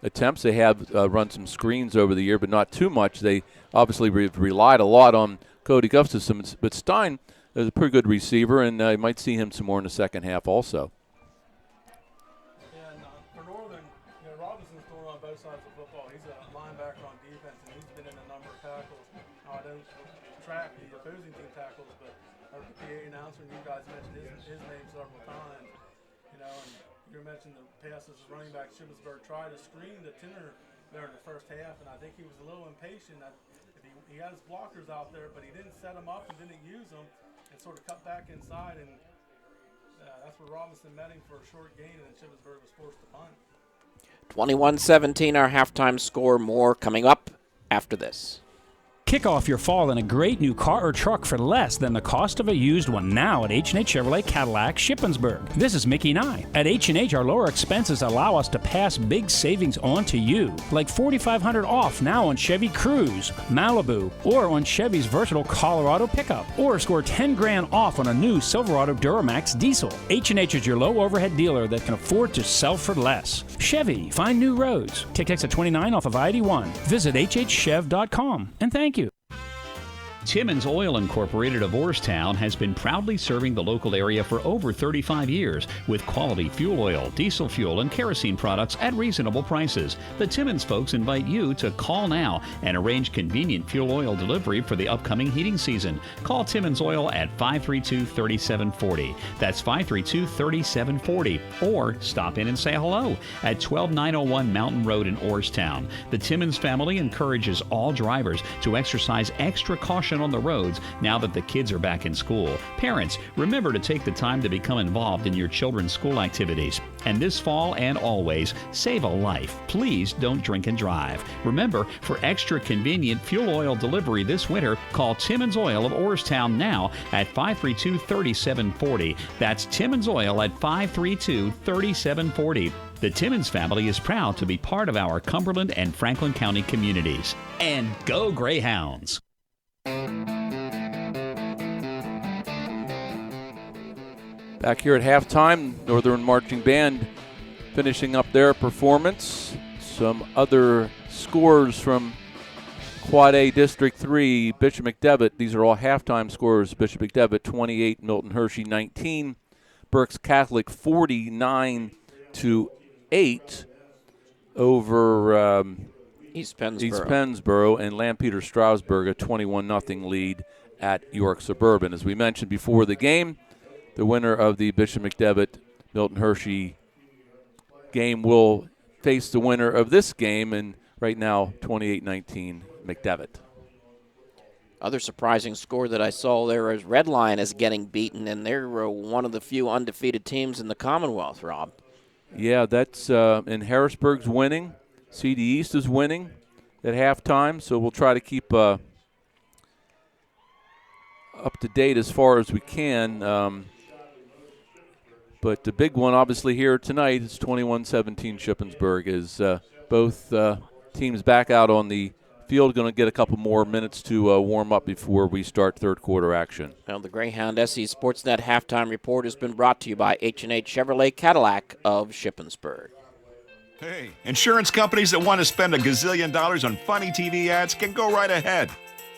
attempts. They have run some screens over the year, but not too much. They obviously relied a lot on Cody Gustafson, but Stein is a pretty good receiver, and you might see him some more in the second half also. Yeah, and for Northern, Robinson's throwing on both sides of football. He's a linebacker on defense, and he's been in a number of tackles. I don't track the opposing team tackles, but our PIAA announcer and you guys mentioned his name several times. And you mentioned the passes running back Shippensburg tried to screen the Tinner there in the first half, and I think he was a little impatient. He had his blockers out there, but he didn't set them up and didn't use them, and sort of cut back inside, and that's where Robinson met him for a short gain, and then Shippensburg was forced to punt. 21-17, our halftime score. More coming up after this. Kick off your fall in a great new car or truck for less than the cost of a used one now at H&H Chevrolet Cadillac Shippensburg. This is Mickey Nye. At H&H, our lower expenses allow us to pass big savings on to you, like $4,500 off now on Chevy Cruze, Malibu, or on Chevy's versatile Colorado pickup, or score $10,000 off on a new Silverado Duramax diesel. H&H is your low overhead dealer that can afford to sell for less. Chevy, find new roads. Take exit 29 off of I-81. Visit hhchev.com, and thank you. Timmons Oil Incorporated of Orrstown has been proudly serving the local area for over 35 years with quality fuel oil, diesel fuel, and kerosene products at reasonable prices. The Timmons folks invite you to call now and arrange convenient fuel oil delivery for the upcoming heating season. Call Timmons Oil at 532-3740. That's 532-3740. Or stop in and say hello at 12901 Mountain Road in Orrstown. The Timmons family encourages all drivers to exercise extra caution on the roads now that the kids are back in school. Parents, remember to take the time to become involved in your children's school activities. And this fall and always, save a life. Please don't drink and drive. Remember, for extra convenient fuel oil delivery this winter, call Timmons Oil of Orrstown now at 532-3740. That's Timmons Oil at 532-3740. The Timmons family is proud to be part of our Cumberland and Franklin County communities. And go Greyhounds! Back here at halftime, Northern Marching Band finishing up their performance. Some other scores from Quad A District 3, Bishop McDevitt. These are all halftime scores. Bishop McDevitt 28, Milton Hershey 19, Berks Catholic 49-8 over East Pennsboro. East Pennsboro, and Lampeter Stroudsburg a 21-0 lead at York Suburban. As we mentioned before the game, the winner of the Bishop McDevitt Milton Hershey game will face the winner of this game, and right now 28-19 McDevitt. Other surprising score that I saw there is Redline is getting beaten, and they're one of the few undefeated teams in the Commonwealth, Rob. Yeah, that's and Harrisburg's winning. CD East is winning at halftime, so we'll try to keep up to date as far as we can. But the big one, obviously, here tonight is 21-17 Shippensburg. Is both teams back out on the field, going to get a couple more minutes to warm up before we start third quarter action. Well, the Greyhound SE Sportsnet halftime report has been brought to you by H&H Chevrolet Cadillac of Shippensburg. Hey, insurance companies that want to spend $1 gazillion on funny TV ads can go right ahead,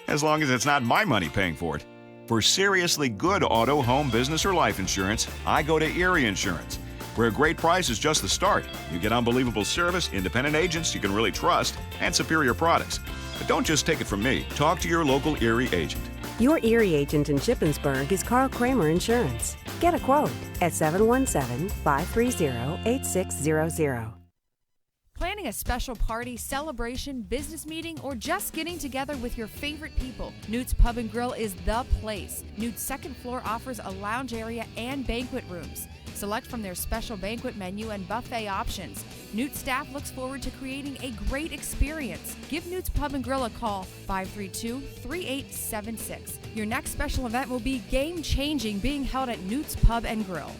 as long as it's not my money paying for it. For seriously good auto, home, business, or life insurance, I go to Erie Insurance, where a great price is just the start. You get unbelievable service, independent agents you can really trust, and superior products. But don't just take it from me. Talk to your local Erie agent. Your Erie agent in Shippensburg is Carl Kramer Insurance. Get a quote at 717-530-8600. Planning a special party, celebration, business meeting, or just getting together with your favorite people, Newt's Pub and Grill is the place. Newt's second floor offers a lounge area and banquet rooms. Select from their special banquet menu and buffet options. Newt staff looks forward to creating a great experience. Give Newt's Pub and Grill a call, 532-3876. Your next special event will be game-changing, being held at Newt's Pub and Grill.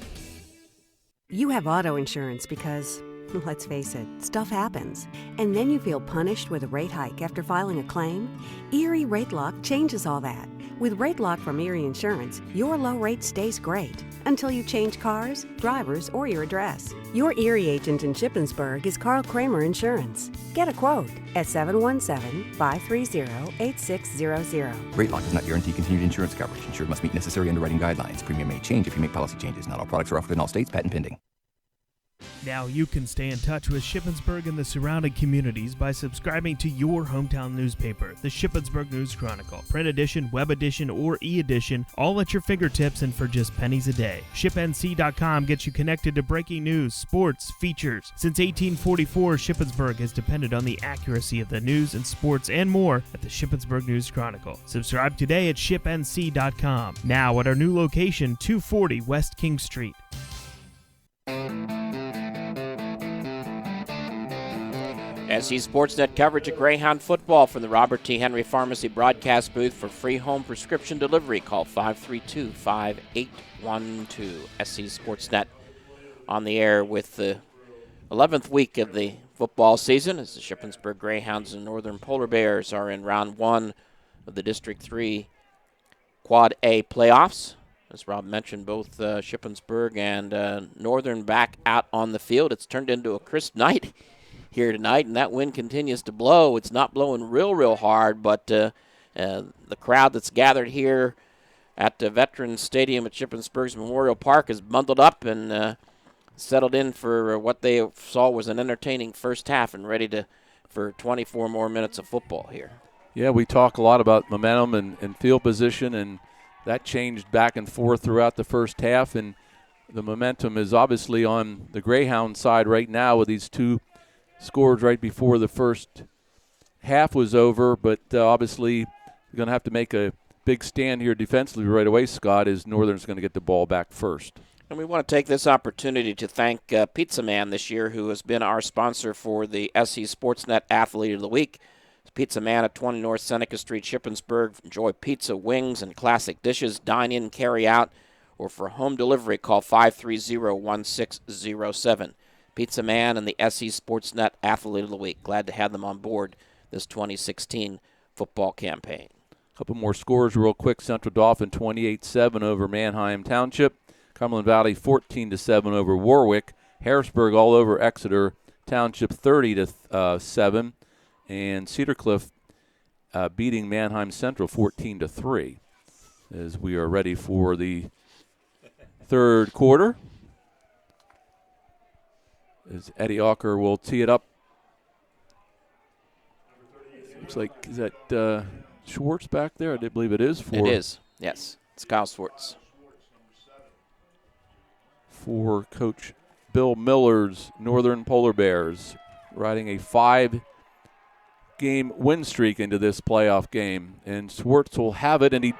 You have auto insurance because, let's face it, stuff happens. And then you feel punished with a rate hike after filing a claim? Erie Rate Lock changes all that. With Rate Lock from Erie Insurance, your low rate stays great until you change cars, drivers, or your address. Your Erie agent in Shippensburg is Carl Kramer Insurance. Get a quote at 717-530-8600. Rate Lock does not guarantee continued insurance coverage. Insured must meet necessary underwriting guidelines. Premium may change if you make policy changes. Not all products are offered in all states. Patent pending. Now you can stay in touch with Shippensburg and the surrounding communities by subscribing to your hometown newspaper, the Shippensburg News Chronicle. Print edition, web edition, or e-edition, all at your fingertips and for just pennies a day. ShipNC.com gets you connected to breaking news, sports, features. Since 1844, Shippensburg has depended on the accuracy of the news and sports and more at the Shippensburg News Chronicle. Subscribe today at ShipNC.com. Now at our new location, 240 West King Street. SE Sportsnet coverage of Greyhound football from the Robert T. Henry Pharmacy broadcast booth. For free home prescription delivery, call 532-5812. SE Sportsnet on the air with the 11th week of the football season as the Shippensburg Greyhounds and Northern Polar Bears are in round one of the District 3 Quad A playoffs. As Rob mentioned, both Shippensburg and Northern back out on the field. It's turned into a crisp night here tonight, and that wind continues to blow. It's not blowing real hard, but The crowd that's gathered here at the Veterans Stadium at Shippensburg's Memorial Park is bundled up and settled in for what they saw was an entertaining first half and ready for 24 more minutes of football here. Yeah, we talk a lot about momentum and field position, and that changed back and forth throughout the first half, and the momentum is obviously on the Greyhound side right now with these two scores right before the first half was over, but obviously you're going to have to make a big stand here defensively right away, Scott, as Northern's going to get the ball back first. And we want to take this opportunity to thank Pizza Man this year, who has been our sponsor for the SC Sportsnet Athlete of the Week. Pizza Man at 20 North Seneca Street, Shippensburg. Enjoy pizza, wings, and classic dishes. Dine in, carry out, or for home delivery, call 530-1607. Pizza Man and the SC Sportsnet Athlete of the Week. Glad to have them on board this 2016 football campaign. A couple more scores real quick. Central Dauphin 28-7 over Manheim Township. Cumberland Valley 14-7 over Warwick. Harrisburg all over Exeter Township 30-7. And Cedar Cliff beating Manheim Central 14-3 as we are ready for the third quarter. As Eddie Ocker will tee it up. Looks like, is that Schwartz back there? I did believe it is. It is, yes. It's Kyle Schwartz. For Coach Bill Miller's Northern Polar Bears, riding a 5-game win streak into this playoff game. And Schwartz will have it, and he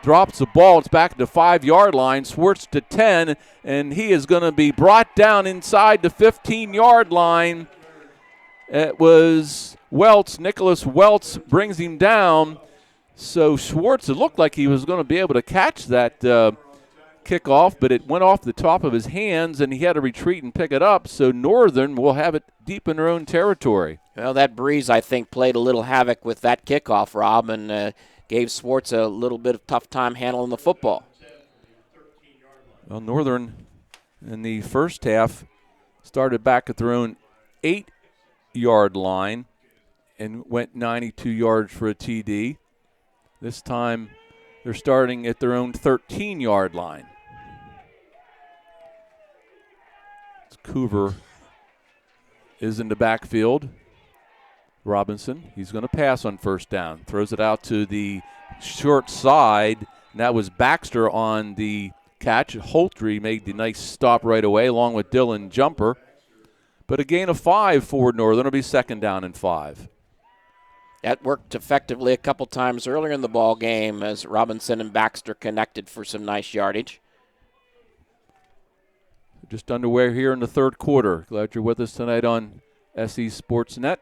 drops the ball. It's back to the 5-yard line. Schwartz to 10, and he is going to be brought down inside the 15-yard line. It was Welts. Nicholas Welts brings him down. So Schwartz, it looked like he was going to be able to catch that kickoff, but it went off the top of his hands, and he had to retreat and pick it up. So Northern will have it deep in their own territory. Well, that breeze, I think, played a little havoc with that kickoff, Rob, and gave Schwartz a little bit of tough time handling the football. Well, Northern in the first half started back at their own 8-yard line and went 92 yards for a TD. This time they're starting at their own 13-yard line. Coover is in the backfield. Robinson, he's going to pass on first down. Throws it out to the short side, and that was Baxter on the catch. Holtry made the nice stop right away, along with Dylan Jumper. But a gain of 5 for Northern. It'll be second down and 5. That worked effectively a couple times earlier in the ball game as Robinson and Baxter connected for some nice yardage. Just underway here in the third quarter. Glad you're with us tonight on SE Sportsnet.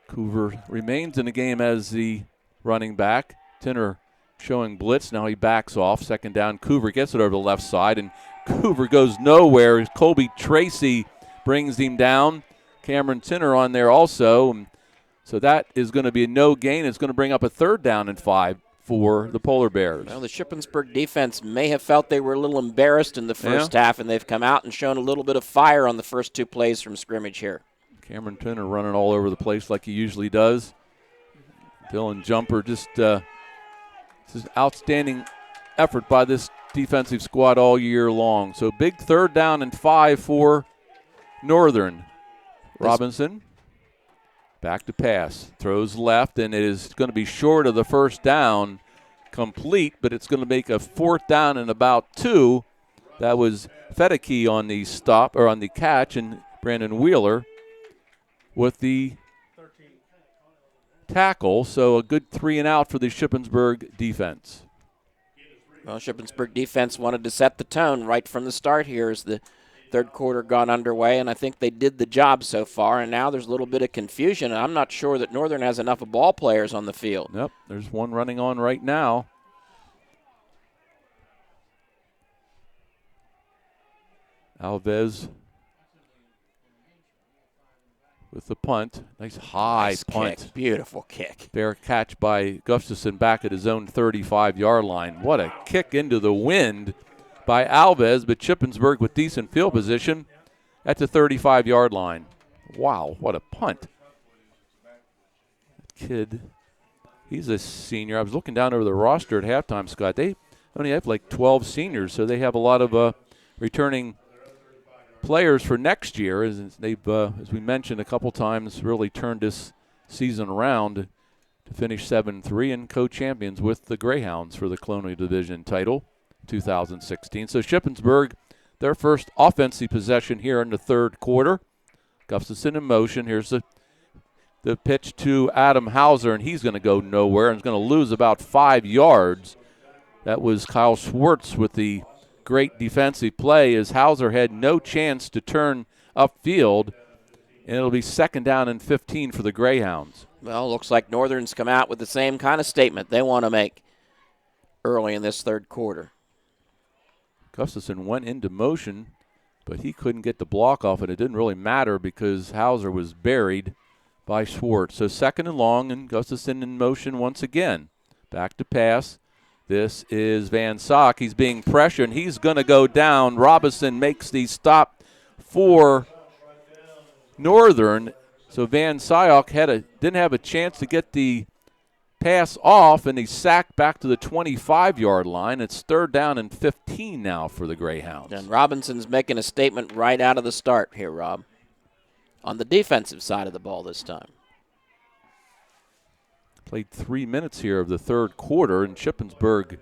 Coover remains in the game as the running back. Tinner showing blitz. Now he backs off. Second down. Coover gets it over the left side, and Coover goes nowhere. Colby Tracy brings him down. Cameron Tinner on there also. So that is going to be a no gain. It's going to bring up a third down and 5 for the Polar Bears. Well, the Shippensburg defense may have felt they were a little embarrassed in the first half, and they've come out and shown a little bit of fire on the first 2 plays from scrimmage here. Cameron Tinner running all over the place like he usually does. Dylan Jumper just this is outstanding effort by this defensive squad all year long. So big third down and 5 for Northern. Robinson back to pass. Throws left, and it is going to be short of the first down complete, but it's going to make a fourth down and about 2. That was Fedeke on the stop, or on the catch, and Brandon Wheeler with the tackle. So a good 3 and out for the Shippensburg defense. Well, Shippensburg defense wanted to set the tone right from the start here as the third quarter got underway, and I think they did the job so far, and now there's a little bit of confusion, and I'm not sure that Northern has enough of ball players on the field. Yep, there's one running on right now. Alves with the punt. Nice high nice punt. Kick. Beautiful kick. Fair catch by Gustafson back at his own 35-yard line. What a kick into the wind by Alves, but Shippensburg with decent field position at the 35-yard line. Wow, what a punt. That kid He's a senior. I was looking down over the roster at halftime, Scott. They only have like 12 seniors, so they have a lot of returning players for next year. As they've, as we mentioned a couple times, really turned this season around to finish 7-3 and co-champions with the Greyhounds for the Colonial Division title 2016. So Shippensburg, their first offensive possession here in the third quarter. Gustafson in motion. Here's the pitch to Adam Hauser, and he's going to go nowhere and is going to lose about 5 yards. That was Kyle Schwartz with the great defensive play as Hauser had no chance to turn upfield, and it'll be 2nd down and 15 for the Greyhounds. Well, looks like Northern's come out with the same kind of statement they want to make early in this third quarter. Gustafson went into motion, but he couldn't get the block off, and it didn't really matter because Hauser was buried by Schwartz. So 2nd and long, and Gustafson in motion once again. Back to pass. This is Van Sock. He's being pressured, and he's going to go down. Robinson makes the stop for Northern. So Van Syok didn't have a chance to get the pass off, and he's sacked back to the 25-yard line. It's 3rd down and 15 now for the Greyhounds. And Robinson's making a statement right out of the start here, Rob, on the defensive side of the ball this time. Played 3 minutes here of the third quarter, and Shippensburg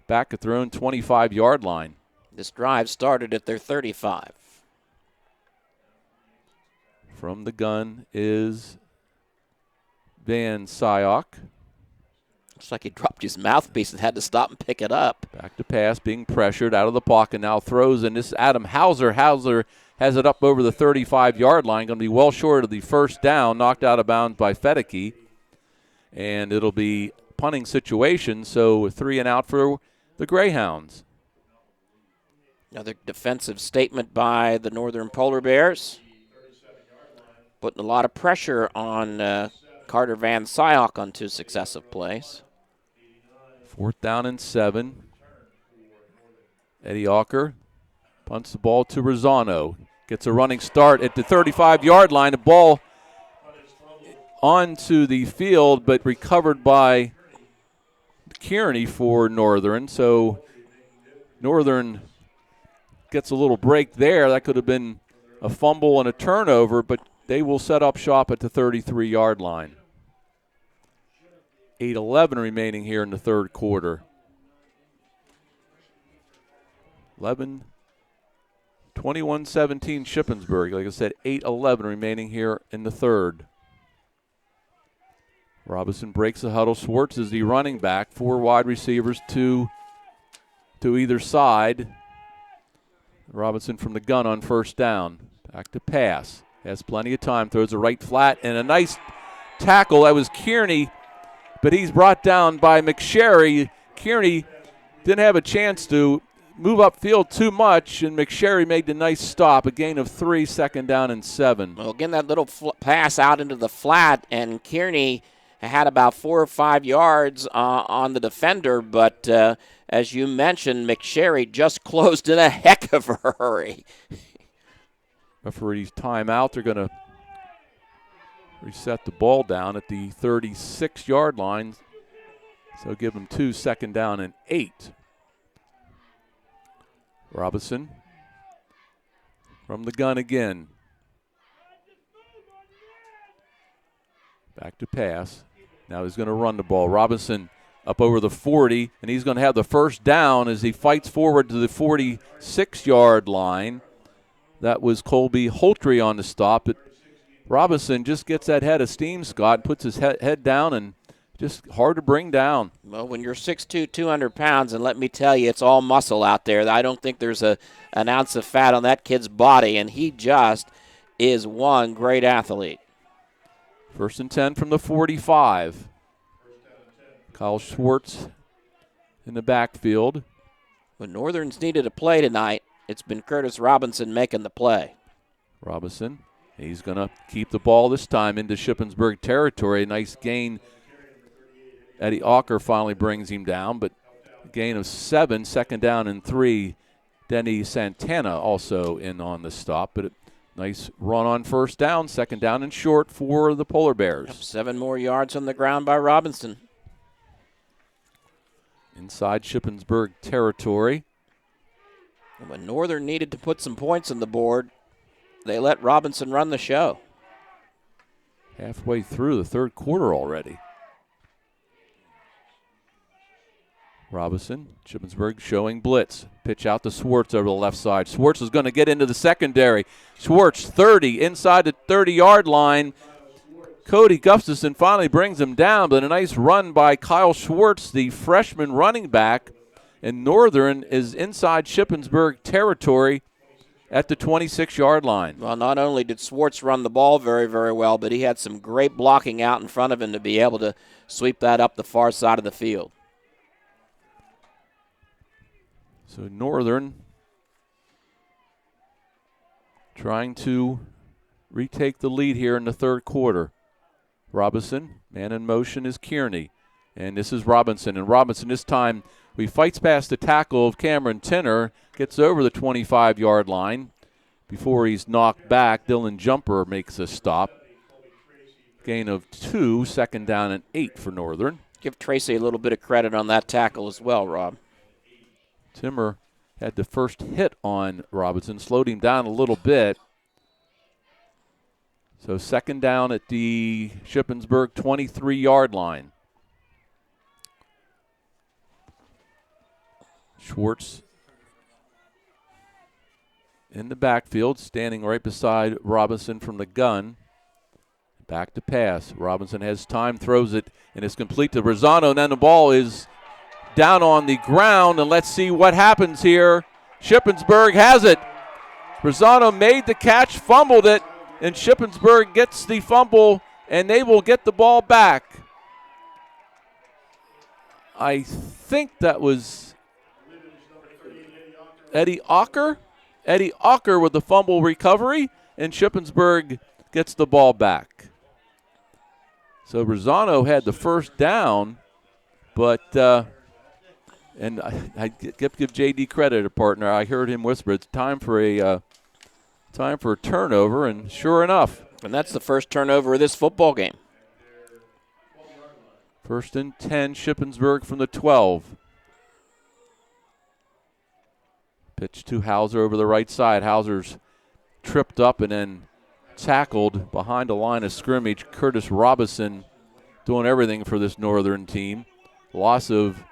back at their own 25-yard line. This drive started at their 35. From the gun is Van Syok. Looks like he dropped his mouthpiece and had to stop and pick it up. Back to pass, being pressured out of the pocket, now throws, and this is Adam Hauser. Hauser has it up over the 35-yard line, going to be well short of the first down, knocked out of bounds by Fedeke. And it'll be punting situation, so 3 and out for the Greyhounds. Another defensive statement by the Northern Polar Bears. Putting a lot of pressure on Carter Van Syok on 2 successive plays. 4th down and 7. Eddie Walker punts the ball to Rosano. Gets a running start at the 35-yard line. The ball onto the field, but recovered by Kearney for Northern. So Northern gets a little break there. That could have been a fumble and a turnover, but they will set up shop at the 33-yard line. 8:11 remaining here in the third quarter. 21-17 Shippensburg. Like I said, 8:11 remaining here in the third. Robinson breaks the huddle. Schwartz is the running back. 4 wide receivers, 2 to either side. Robinson from the gun on 1st down. Back to pass. Has plenty of time. Throws a right flat and a nice tackle. That was Kearney, but he's brought down by McSherry. Kearney didn't have a chance to move upfield too much, and McSherry made the nice stop. A gain of 3, 2nd down and 7. Well, again, that little pass out into the flat, and Kearney had about 4 or 5 yards on the defender, but as you mentioned, McSherry just closed in a heck of a hurry. Referee's timeout. They're going to reset the ball down at the 36-yard line. So give them 2, 2nd down and 8. Robinson from the gun again. Back to pass. Now he's going to run the ball. Robinson up over the 40, and he's going to have the 1st down as he fights forward to the 46-yard line. That was Colby Holtry on the stop. But Robinson just gets that head of steam, Scott, puts his head down, and just hard to bring down. Well, when you're 6'2", 200 pounds, and let me tell you, it's all muscle out there. I don't think there's an ounce of fat on that kid's body, and he just is one great athlete. 1st and 10 from the 45. Kyle Schwartz in the backfield. When Northern's needed a play tonight, it's been Curtis Robinson making the play. Robinson, he's going to keep the ball this time into Shippensburg territory. Nice gain. Eddie Walker finally brings him down, but a gain of 7, 2nd down and 3. Denny Santana also in on the stop, but Nice run on first down, second down and short for the Polar Bears. Yep, 7 more yards on the ground by Robinson. Inside Shippensburg territory. And when Northern needed to put some points on the board, they let Robinson run the show. Halfway through the third quarter already. Robinson, Shippensburg showing blitz. Pitch out to Swartz over the left side. Swartz is going to get into the secondary. Swartz 30 inside the 30-yard line. Cody Gustafson finally brings him down, but a nice run by Kyle Schwartz, the freshman running back. And Northern is inside Shippensburg territory at the 26-yard line. Well, not only did Swartz run the ball very, very well, but he had some great blocking out in front of him to be able to sweep that up the far side of the field. So Northern trying to retake the lead here in the third quarter. Robinson, man in motion is Kearney. And this is Robinson. And Robinson this time, he fights past the tackle of Cameron Tinner, gets over the 25-yard line. Before he's knocked back, Dylan Jumper makes a stop. Gain of 2, second down and 8 for Northern. Give Tracy a little bit of credit on that tackle as well, Rob. Timmer had the first hit on Robinson, slowed him down a little bit. So second down at the Shippensburg 23-yard line. Schwartz in the backfield, standing right beside Robinson from the gun. Back to pass. Robinson has time, throws it, and it's complete to Rosano. And then the ball is down on the ground, and let's see what happens here. Shippensburg has it. Rosano made the catch, fumbled it, and Shippensburg gets the fumble, and they will get the ball back. I think that was Eddie Ocker. Eddie Ocker with the fumble recovery, and Shippensburg gets the ball back. So Rosano had the first down, but and I give J.D. credit, a partner. I heard him whisper, it's time for a turnover, and sure enough. And that's the first turnover of this football game. First and 10, Shippensburg from the 12. Pitch to Hauser over the right side. Hauser's tripped up and then tackled behind a line of scrimmage. Curtis Robinson doing everything for this Northern team. Loss of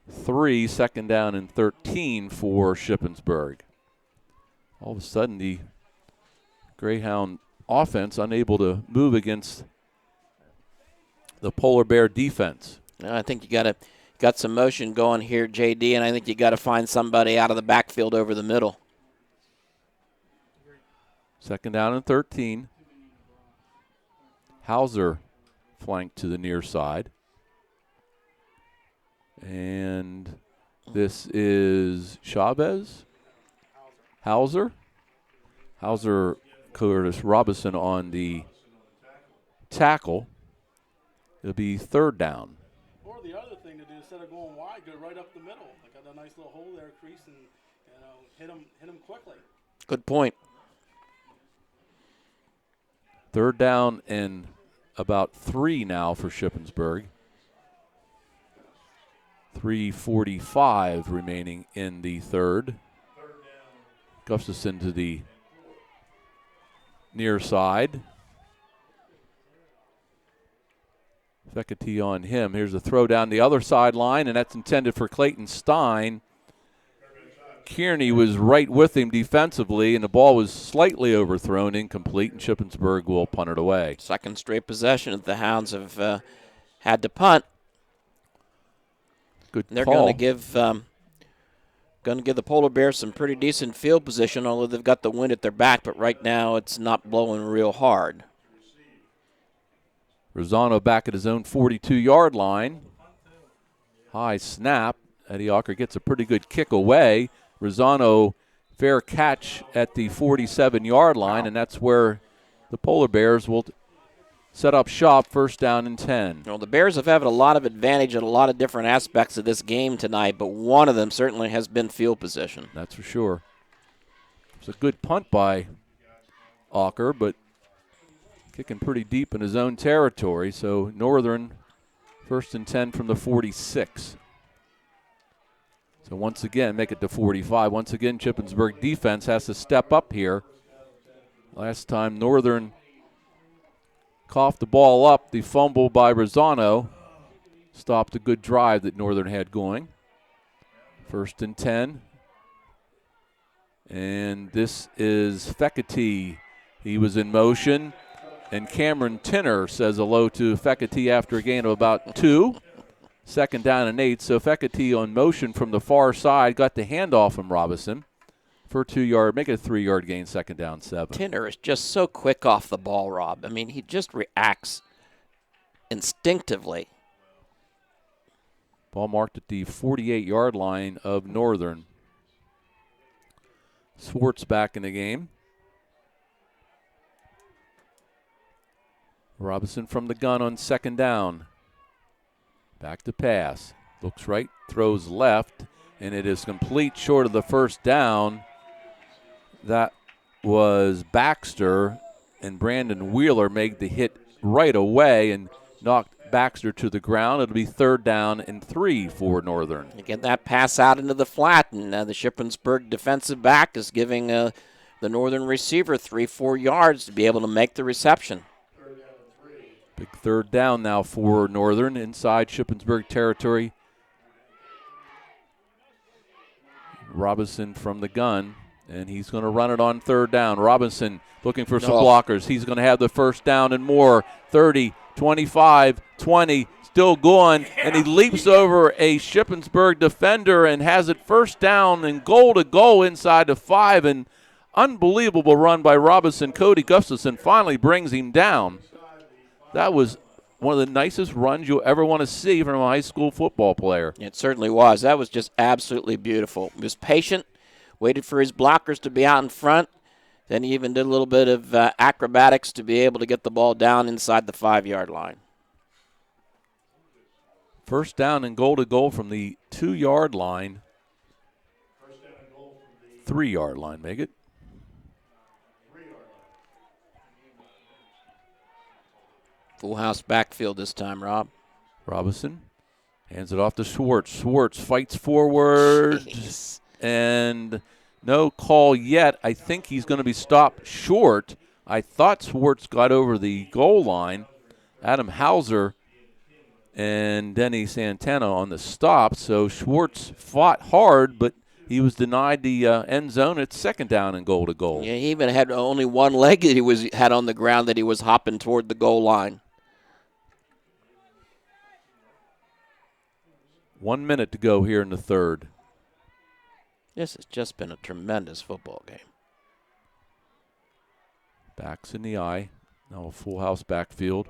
3, second down and 13 for Shippensburg. All of a sudden, the Greyhound offense unable to move against the Polar Bear defense. I think you got some motion going here, JD, and I think you got to find somebody out of the backfield over the middle. Second down and 13. Hauser flanked to the near side. And this is Chavez. Hauser, Curtis Robinson on the tackle. It'll be third down. Or the other thing to do, instead of going wide, go right up the middle. They got a nice little hole there, crease, and hit them quickly. Good point. Third down and about 3 now for Shippensburg. 3:45 remaining in the third. Gustafson to the near side. Fekete on him. Here's a throw down the other sideline, and that's intended for Clayton Stein. Kearney was right with him defensively, and the ball was slightly overthrown, incomplete, and Shippensburg will punt it away. Second straight possession that the Hounds have had to punt. Good They're call. going to give the Polar Bears some pretty decent field position, although they've got the wind at their back, but right now it's not blowing real hard. Rosano back at his own 42-yard line. High snap. Eddie Ocker gets a pretty good kick away. Rosano, fair catch at the 47-yard line, and that's where the Polar Bears will set up shop, first down and 10. Well, the Bears have had a lot of advantage in a lot of different aspects of this game tonight, but one of them certainly has been field position. That's for sure. It's a good punt by Ocker, but kicking pretty deep in his own territory. So Northern 1st and 10 from the 46. So once again, make it to 45. Once again, Shippensburg defense has to step up here. Last time Northern coughed the ball up, the fumble by Rosano stopped a good drive that Northern had going. 1st and 10. And this is Fekete. He was in motion. And Cameron Tinner says hello to Fekete after a gain of about 2. 2nd down and 8. So Fekete on motion from the far side, got the handoff from Robinson for a 2-yard, make it a 3-yard gain, 2nd down 7. Tinner is just so quick off the ball, Rob. I mean, he just reacts instinctively. Ball marked at the 48-yard line of Northern. Swartz back in the game. Robinson from the gun on 2nd down. Back to pass. Looks right, throws left, and it is complete short of the 1st down. That was Baxter, and Brandon Wheeler made the hit right away and knocked Baxter to the ground. It'll be 3rd down and 3 for Northern. You get that pass out into the flat, and the Shippensburg defensive back is giving the Northern receiver 3-4 yards to be able to make the reception. Big 3rd down now for Northern inside Shippensburg territory. Robinson from the gun, and he's going to run it on 3rd down. Robinson looking for some blockers. He's going to have the 1st down and more. 30, 25, 20, still going, and he leaps over a Shippensburg defender and has it 1st down and goal to go inside the 5. And unbelievable run by Robinson. Cody Gustafson finally brings him down. That was one of the nicest runs you'll ever want to see from a high school football player. It certainly was. That was just absolutely beautiful. He was patient, waited for his blockers to be out in front. Then he even did a little bit of acrobatics to be able to get the ball down inside the 5-yard line. 1st down and goal to goal from the 2-yard line. 3-yard line, make it. Full house backfield this time, Rob. Robinson hands it off to Schwartz. Schwartz fights forward. And no call yet. I think he's going to be stopped short. I thought Schwartz got over the goal line. Adam Hauser and Denny Santana on the stop. So Schwartz fought hard, but he was denied the end zone. It's 2nd down and goal to goal. Yeah, he even had only one leg that he had on the ground that he was hopping toward the goal line. 1 minute to go here in the 3rd. This has just been a tremendous football game. Backs in the eye. Now a full house backfield.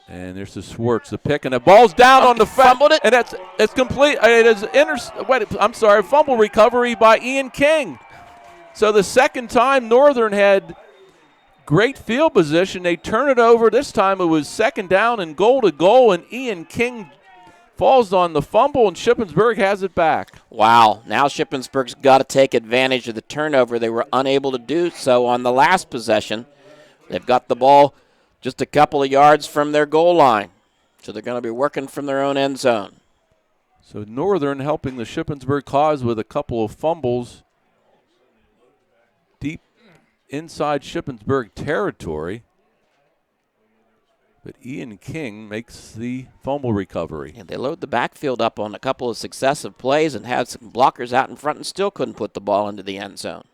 And there's the Schwartz, the pick, and the ball's down on the fumbled it, and it's complete. It is fumble recovery by Ian King. So the 2nd time Northern had great field position, they turn it over. This time it was 2nd down and goal to goal, and Ian King falls on the fumble, and Shippensburg has it back. Wow. Now Shippensburg's got to take advantage of the turnover. They were unable to do so on the last possession. They've got the ball just a couple of yards from their goal line, so they're going to be working from their own end zone. So Northern helping the Shippensburg cause with a couple of fumbles deep inside Shippensburg territory. But Ian King makes the fumble recovery. And they load the backfield up on a couple of successive plays and had some blockers out in front and still couldn't put the ball into the end zone.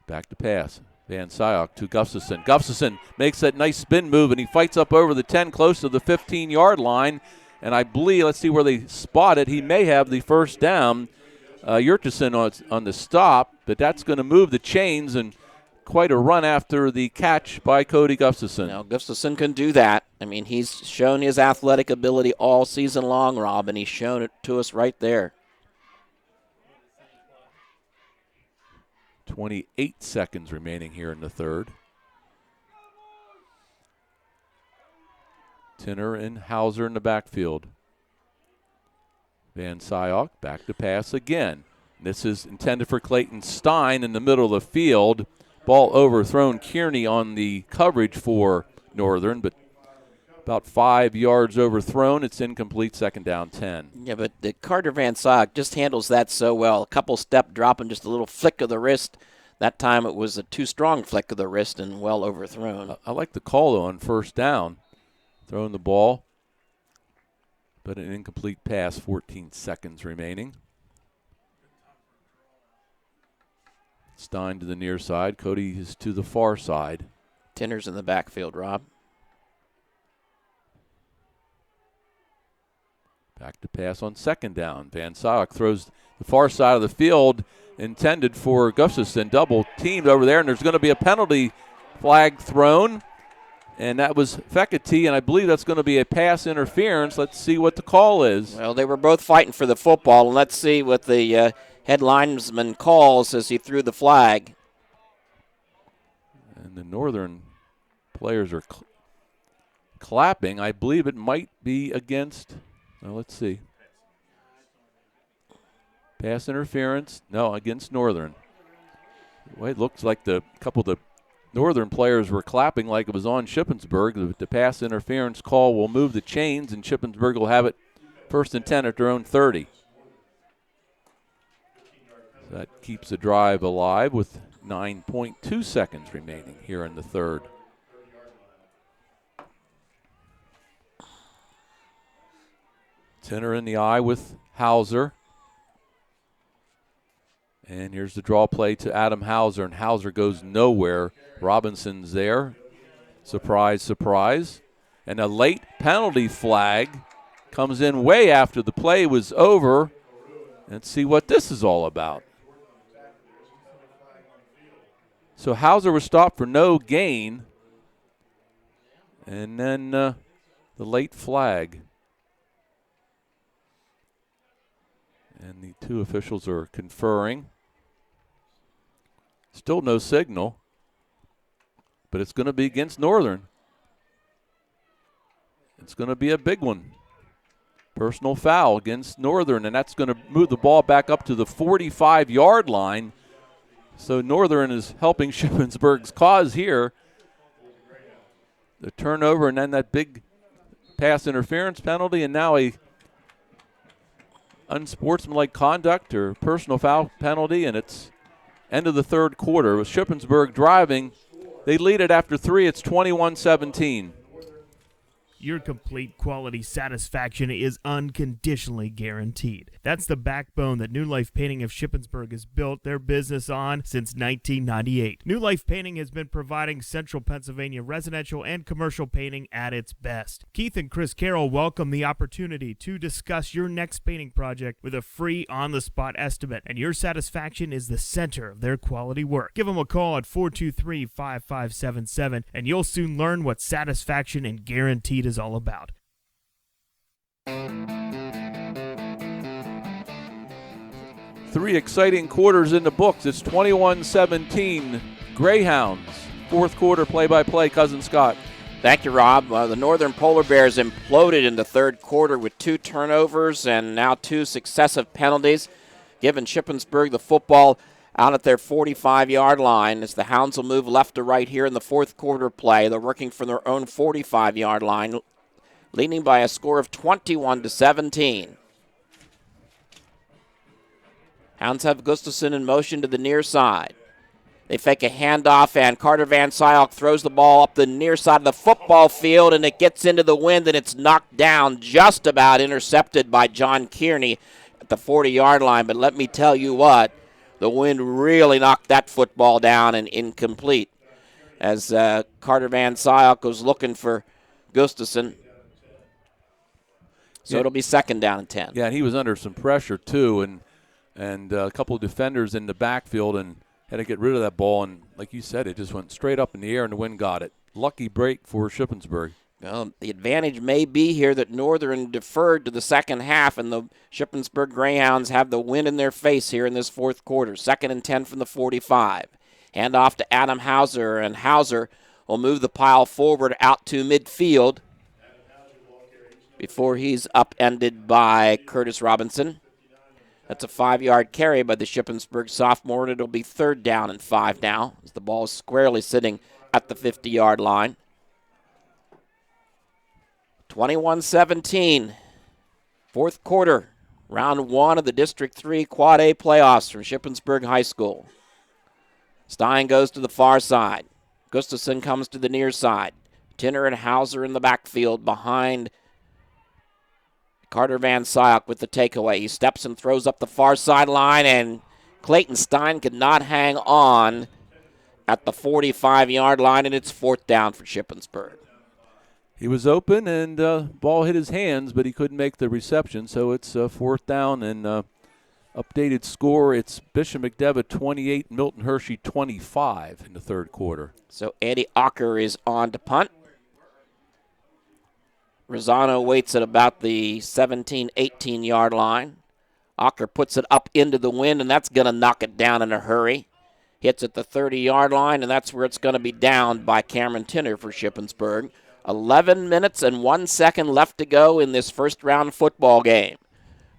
Back to pass. Van Syok to Gustafson. Gustafson makes that nice spin move, and he fights up over the 10, close to the 15-yard line. And I believe, let's see where they spot it, he may have the 1st down. Yurtison on the stop, but that's going to move the chains, and quite a run after the catch by Cody Gustafson. Now, Gustafson can do that. I mean, he's shown his athletic ability all season long, Rob, and he's shown it to us right there. 28 seconds remaining here in the 3rd. Tinner and Hauser in the backfield. Van Syok back to pass again. This is intended for Clayton Stein in the middle of the field. Ball overthrown. Kearney on the coverage for Northern, but about 5 yards overthrown. It's incomplete, second down 10. Yeah, but Carter Van Sock just handles that so well. A couple step drop and just a little flick of the wrist. That time it was a too strong flick of the wrist and well overthrown. I like the call, though, on first down. Throwing the ball, but an incomplete pass, 14 seconds remaining. Stein to the near side. Cody is to the far side. Tinner's in the backfield, Rob. Back to pass on second down. Van Syok throws the far side of the field, intended for Gustafson. Double teamed over there, and there's going to be a penalty flag thrown. And that was Fekete, and I believe that's going to be a pass interference. Let's see what the call is. Well, they were both fighting for the football, and let's see what the head linesman calls as he threw the flag. And the Northern players are clapping. I believe it might be against, well, let's see. Pass interference, no, against Northern. Well, it looks like a couple of the Northern players were clapping like it was on Shippensburg. The pass interference call will move the chains, and Shippensburg will have it first and 10 at their own 30. That keeps the drive alive with 9.2 seconds remaining here in the third. Tinner in the eye with Hauser. And here's the draw play to Adam Hauser, and Hauser goes nowhere. Robinson's there. Surprise, surprise. And a late penalty flag comes in way after the play was over. Let's see what this is all about. So Hauser was stopped for no gain. And then the late flag. And the two officials are conferring. Still no signal, but it's going to be against Northern. It's going to be a big one. Personal foul against Northern, and that's going to move the ball back up to the 45-yard line. So Northern is helping Shippensburg's cause here. The turnover and then that big pass interference penalty, and now a unsportsmanlike conduct or personal foul penalty, and it's end of the third quarter. With Shippensburg driving, they lead it after 3. It's 21-17. Your complete quality satisfaction is unconditionally guaranteed. That's the backbone that New Life Painting of Shippensburg has built their business on since 1998. New Life Painting has been providing Central Pennsylvania residential and commercial painting at its best. Keith and Chris Carroll welcome the opportunity to discuss your next painting project with a free on-the-spot estimate, and your satisfaction is the center of their quality work. Give them a call at 423-5577, and you'll soon learn what satisfaction and guaranteed is all about. Three exciting quarters in the books. It's 21-17. Greyhounds. Fourth quarter play-by-play. Cousin Scott. Thank you, Rob. The Northern Polar Bears imploded in the third quarter with 2 turnovers and now 2 successive penalties, giving Shippensburg the football out at their 45-yard line as the Hounds will move left to right here in the fourth quarter play. They're working from their own 45-yard line, leading by a score of 21-17. Hounds have Gustafson in motion to the near side. They fake a handoff, and Carter Van Syok throws the ball up the near side of the football field, and it gets into the wind, and it's knocked down, just about intercepted by John Kearney at the 40-yard line. But let me tell you what, the wind really knocked that football down and incomplete as Carter Van Syok goes looking for Gustafson. So it'll be second down and 10. Yeah, and he was under some pressure, too, and a couple of defenders in the backfield and had to get rid of that ball. And like you said, it just went straight up in the air, and the wind got it. Lucky break for Shippensburg. Well, the advantage may be here that Northern deferred to the second half, and the Shippensburg Greyhounds have the wind in their face here in this fourth quarter. Second and 10 from the 45. Hand off to Adam Hauser, and Hauser will move the pile forward out to midfield before he's upended by Curtis Robinson. That's a 5-yard carry by the Shippensburg sophomore, and it'll be 3rd down and 5 now as the ball is squarely sitting at the 50-yard line. 21-17, 4th quarter, round 1 of the District 3 Quad A playoffs from Shippensburg High School. Stein goes to the far side. Gustafson comes to the near side. Tinner and Hauser in the backfield behind Carter Van Syok with the takeaway. He steps and throws up the far sideline, and Clayton Stein could not hang on at the 45-yard line, and it's 4th down for Shippensburg. He was open, and ball hit his hands, but he couldn't make the reception, so it's 4th down, and updated score, it's Bishop McDevitt 28, Milton Hershey 25 in the 3rd quarter. So Eddie Ocker is on to punt. Rosano waits at about the 17, 18-yard line. Ocker puts it up into the wind, and that's going to knock it down in a hurry. Hits at the 30-yard line, and that's where it's going to be downed by Cameron Tinner for Shippensburg. 11 minutes and 1 second left to go in this first-round football game.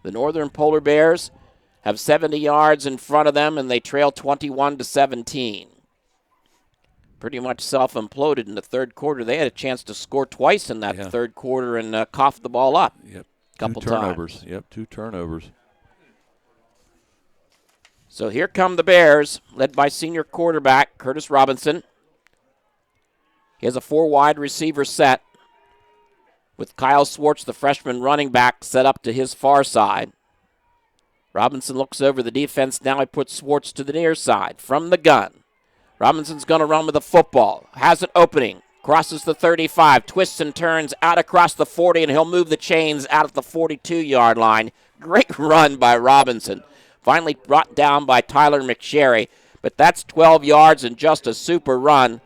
The Northern Polar Bears have 70 yards in front of them, and they trail 21-17. Pretty much self-imploded in the 3rd quarter. They had a chance to score twice in that 3rd quarter and cough the ball up. Yep. Couple 2 turnovers. times. Yep, 2 turnovers. So here come the Bears, led by senior quarterback Curtis Robinson. He has a 4-wide receiver set with Kyle Swartz, the freshman running back, set up to his far side. Robinson looks over the defense. Now he puts Swartz to the near side from the gun. Robinson's going to run with the football. Has an opening. Crosses the 35. Twists and turns out across the 40, and he'll move the chains out at the 42-yard line. Great run by Robinson. Finally brought down by Tyler McSherry. But that's 12 yards and just a super run,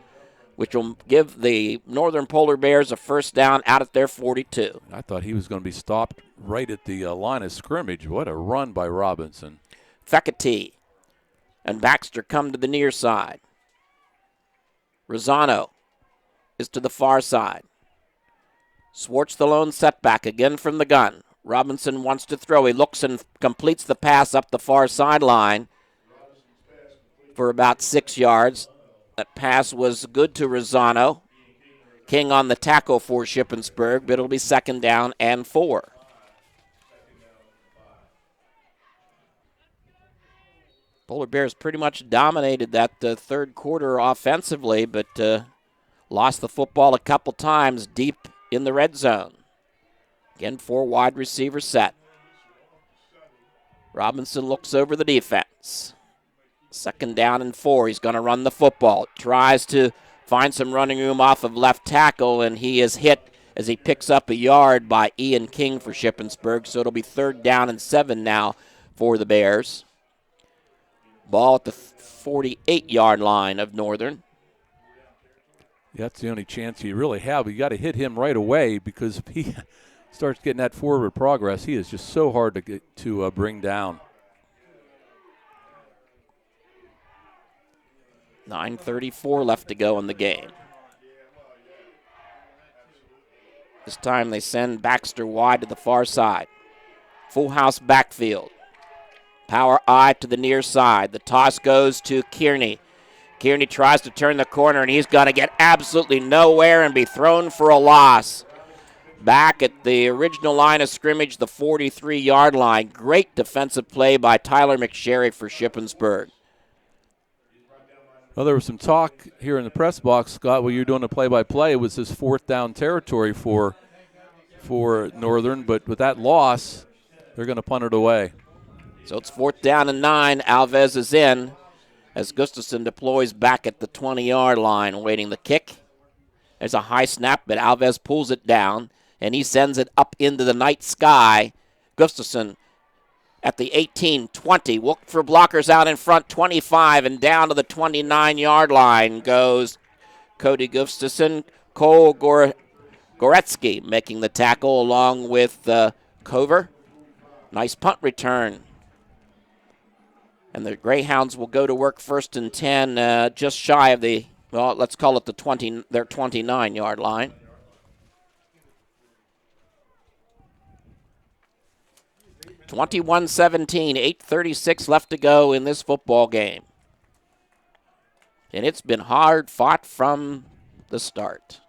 which will give the Northern Polar Bears a 1st down out at their 42. I thought he was going to be stopped right at the line of scrimmage. What a run by Robinson. Fekete and Baxter come to the near side. Rosano is to the far side. Swartz the lone setback again from the gun. Robinson wants to throw. He looks and completes the pass up the far sideline for about 6 yards. That pass was good to Rosano. King on the tackle for Shippensburg, but it'll be 2nd down and 4. Polar Bears pretty much dominated that 3rd quarter offensively, but lost the football a couple times deep in the red zone. Again, 4 wide receiver set. Robinson looks over the defense. 2nd down and 4. He's going to run the football. Tries to find some running room off of left tackle, and he is hit as he picks up a yard by Ian King for Shippensburg. So it'll be 3rd down and 7 now for the Bears. Ball at the 48-yard line of Northern. Yeah, that's the only chance you really have. You got to hit him right away, because if he starts getting that forward progress, he is just so hard to get to bring down. 9:34 left to go in the game. This time they send Baxter wide to the far side. Full house backfield. Power I to the near side. The toss goes to Kearney. Kearney tries to turn the corner, and he's going to get absolutely nowhere and be thrown for a loss. Back at the original line of scrimmage, the 43-yard line. Great defensive play by Tyler McSherry for Shippensburg. Well, there was some talk here in the press box, Scott, while you're doing the play-by-play. It was this 4th down territory for Northern, but with that loss, they're going to punt it away. So it's 4th down and 9. Alves is in as Gustafson deploys back at the 20-yard line, awaiting the kick. There's a high snap, but Alves pulls it down, and he sends it up into the night sky. Gustafson at the 18, 20. Look for blockers out in front, 25, and down to the 29-yard line goes Cody Gustafson. Cole Goretsky making the tackle along with Cover. Nice punt return. And the Greyhounds will go to work 1st and 10, just shy of the, well, let's call it their 29-yard line. 21-17, 8:36 left to go in this football game. And it's been hard fought from the start.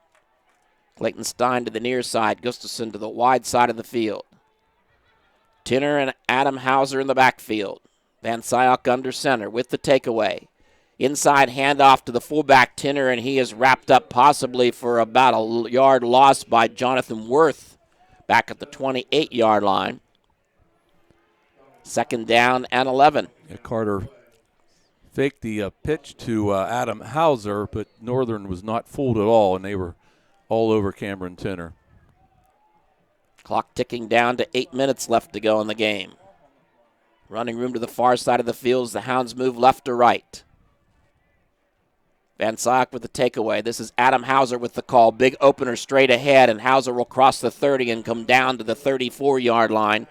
Clayton Stein to the near side, Gustafson to the wide side of the field. Tinner and Adam Hauser in the backfield. Van Syok under center with the takeaway. Inside handoff to the fullback Tinner, and he is wrapped up possibly for about a yard loss by Jonathan Worth back at the 28-yard line. Second down and 11. Yeah, Carter faked the pitch to Adam Hauser, but Northern was not fooled at all, and they were all over Cameron Tinner. Clock ticking down to 8 minutes left to go in the game. Running room to the far side of the field as the Hounds move left to right. Van Syok with the takeaway. This is Adam Hauser with the call. Big opener straight ahead, and Hauser will cross the 30 and come down to the 34-yard line.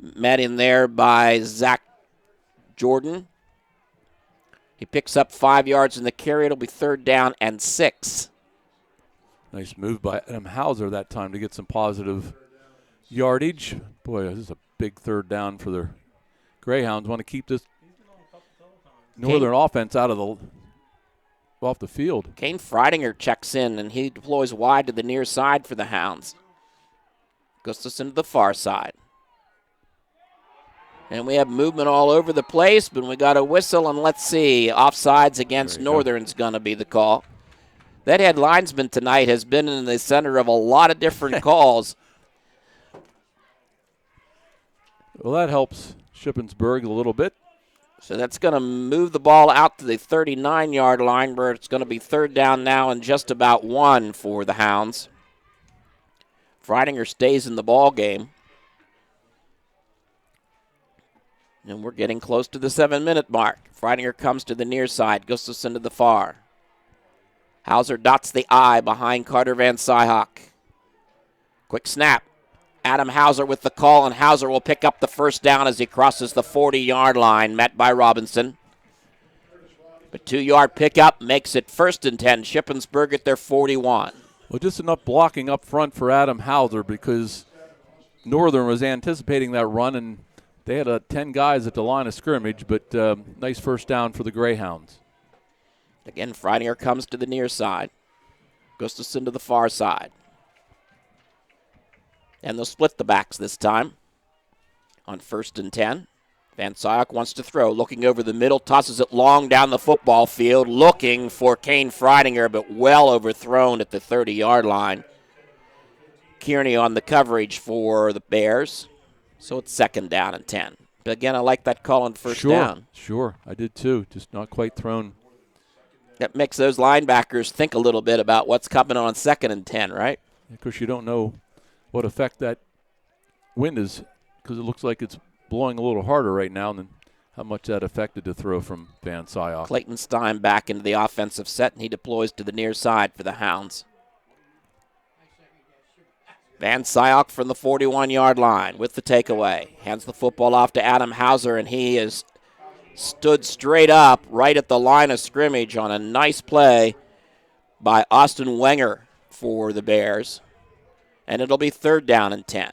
Met in there by Zach Jordan. He picks up 5 yards in the carry. It'll be third down and 6. Nice move by Adam Hauser that time to get some positive yardage. Boy, this is a big third down for the Greyhounds. Want to keep this Northern offense off the field. Kane Freidinger checks in, and he deploys wide to the near side for the Hounds. Gustafson to the far side. And we have movement all over the place, but we got a whistle, and let's see. Offsides against Northern's going to be the call. That head linesman tonight has been in the center of a lot of different calls. Well, that helps Shippensburg a little bit. So that's going to move the ball out to the 39-yard line, where it's going to be third down now and just about 1 for the Hounds. Freidinger stays in the ball game. And we're getting close to the 7-minute mark. Freidinger comes to the near side, Gustafson to the far. Hauser dots the I behind Carter Van Syok. Quick snap. Adam Hauser with the call, and Hauser will pick up the first down as he crosses the 40-yard line, met by Robinson. A 2-yard pickup makes it first and 10. Shippensburg at their 41. Well, just enough blocking up front for Adam Hauser because Northern was anticipating that run, and they had 10 guys at the line of scrimmage, but nice first down for the Greyhounds. Again, Freidinger comes to the near side. Gustafson to the far side. And they'll split the backs this time on first and 10. Van Syok wants to throw, looking over the middle, tosses it long down the football field, looking for Kane Freidinger, but well overthrown at the 30-yard line. Kearney on the coverage for the Bears. So it's second down and 10. But again, I like that call on first down. Sure, I did too. Just not quite thrown. That makes those linebackers think a little bit about what's coming on second and 10, right? Because you don't know what effect that wind is, because it looks like it's blowing a little harder right now than how much that affected the throw from Van Syok. Clayton Stein back into the offensive set, and he deploys to the near side for the Hounds. Van Syok from the 41-yard line with the takeaway. Hands the football off to Adam Hauser, and he is stood straight up right at the line of scrimmage on a nice play by Austin Wenger for the Bears. And it'll be third down and 10.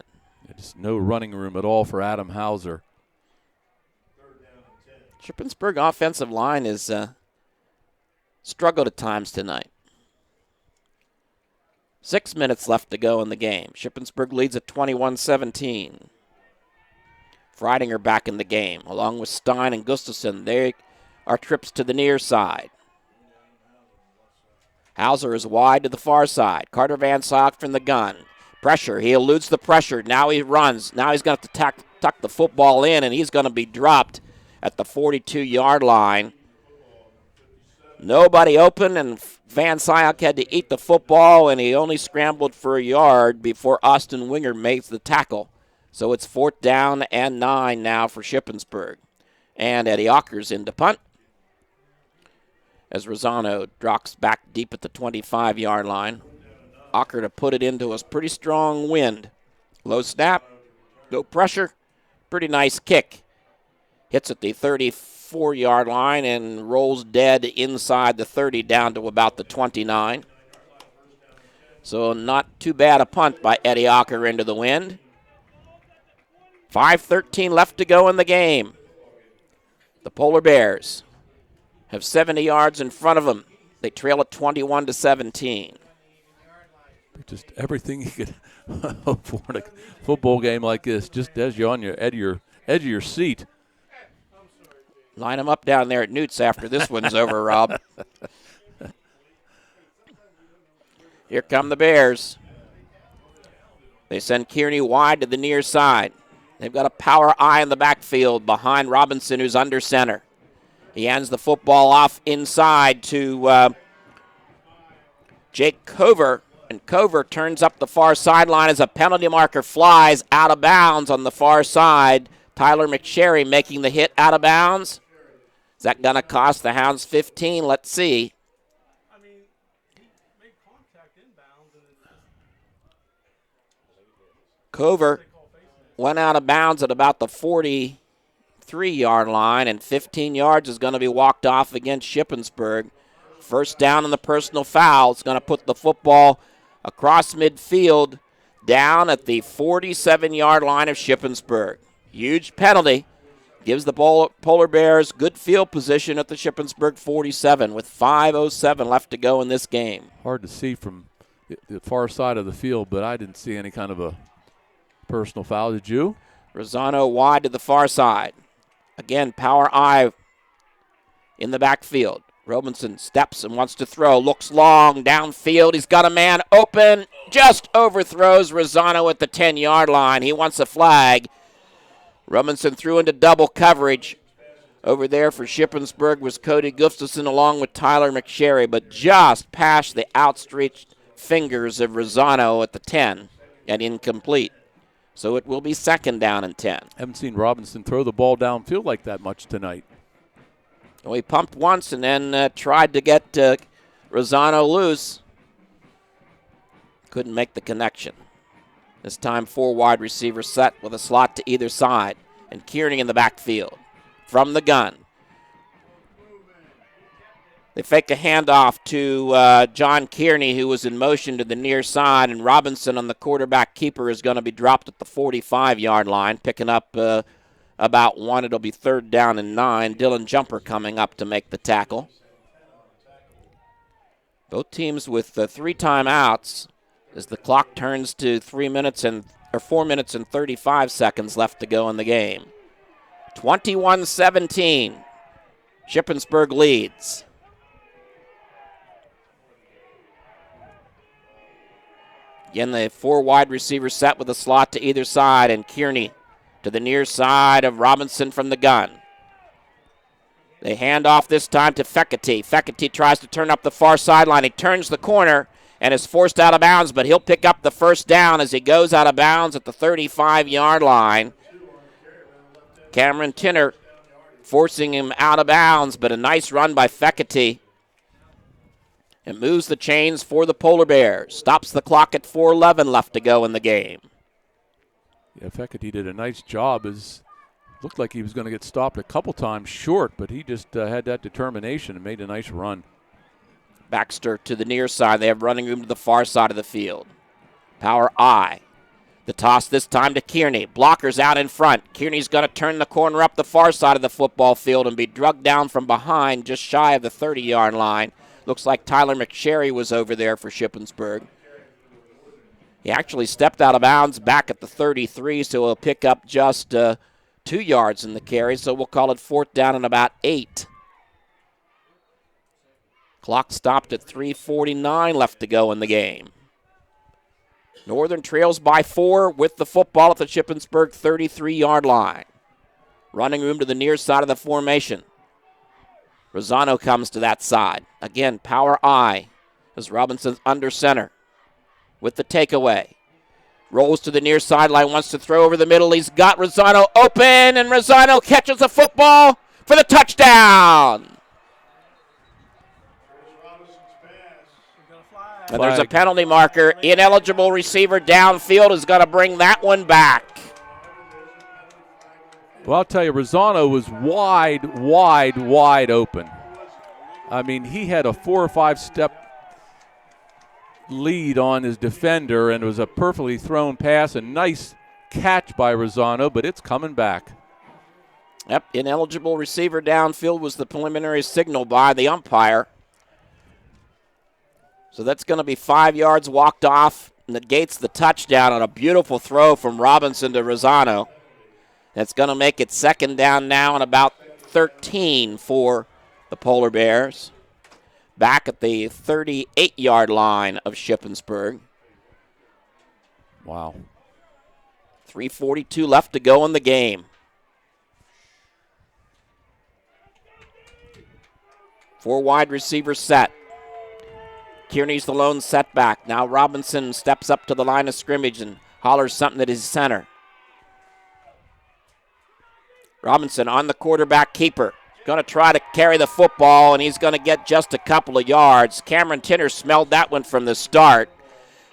Just no running room at all for Adam Hauser. Shippensburg offensive line is struggled at times tonight. 6 minutes left to go in the game. Shippensburg leads at 21-17. Freidinger back in the game, along with Stein and Gustafson. They are trips to the near side. Hauser is wide to the far side. Carter Van Syok from the gun. Pressure. He eludes the pressure. Now he runs. Now he's going to have to tuck the football in, and he's going to be dropped at the 42-yard line. Nobody open, and Van Syok had to eat the football, and he only scrambled for a yard before Austin Wenger makes the tackle. So it's fourth down and 9 now for Shippensburg. And Eddie Ocker's in to punt, as Rosano drops back deep at the 25-yard line. Ocker to put it into a pretty strong wind. Low snap, no pressure, pretty nice kick. Hits at the 34-yard line and rolls dead inside the 30 down to about the 29. So not too bad a punt by Eddie Ocker into the wind. 5:13 left to go in the game. The Polar Bears have 70 yards in front of them. They trail at 21-17. Just everything you could hope for in a football game like this, just as you're on your edge of your seat. Line them up down there at Newt's after this one's over, Rob. Here come the Bears. They send Kearney wide to the near side. They've got a power eye in the backfield behind Robinson, who's under center. He hands the football off inside to Jake Cover, and Cover turns up the far sideline as a penalty marker flies out of bounds on the far side. Tyler McSherry making the hit out of bounds. Is that going to cost the Hounds 15? Let's see. Cover went out of bounds at about the 43-yard line, and 15 yards is going to be walked off against Shippensburg. First down in the personal foul. It's going to put the football across midfield down at the 47-yard line of Shippensburg. Huge penalty. Gives the Polar Bears good field position at the Shippensburg 47 with 5:07 left to go in this game. Hard to see from the far side of the field, but I didn't see any kind of a personal foul. Did you? Rosano wide to the far side. Again, power eye in the backfield. Robinson steps and wants to throw. Looks long downfield. He's got a man open. Just overthrows Rosano at the 10-yard line. He wants a flag. Robinson threw into double coverage. Over there for Shippensburg was Cody Gustafson along with Tyler McSherry, but just past the outstretched fingers of Rosano at the 10 and incomplete. So it will be second down and 10. Haven't seen Robinson throw the ball downfield like that much tonight. Well, he pumped once and then tried to get Rosano loose. Couldn't make the connection. This time, 4 wide receivers set with a slot to either side. And Kearney in the backfield from the gun. They fake a handoff to John Kearney, who was in motion to the near side, and Robinson on the quarterback keeper is going to be dropped at the 45-yard line, picking up about 1. It'll be third down and 9. Dylan Jumper coming up to make the tackle. Both teams with 3 timeouts as the clock turns to 4 minutes and 35 seconds left to go in the game. 21-17. Shippensburg leads. Again, the 4 wide receivers set with a slot to either side, and Kearney to the near side of Robinson from the gun. They hand off this time to Fecate. Fecate tries to turn up the far sideline. He turns the corner and is forced out of bounds, but he'll pick up the first down as he goes out of bounds at the 35-yard line. Cameron Tinner forcing him out of bounds, but a nice run by Fecate. It moves the chains for the Polar Bears. Stops the clock at 4:11 left to go in the game. Yeah, Fecate did a nice job. Looked like he was going to get stopped a couple times short, but he just had that determination and made a nice run. Baxter to the near side. They have running room to the far side of the field. Power I. The toss this time to Kearney. Blockers out in front. Kearney's going to turn the corner up the far side of the football field and be drugged down from behind just shy of the 30-yard line. Looks like Tyler McSherry was over there for Shippensburg. He actually stepped out of bounds back at the 33, so he'll pick up just 2 yards in the carry, so we'll call it 4th down and about 8. Clock stopped at 3:49 left to go in the game. Northern trails by 4 with the football at the Shippensburg 33-yard line. Running room to the near side of the formation. Rosano comes to that side. Again, power I as Robinson's under center with the takeaway. Rolls to the near sideline, wants to throw over the middle. He's got Rosano open, and Rosano catches the football for the touchdown. And there's a penalty marker. Ineligible receiver downfield is going to bring that one back. Well, I'll tell you, Rosano was wide open. I mean, he had a 4 or 5 step lead on his defender, and it was a perfectly thrown pass, a nice catch by Rosano, but it's coming back. Yep, ineligible receiver downfield was the preliminary signal by the umpire. So that's going to be 5 yards walked off, negates the touchdown on a beautiful throw from Robinson to Rosano. That's going to make it second down now and about 13 for the Polar Bears. Back at the 38-yard line of Shippensburg. Wow. 3:42 left to go in the game. 4 wide receivers set. Kearney's the lone setback. Now Robinson steps up to the line of scrimmage and hollers something at his center. Robinson on the quarterback keeper. Going to try to carry the football, and he's going to get just a couple of yards. Cameron Tinner smelled that one from the start.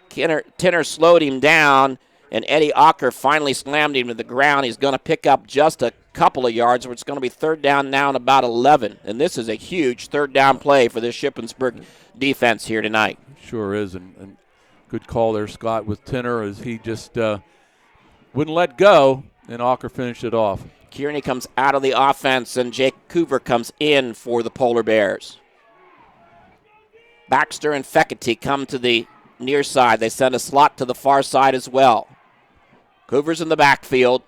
Tinner slowed him down, and Eddie Ocker finally slammed him to the ground. He's going to pick up just a couple of yards, where it's going to be third down now and about 11. And this is a huge third down play for this Shippensburg defense here tonight. Sure is, and good call there, Scott, with Tinner, as he just wouldn't let go, and Ocker finished it off. Kearney comes out of the offense, and Jake Coover comes in for the Polar Bears. Baxter and Feckerty come to the near side. They send a slot to the far side as well. Coover's in the backfield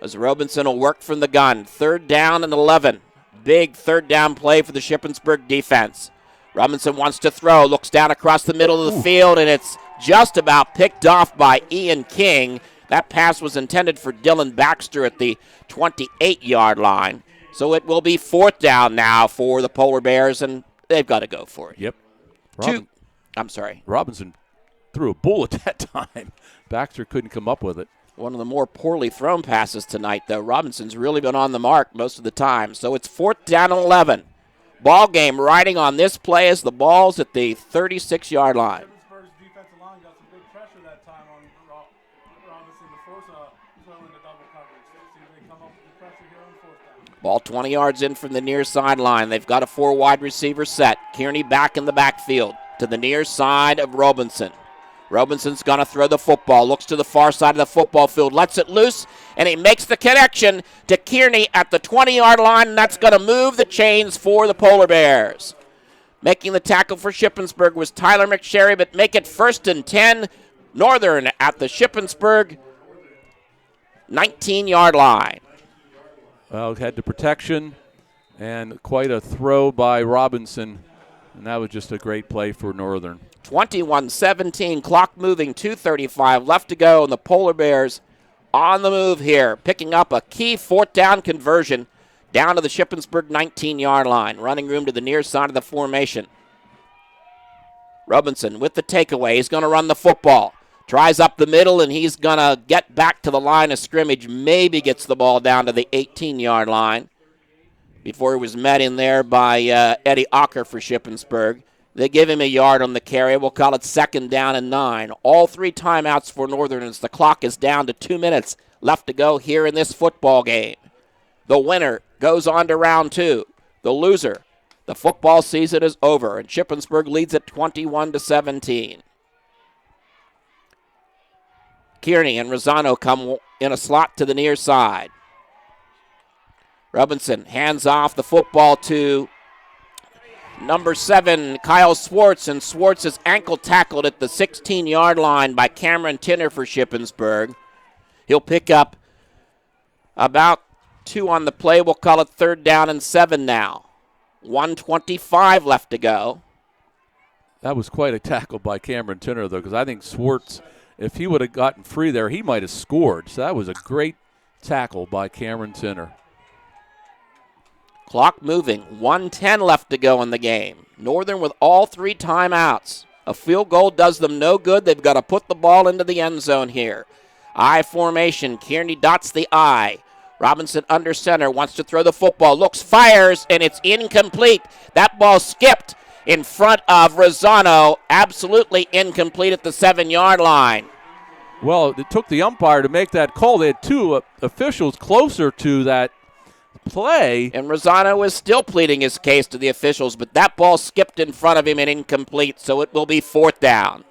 as Robinson will work from the gun. Third down and 11. Big third down play for the Shippensburg defense. Robinson wants to throw, looks down across the middle of the field, and it's just about picked off by Ian King. That pass was intended for Dylan Baxter at the 28-yard line. So it will be fourth down now for the Polar Bears, and they've got to go for it. Yep. I'm sorry. Robinson threw a bullet that time. Baxter couldn't come up with it. One of the more poorly thrown passes tonight, though. Robinson's really been on the mark most of the time. So it's fourth down and 11. Ball game riding on this play as the ball's at the 36-yard line. Shippensburg's defensive line got some big pressure that time on Robinson to force a throw into double coverage. See if they come up with the pressure here on fourth down. Ball 20 yards in from the near sideline. They've got a 4 wide receiver set. Kearney back in the backfield to the near side of Robinson. Robinson's going to throw the football, looks to the far side of the football field, lets it loose, and he makes the connection to Kearney at the 20-yard line, and that's going to move the chains for the Polar Bears. Making the tackle for Shippensburg was Tyler McSherry, but make it 1st and 10. Northern at the Shippensburg 19-yard line. Well, had the protection and quite a throw by Robinson, and that was just a great play for Northern. 21-17, clock moving, 2:35 left to go, and the Polar Bears on the move here, picking up a key fourth down conversion down to the Shippensburg 19-yard line. Running room to the near side of the formation. Robinson with the takeaway. He's going to run the football. Tries up the middle, and he's going to get back to the line of scrimmage. Maybe gets the ball down to the 18-yard line before he was met in there by Eddie Ocker for Shippensburg. They give him a yard on the carry. We'll call it second down and 9. All 3 timeouts for Northern as the clock is down to 2 minutes left to go here in this football game. The winner goes on to round 2. The loser, the football season is over, and Shippensburg leads at 21-17. Kearney and Rosano come in a slot to the near side. Robinson hands off the football to number 7, Kyle Swartz, and Swartz is ankle tackled at the 16-yard line by Cameron Tinner for Shippensburg. He'll pick up about 2 on the play. We'll call it third down and 7 now. 1:25 left to go. That was quite a tackle by Cameron Tinner, though, because I think Swartz, if he would have gotten free there, he might have scored. So that was a great tackle by Cameron Tinner. Clock moving, 1:10 left to go in the game. Northern with all 3 timeouts. A field goal does them no good. They've got to put the ball into the end zone here. I formation, Kearney dots the I. Robinson under center, wants to throw the football, looks, fires, and it's incomplete. That ball skipped in front of Rosano. Absolutely incomplete at the 7-yard line. Well, it took the umpire to make that call. They had 2 officials closer to that play. And Rosano is still pleading his case to the officials, but that ball skipped in front of him and incomplete, so it will be fourth down.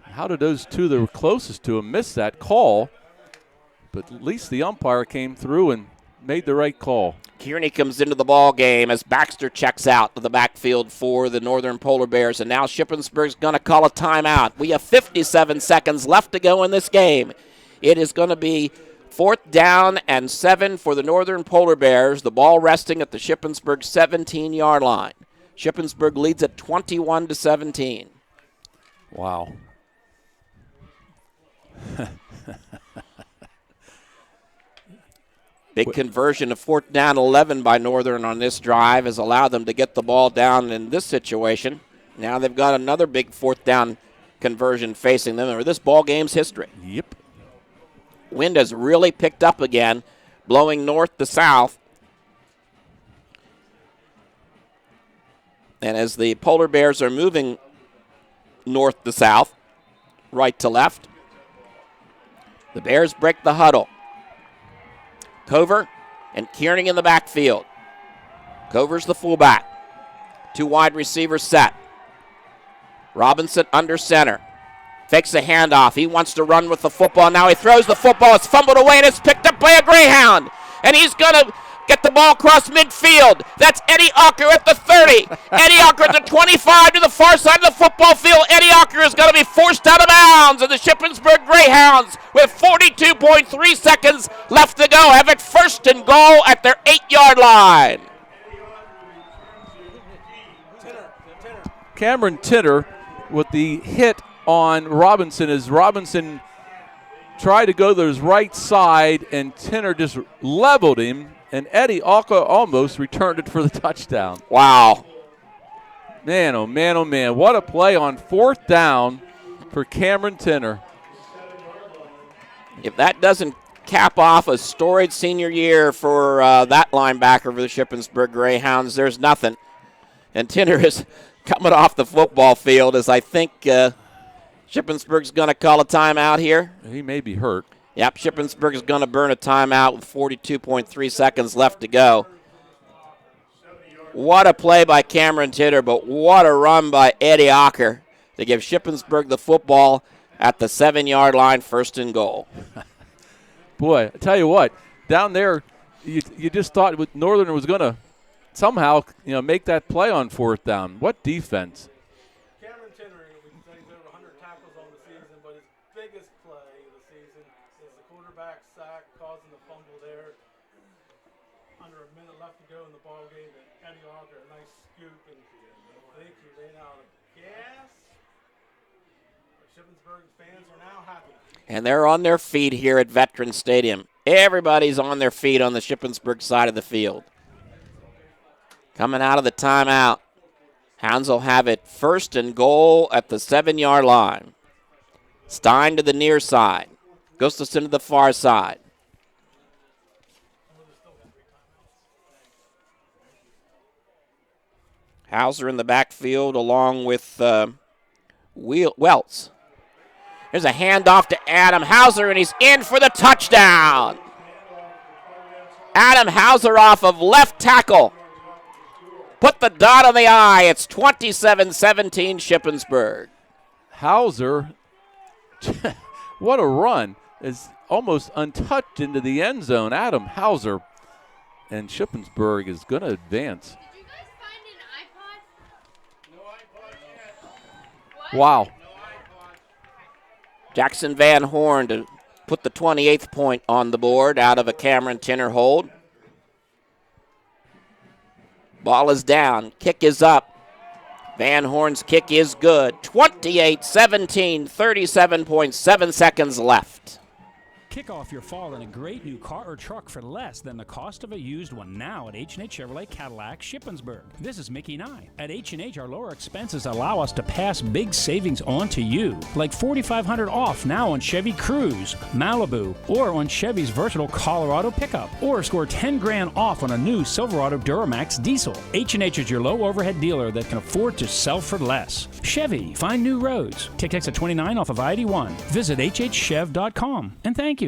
How did those 2 that were closest to him miss that call? but at least the umpire came through and made the right call. Kearney comes into the ball game as Baxter checks out to the backfield for the Northern Polar Bears, and now Shippensburg's going to call a timeout. We have 57 seconds left to go in this game. It is going to be 4th down and 7 for the Northern Polar Bears. The ball resting at the Shippensburg 17-yard line. Shippensburg leads at 21-17. Wow. Big conversion of 4th down 11 by Northern on this drive has allowed them to get the ball down in this situation. Now they've got another big 4th down conversion facing them, or this ball game's history. Yep. Wind has really picked up again, blowing north to south. And as the Polar Bears are moving north to south, right to left, the Bears break the huddle. Cover and Kearney in the backfield. Cover's the fullback. 2 wide receivers set. Robinson under center. Fakes a handoff. He wants to run with the football. Now he throws the football. It's fumbled away and it's picked up by a Greyhound. And he's going to get the ball across midfield. That's Eddie Ocker at the 30. Eddie Ocker at the 25 to the far side of the football field. Eddie Ocker is going to be forced out of bounds. And the Shippensburg Greyhounds, with 42.3 seconds left to go, have it 1st and goal at their 8-yard line. Cameron Tinner with the hit on Robinson as Robinson tried to go to his right side and Tinner just leveled him, and Eddie Alka almost returned it for the touchdown. Wow. Man, oh man, oh man. What a play on 4th down for Cameron Tinner. If that doesn't cap off a storied senior year for that linebacker for the Shippensburg Greyhounds, there's nothing. And Tinner is coming off the football field as I think Shippensburg's going to call a timeout here. He may be hurt. Yep, Shippensburg is going to burn a timeout with 42.3 seconds left to go. What a play by Cameron Tinner, but what a run by Eddie Ocker to give Shippensburg the football at the 7-yard line, 1st and goal. Boy, I tell you what, down there, you just thought Northern was going to somehow make that play on 4th down. What defense. Cameron Tinner, we can say he's over 100 tackles on the season, but his biggest play of the season is the quarterback sack causing the fumble there. Under a minute left to go in the ball game, and Eddie Ocker, a nice scoop, and I think he ran out of gas. Shippensburg fans are now happy. And they're on their feet here at Veterans Stadium. Everybody's on their feet on the Shippensburg side of the field. Coming out of the timeout, Hounds will have it 1st and goal at the 7-yard line. Stein to the near side. Gustafson to the far side. Hauser in the backfield along with Welts. There's a handoff to Adam Hauser, and he's in for the touchdown. Adam Hauser off of left tackle. Put the dot on the I. It's 27-17 Shippensburg. Hauser, what a run, is almost untouched into the end zone. Adam Hauser, and Shippensburg is going to advance. Did you guys find an iPod? No iPod yet. What? Wow. Jackson Van Horn to put the 28th point on the board out of a Cameron Tinner hold. Ball is down. Kick is up. Van Horn's kick is good. 28-17, 37.7 seconds left. Kick off your fall in a great new car or truck for less than the cost of a used one now at H&H Chevrolet Cadillac Shippensburg. This is Mickey Nye. At H&H, our lower expenses allow us to pass big savings on to you, like $4,500 off now on Chevy Cruze, Malibu, or on Chevy's versatile Colorado pickup, or score $10,000 off on a new Silverado Duramax diesel. H&H is your low overhead dealer that can afford to sell for less. Chevy, find new roads. Take exit 29 off of I-81. Visit hhchev.com, and thank you.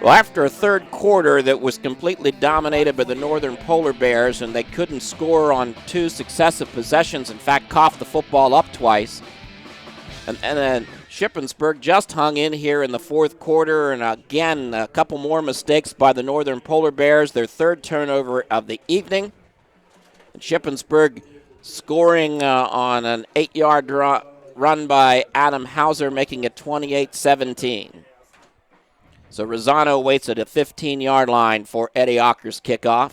Well, after a third quarter that was completely dominated by the Northern Polar Bears, and they couldn't score on 2 successive possessions, in fact, coughed the football up twice, and then Shippensburg just hung in here in the fourth quarter, and again, a couple more mistakes by the Northern Polar Bears, their third turnover of the evening. And Shippensburg scoring on an 8-yard run by Adam Hauser, making it 28-17. So Rosano waits at a 15-yard line for Eddie Ocker's kickoff.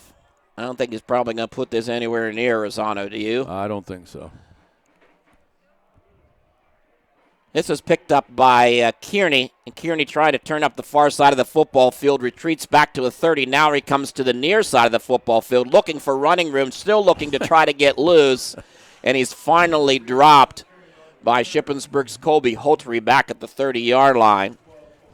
I don't think he's probably going to put this anywhere near Rosano, do you? I don't think so. This is picked up by Kearney, and Kearney trying to turn up the far side of the football field, retreats back to a 30. Now he comes to the near side of the football field, looking for running room, still looking to try to get loose, and he's finally dropped by Shippensburg's Colby Holtery back at the 30-yard line.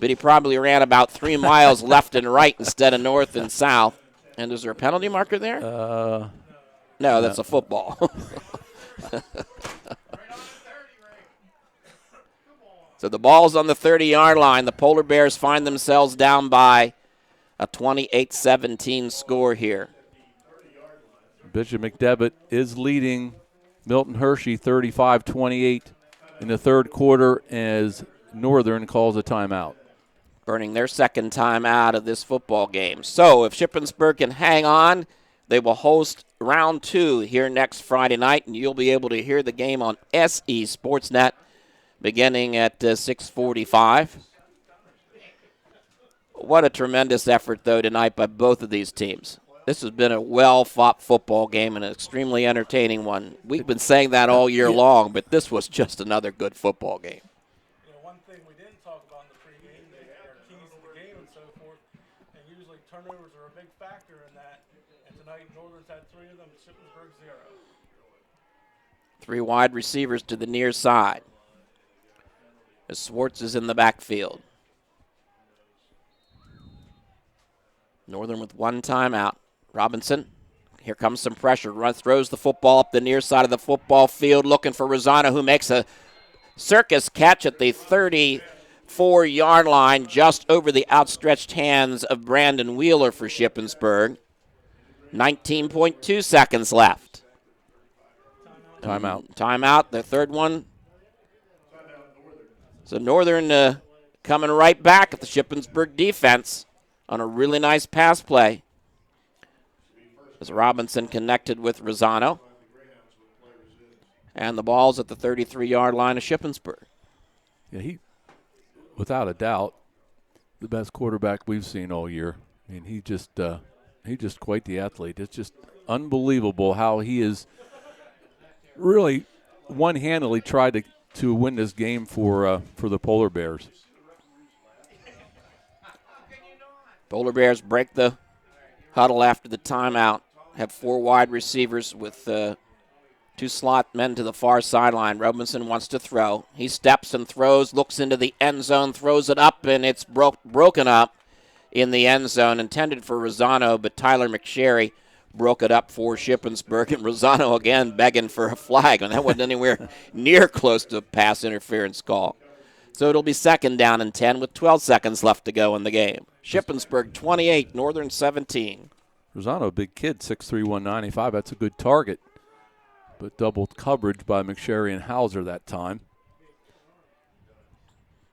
But he probably ran about 3 miles left and right instead of north and south. And is there a penalty marker there? No, that's a football. So the ball's on the 30-yard line. The Polar Bears find themselves down by a 28-17 score here. Bishop McDevitt is leading Milton Hershey 35-28 in the third quarter as Northern calls a timeout. Burning their second time out of this football game. So if Shippensburg can hang on, they will host round 2 here next Friday night, and you'll be able to hear the game on SE Sportsnet beginning at 6:45. What a tremendous effort, though, tonight by both of these teams. This has been a well-fought football game and an extremely entertaining one. We've been saying that all year long, but this was just another good football game. One thing we didn't talk about in the pregame, they are keys to the game and so forth, and usually turnovers are a big factor in that. And tonight, Northern's had 3 of them, Shippensburg 0. 3 wide receivers to the near side, as Swartz is in the backfield. Northern with 1 timeout. Robinson, here comes some pressure. Throws the football up the near side of the football field, looking for Rosano, who makes a circus catch at the 34-yard line, just over the outstretched hands of Brandon Wheeler for Shippensburg. 19.2 seconds left. Timeout. Timeout, the third one. So Northern coming right back at the Shippensburg defense on a really nice pass play, as Robinson connected with Rosano. And the ball's at the 33-yard line of Shippensburg. Yeah, he, without a doubt, the best quarterback we've seen all year. I mean, he's just quite the athlete. It's just unbelievable how he is really one-handedly tried to win this game for the Polar Bears. Polar Bears break the huddle after the timeout. Have 4 wide receivers with 2 slot men to the far sideline. Robinson wants to throw. He steps and throws, looks into the end zone, throws it up, and it's broken up in the end zone. Intended for Rosano, but Tyler McSherry broke it up for Shippensburg. And Rosano again begging for a flag, and that wasn't anywhere near close to a pass interference call. So it'll be 2nd down and 10 with 12 seconds left to go in the game. Shippensburg 28, Northern 17. Rosano, a big kid, 6'3", 195. That's a good target. But double coverage by McSherry and Hauser that time.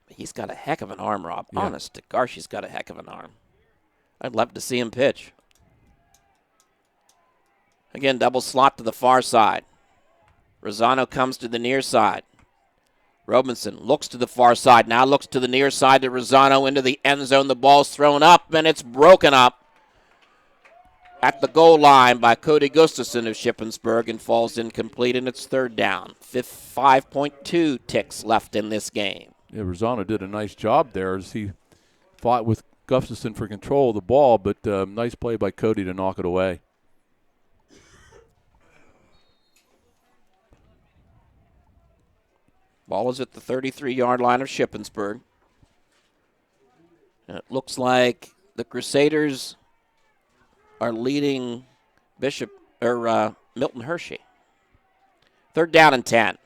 He's got a heck of an arm, Rob. Yeah. Honest to gosh, he's got a heck of an arm. I'd love to see him pitch. Again, double slot to the far side. Rosano comes to the near side. Robinson looks to the far side, now looks to the near side to Rosano into the end zone. The ball's thrown up, and it's broken up at the goal line by Cody Gustafson of Shippensburg and falls incomplete, and it's 3rd down. 5.2 ticks left in this game. Yeah, Rosano did a nice job there as he fought with Gustafson for control of the ball, but nice play by Cody to knock it away. Ball is at the 33-yard line of Shippensburg. And it looks like the Crusaders are leading Milton Hershey. 3rd down and 10.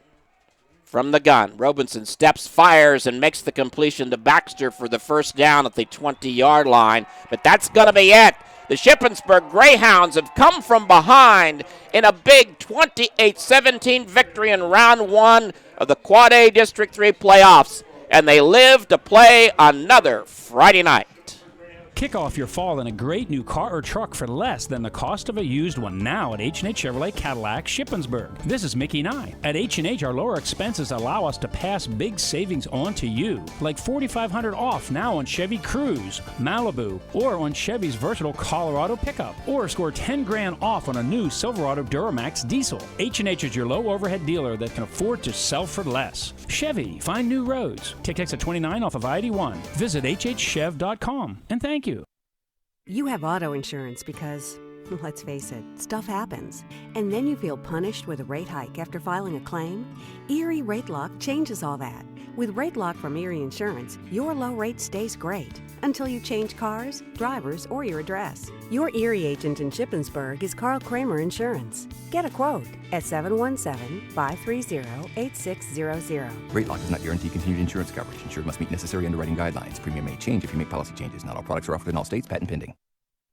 From the gun, Robinson steps, fires, and makes the completion to Baxter for the 1st down at the 20-yard line. But that's going to be it. The Shippensburg Greyhounds have come from behind in a big 28-17 victory in round 1 of the Quad A District 3 playoffs. and they live to play another Friday night. Kick off your fall in a great new car or truck for less than the cost of a used one now at H&H Chevrolet Cadillac Shippensburg. This is Mickey Nye. At H&H, our lower expenses allow us to pass big savings on to you, like $4,500 off now on Chevy Cruze, Malibu, or on Chevy's versatile Colorado pickup, or score $10,000 off on a new Silverado Duramax diesel. H&H is your low overhead dealer that can afford to sell for less. Chevy, find new roads. Take exit 29 off of I-81. Visit hhchev.com, and thank you. You have auto insurance because, let's face it, stuff happens. And then you feel punished with a rate hike after filing a claim? Erie Rate Lock changes all that. With Rate Lock from Erie Insurance, your low rate stays great until you change cars, drivers, or your address. Your Erie agent in Shippensburg is Carl Kramer Insurance. Get a quote at 717-530-8600. Rate lock does not guarantee continued insurance coverage. Insured must meet necessary underwriting guidelines. Premium may change if you make policy changes. Not all products are offered in all states. Patent pending.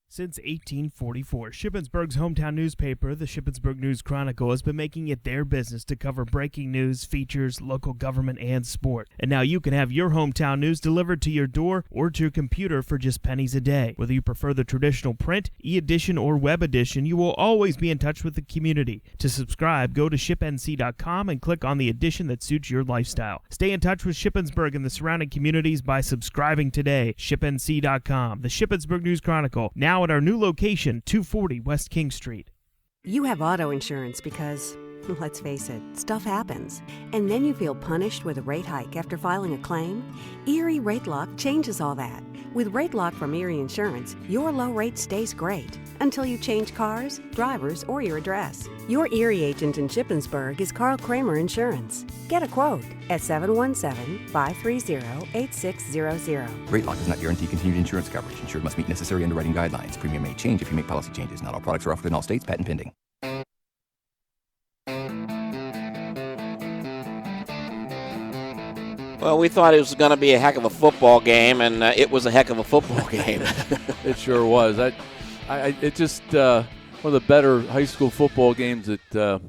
Since 1844, Shippensburg's hometown newspaper, the Shippensburg News Chronicle, has been making it their business to cover breaking news, features, local government, and sport. And now you can have your hometown news delivered to your door or to your computer for just pennies a day. Whether you prefer the traditional print, e-edition, or web edition, you will always be in touch with the community. To subscribe, go to shipnc.com and click on the edition that suits your lifestyle. Stay in touch with Shippensburg and the surrounding communities by subscribing today. Shipnc.com, the Shippensburg News Chronicle, now at our new location, 240 West King Street. You have auto insurance because, let's face it, stuff happens. And then you feel punished with a rate hike after filing a claim? Erie Rate Lock changes all that. With Rate Lock from Erie Insurance, your low rate stays great until you change cars, drivers, or your address. Your Erie agent in Shippensburg is Carl Kramer Insurance. Get a quote at 717-530-8600. Rate lock does not guarantee continued insurance coverage. Insured must meet necessary underwriting guidelines. Premium may change if you make policy changes. Not all products are offered in all states. Patent pending. Well, we thought it was going to be a heck of a football game, and it was a heck of a football game. It sure was. It just one of the better high school football games that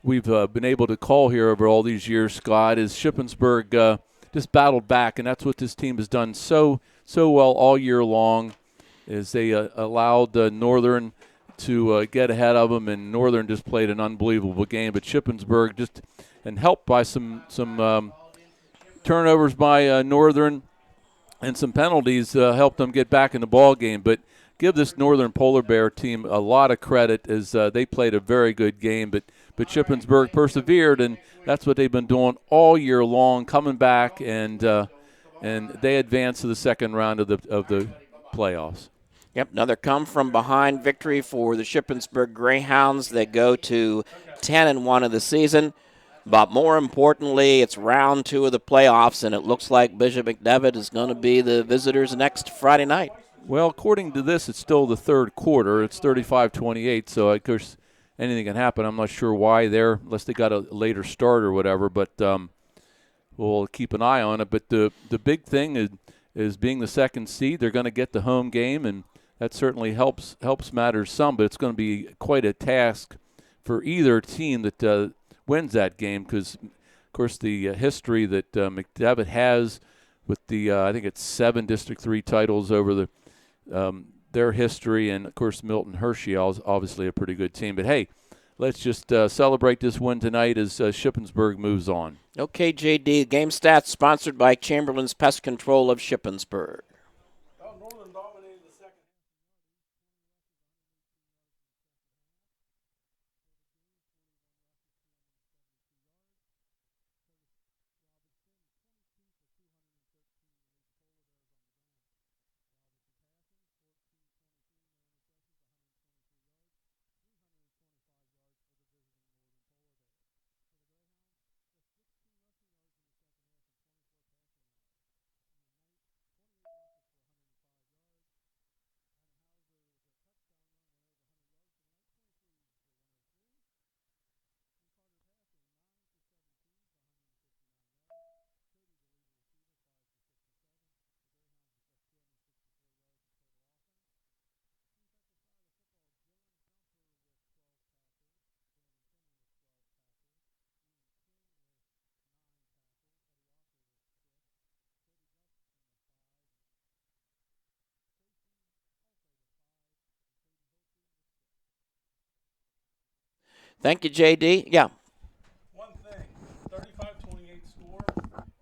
we've been able to call here over all these years, Scott, is Shippensburg just battled back, and that's what this team has done so well all year long, is they allowed Northern to get ahead of them, and Northern just played an unbelievable game. But Shippensburg just, and helped by some turnovers by Northern and some penalties, helped them get back in the ball game. But give this Northern Polar Bear team a lot of credit, as they played a very good game. But Shippensburg persevered, and that's what they've been doing all year long, coming back, and they advanced to the second round of the playoffs. Yep, another come-from-behind victory for the Shippensburg Greyhounds. They go to 10-1 of the season. But more importantly, it's round 2 of the playoffs, and it looks like Bishop McDevitt is going to be the visitors next Friday night. Well, according to this, it's still the third quarter. It's 35-28, so of course anything can happen. I'm not sure why there, unless they got a later start or whatever, but we'll keep an eye on it. But the big thing is being the second seed. They're going to get the home game, and that certainly helps matters some, but it's going to be quite a task for either team that wins that game, because, of course, the history that McDevitt has with the I think it's 7 District 3 titles over their history, and, of course, Milton Hershey is obviously a pretty good team. But, hey, let's just celebrate this win tonight as Shippensburg moves on. Okay, JD, game stats sponsored by Chamberlain's Pest Control of Shippensburg. Thank you, JD. Yeah. One thing, 35-28 score.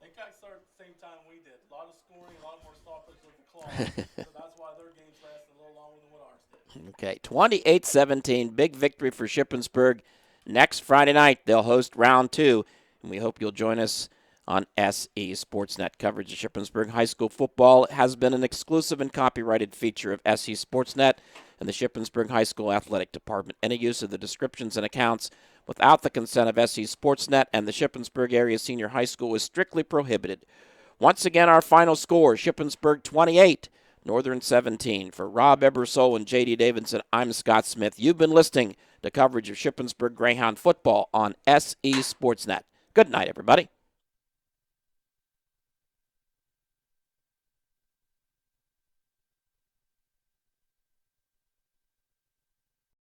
They guys started at the same time we did. A lot of scoring, a lot more stoppage with the claw. So that's why their games lasted a little longer than what ours did. Okay, 28-17, big victory for Shippensburg. Next Friday night, they'll host round 2, and we hope you'll join us on SE Sportsnet. Coverage of Shippensburg High School football has been an exclusive and copyrighted feature of SE Sportsnet and the Shippensburg High School Athletic Department. Any use of the descriptions and accounts without the consent of SE Sportsnet and the Shippensburg Area Senior High School is strictly prohibited. Once again, our final score, Shippensburg 28, Northern 17. For Rob Ebersole and J.D. Davidson, I'm Scott Smith. You've been listening to coverage of Shippensburg Greyhound football on SE Sportsnet. Good night, everybody.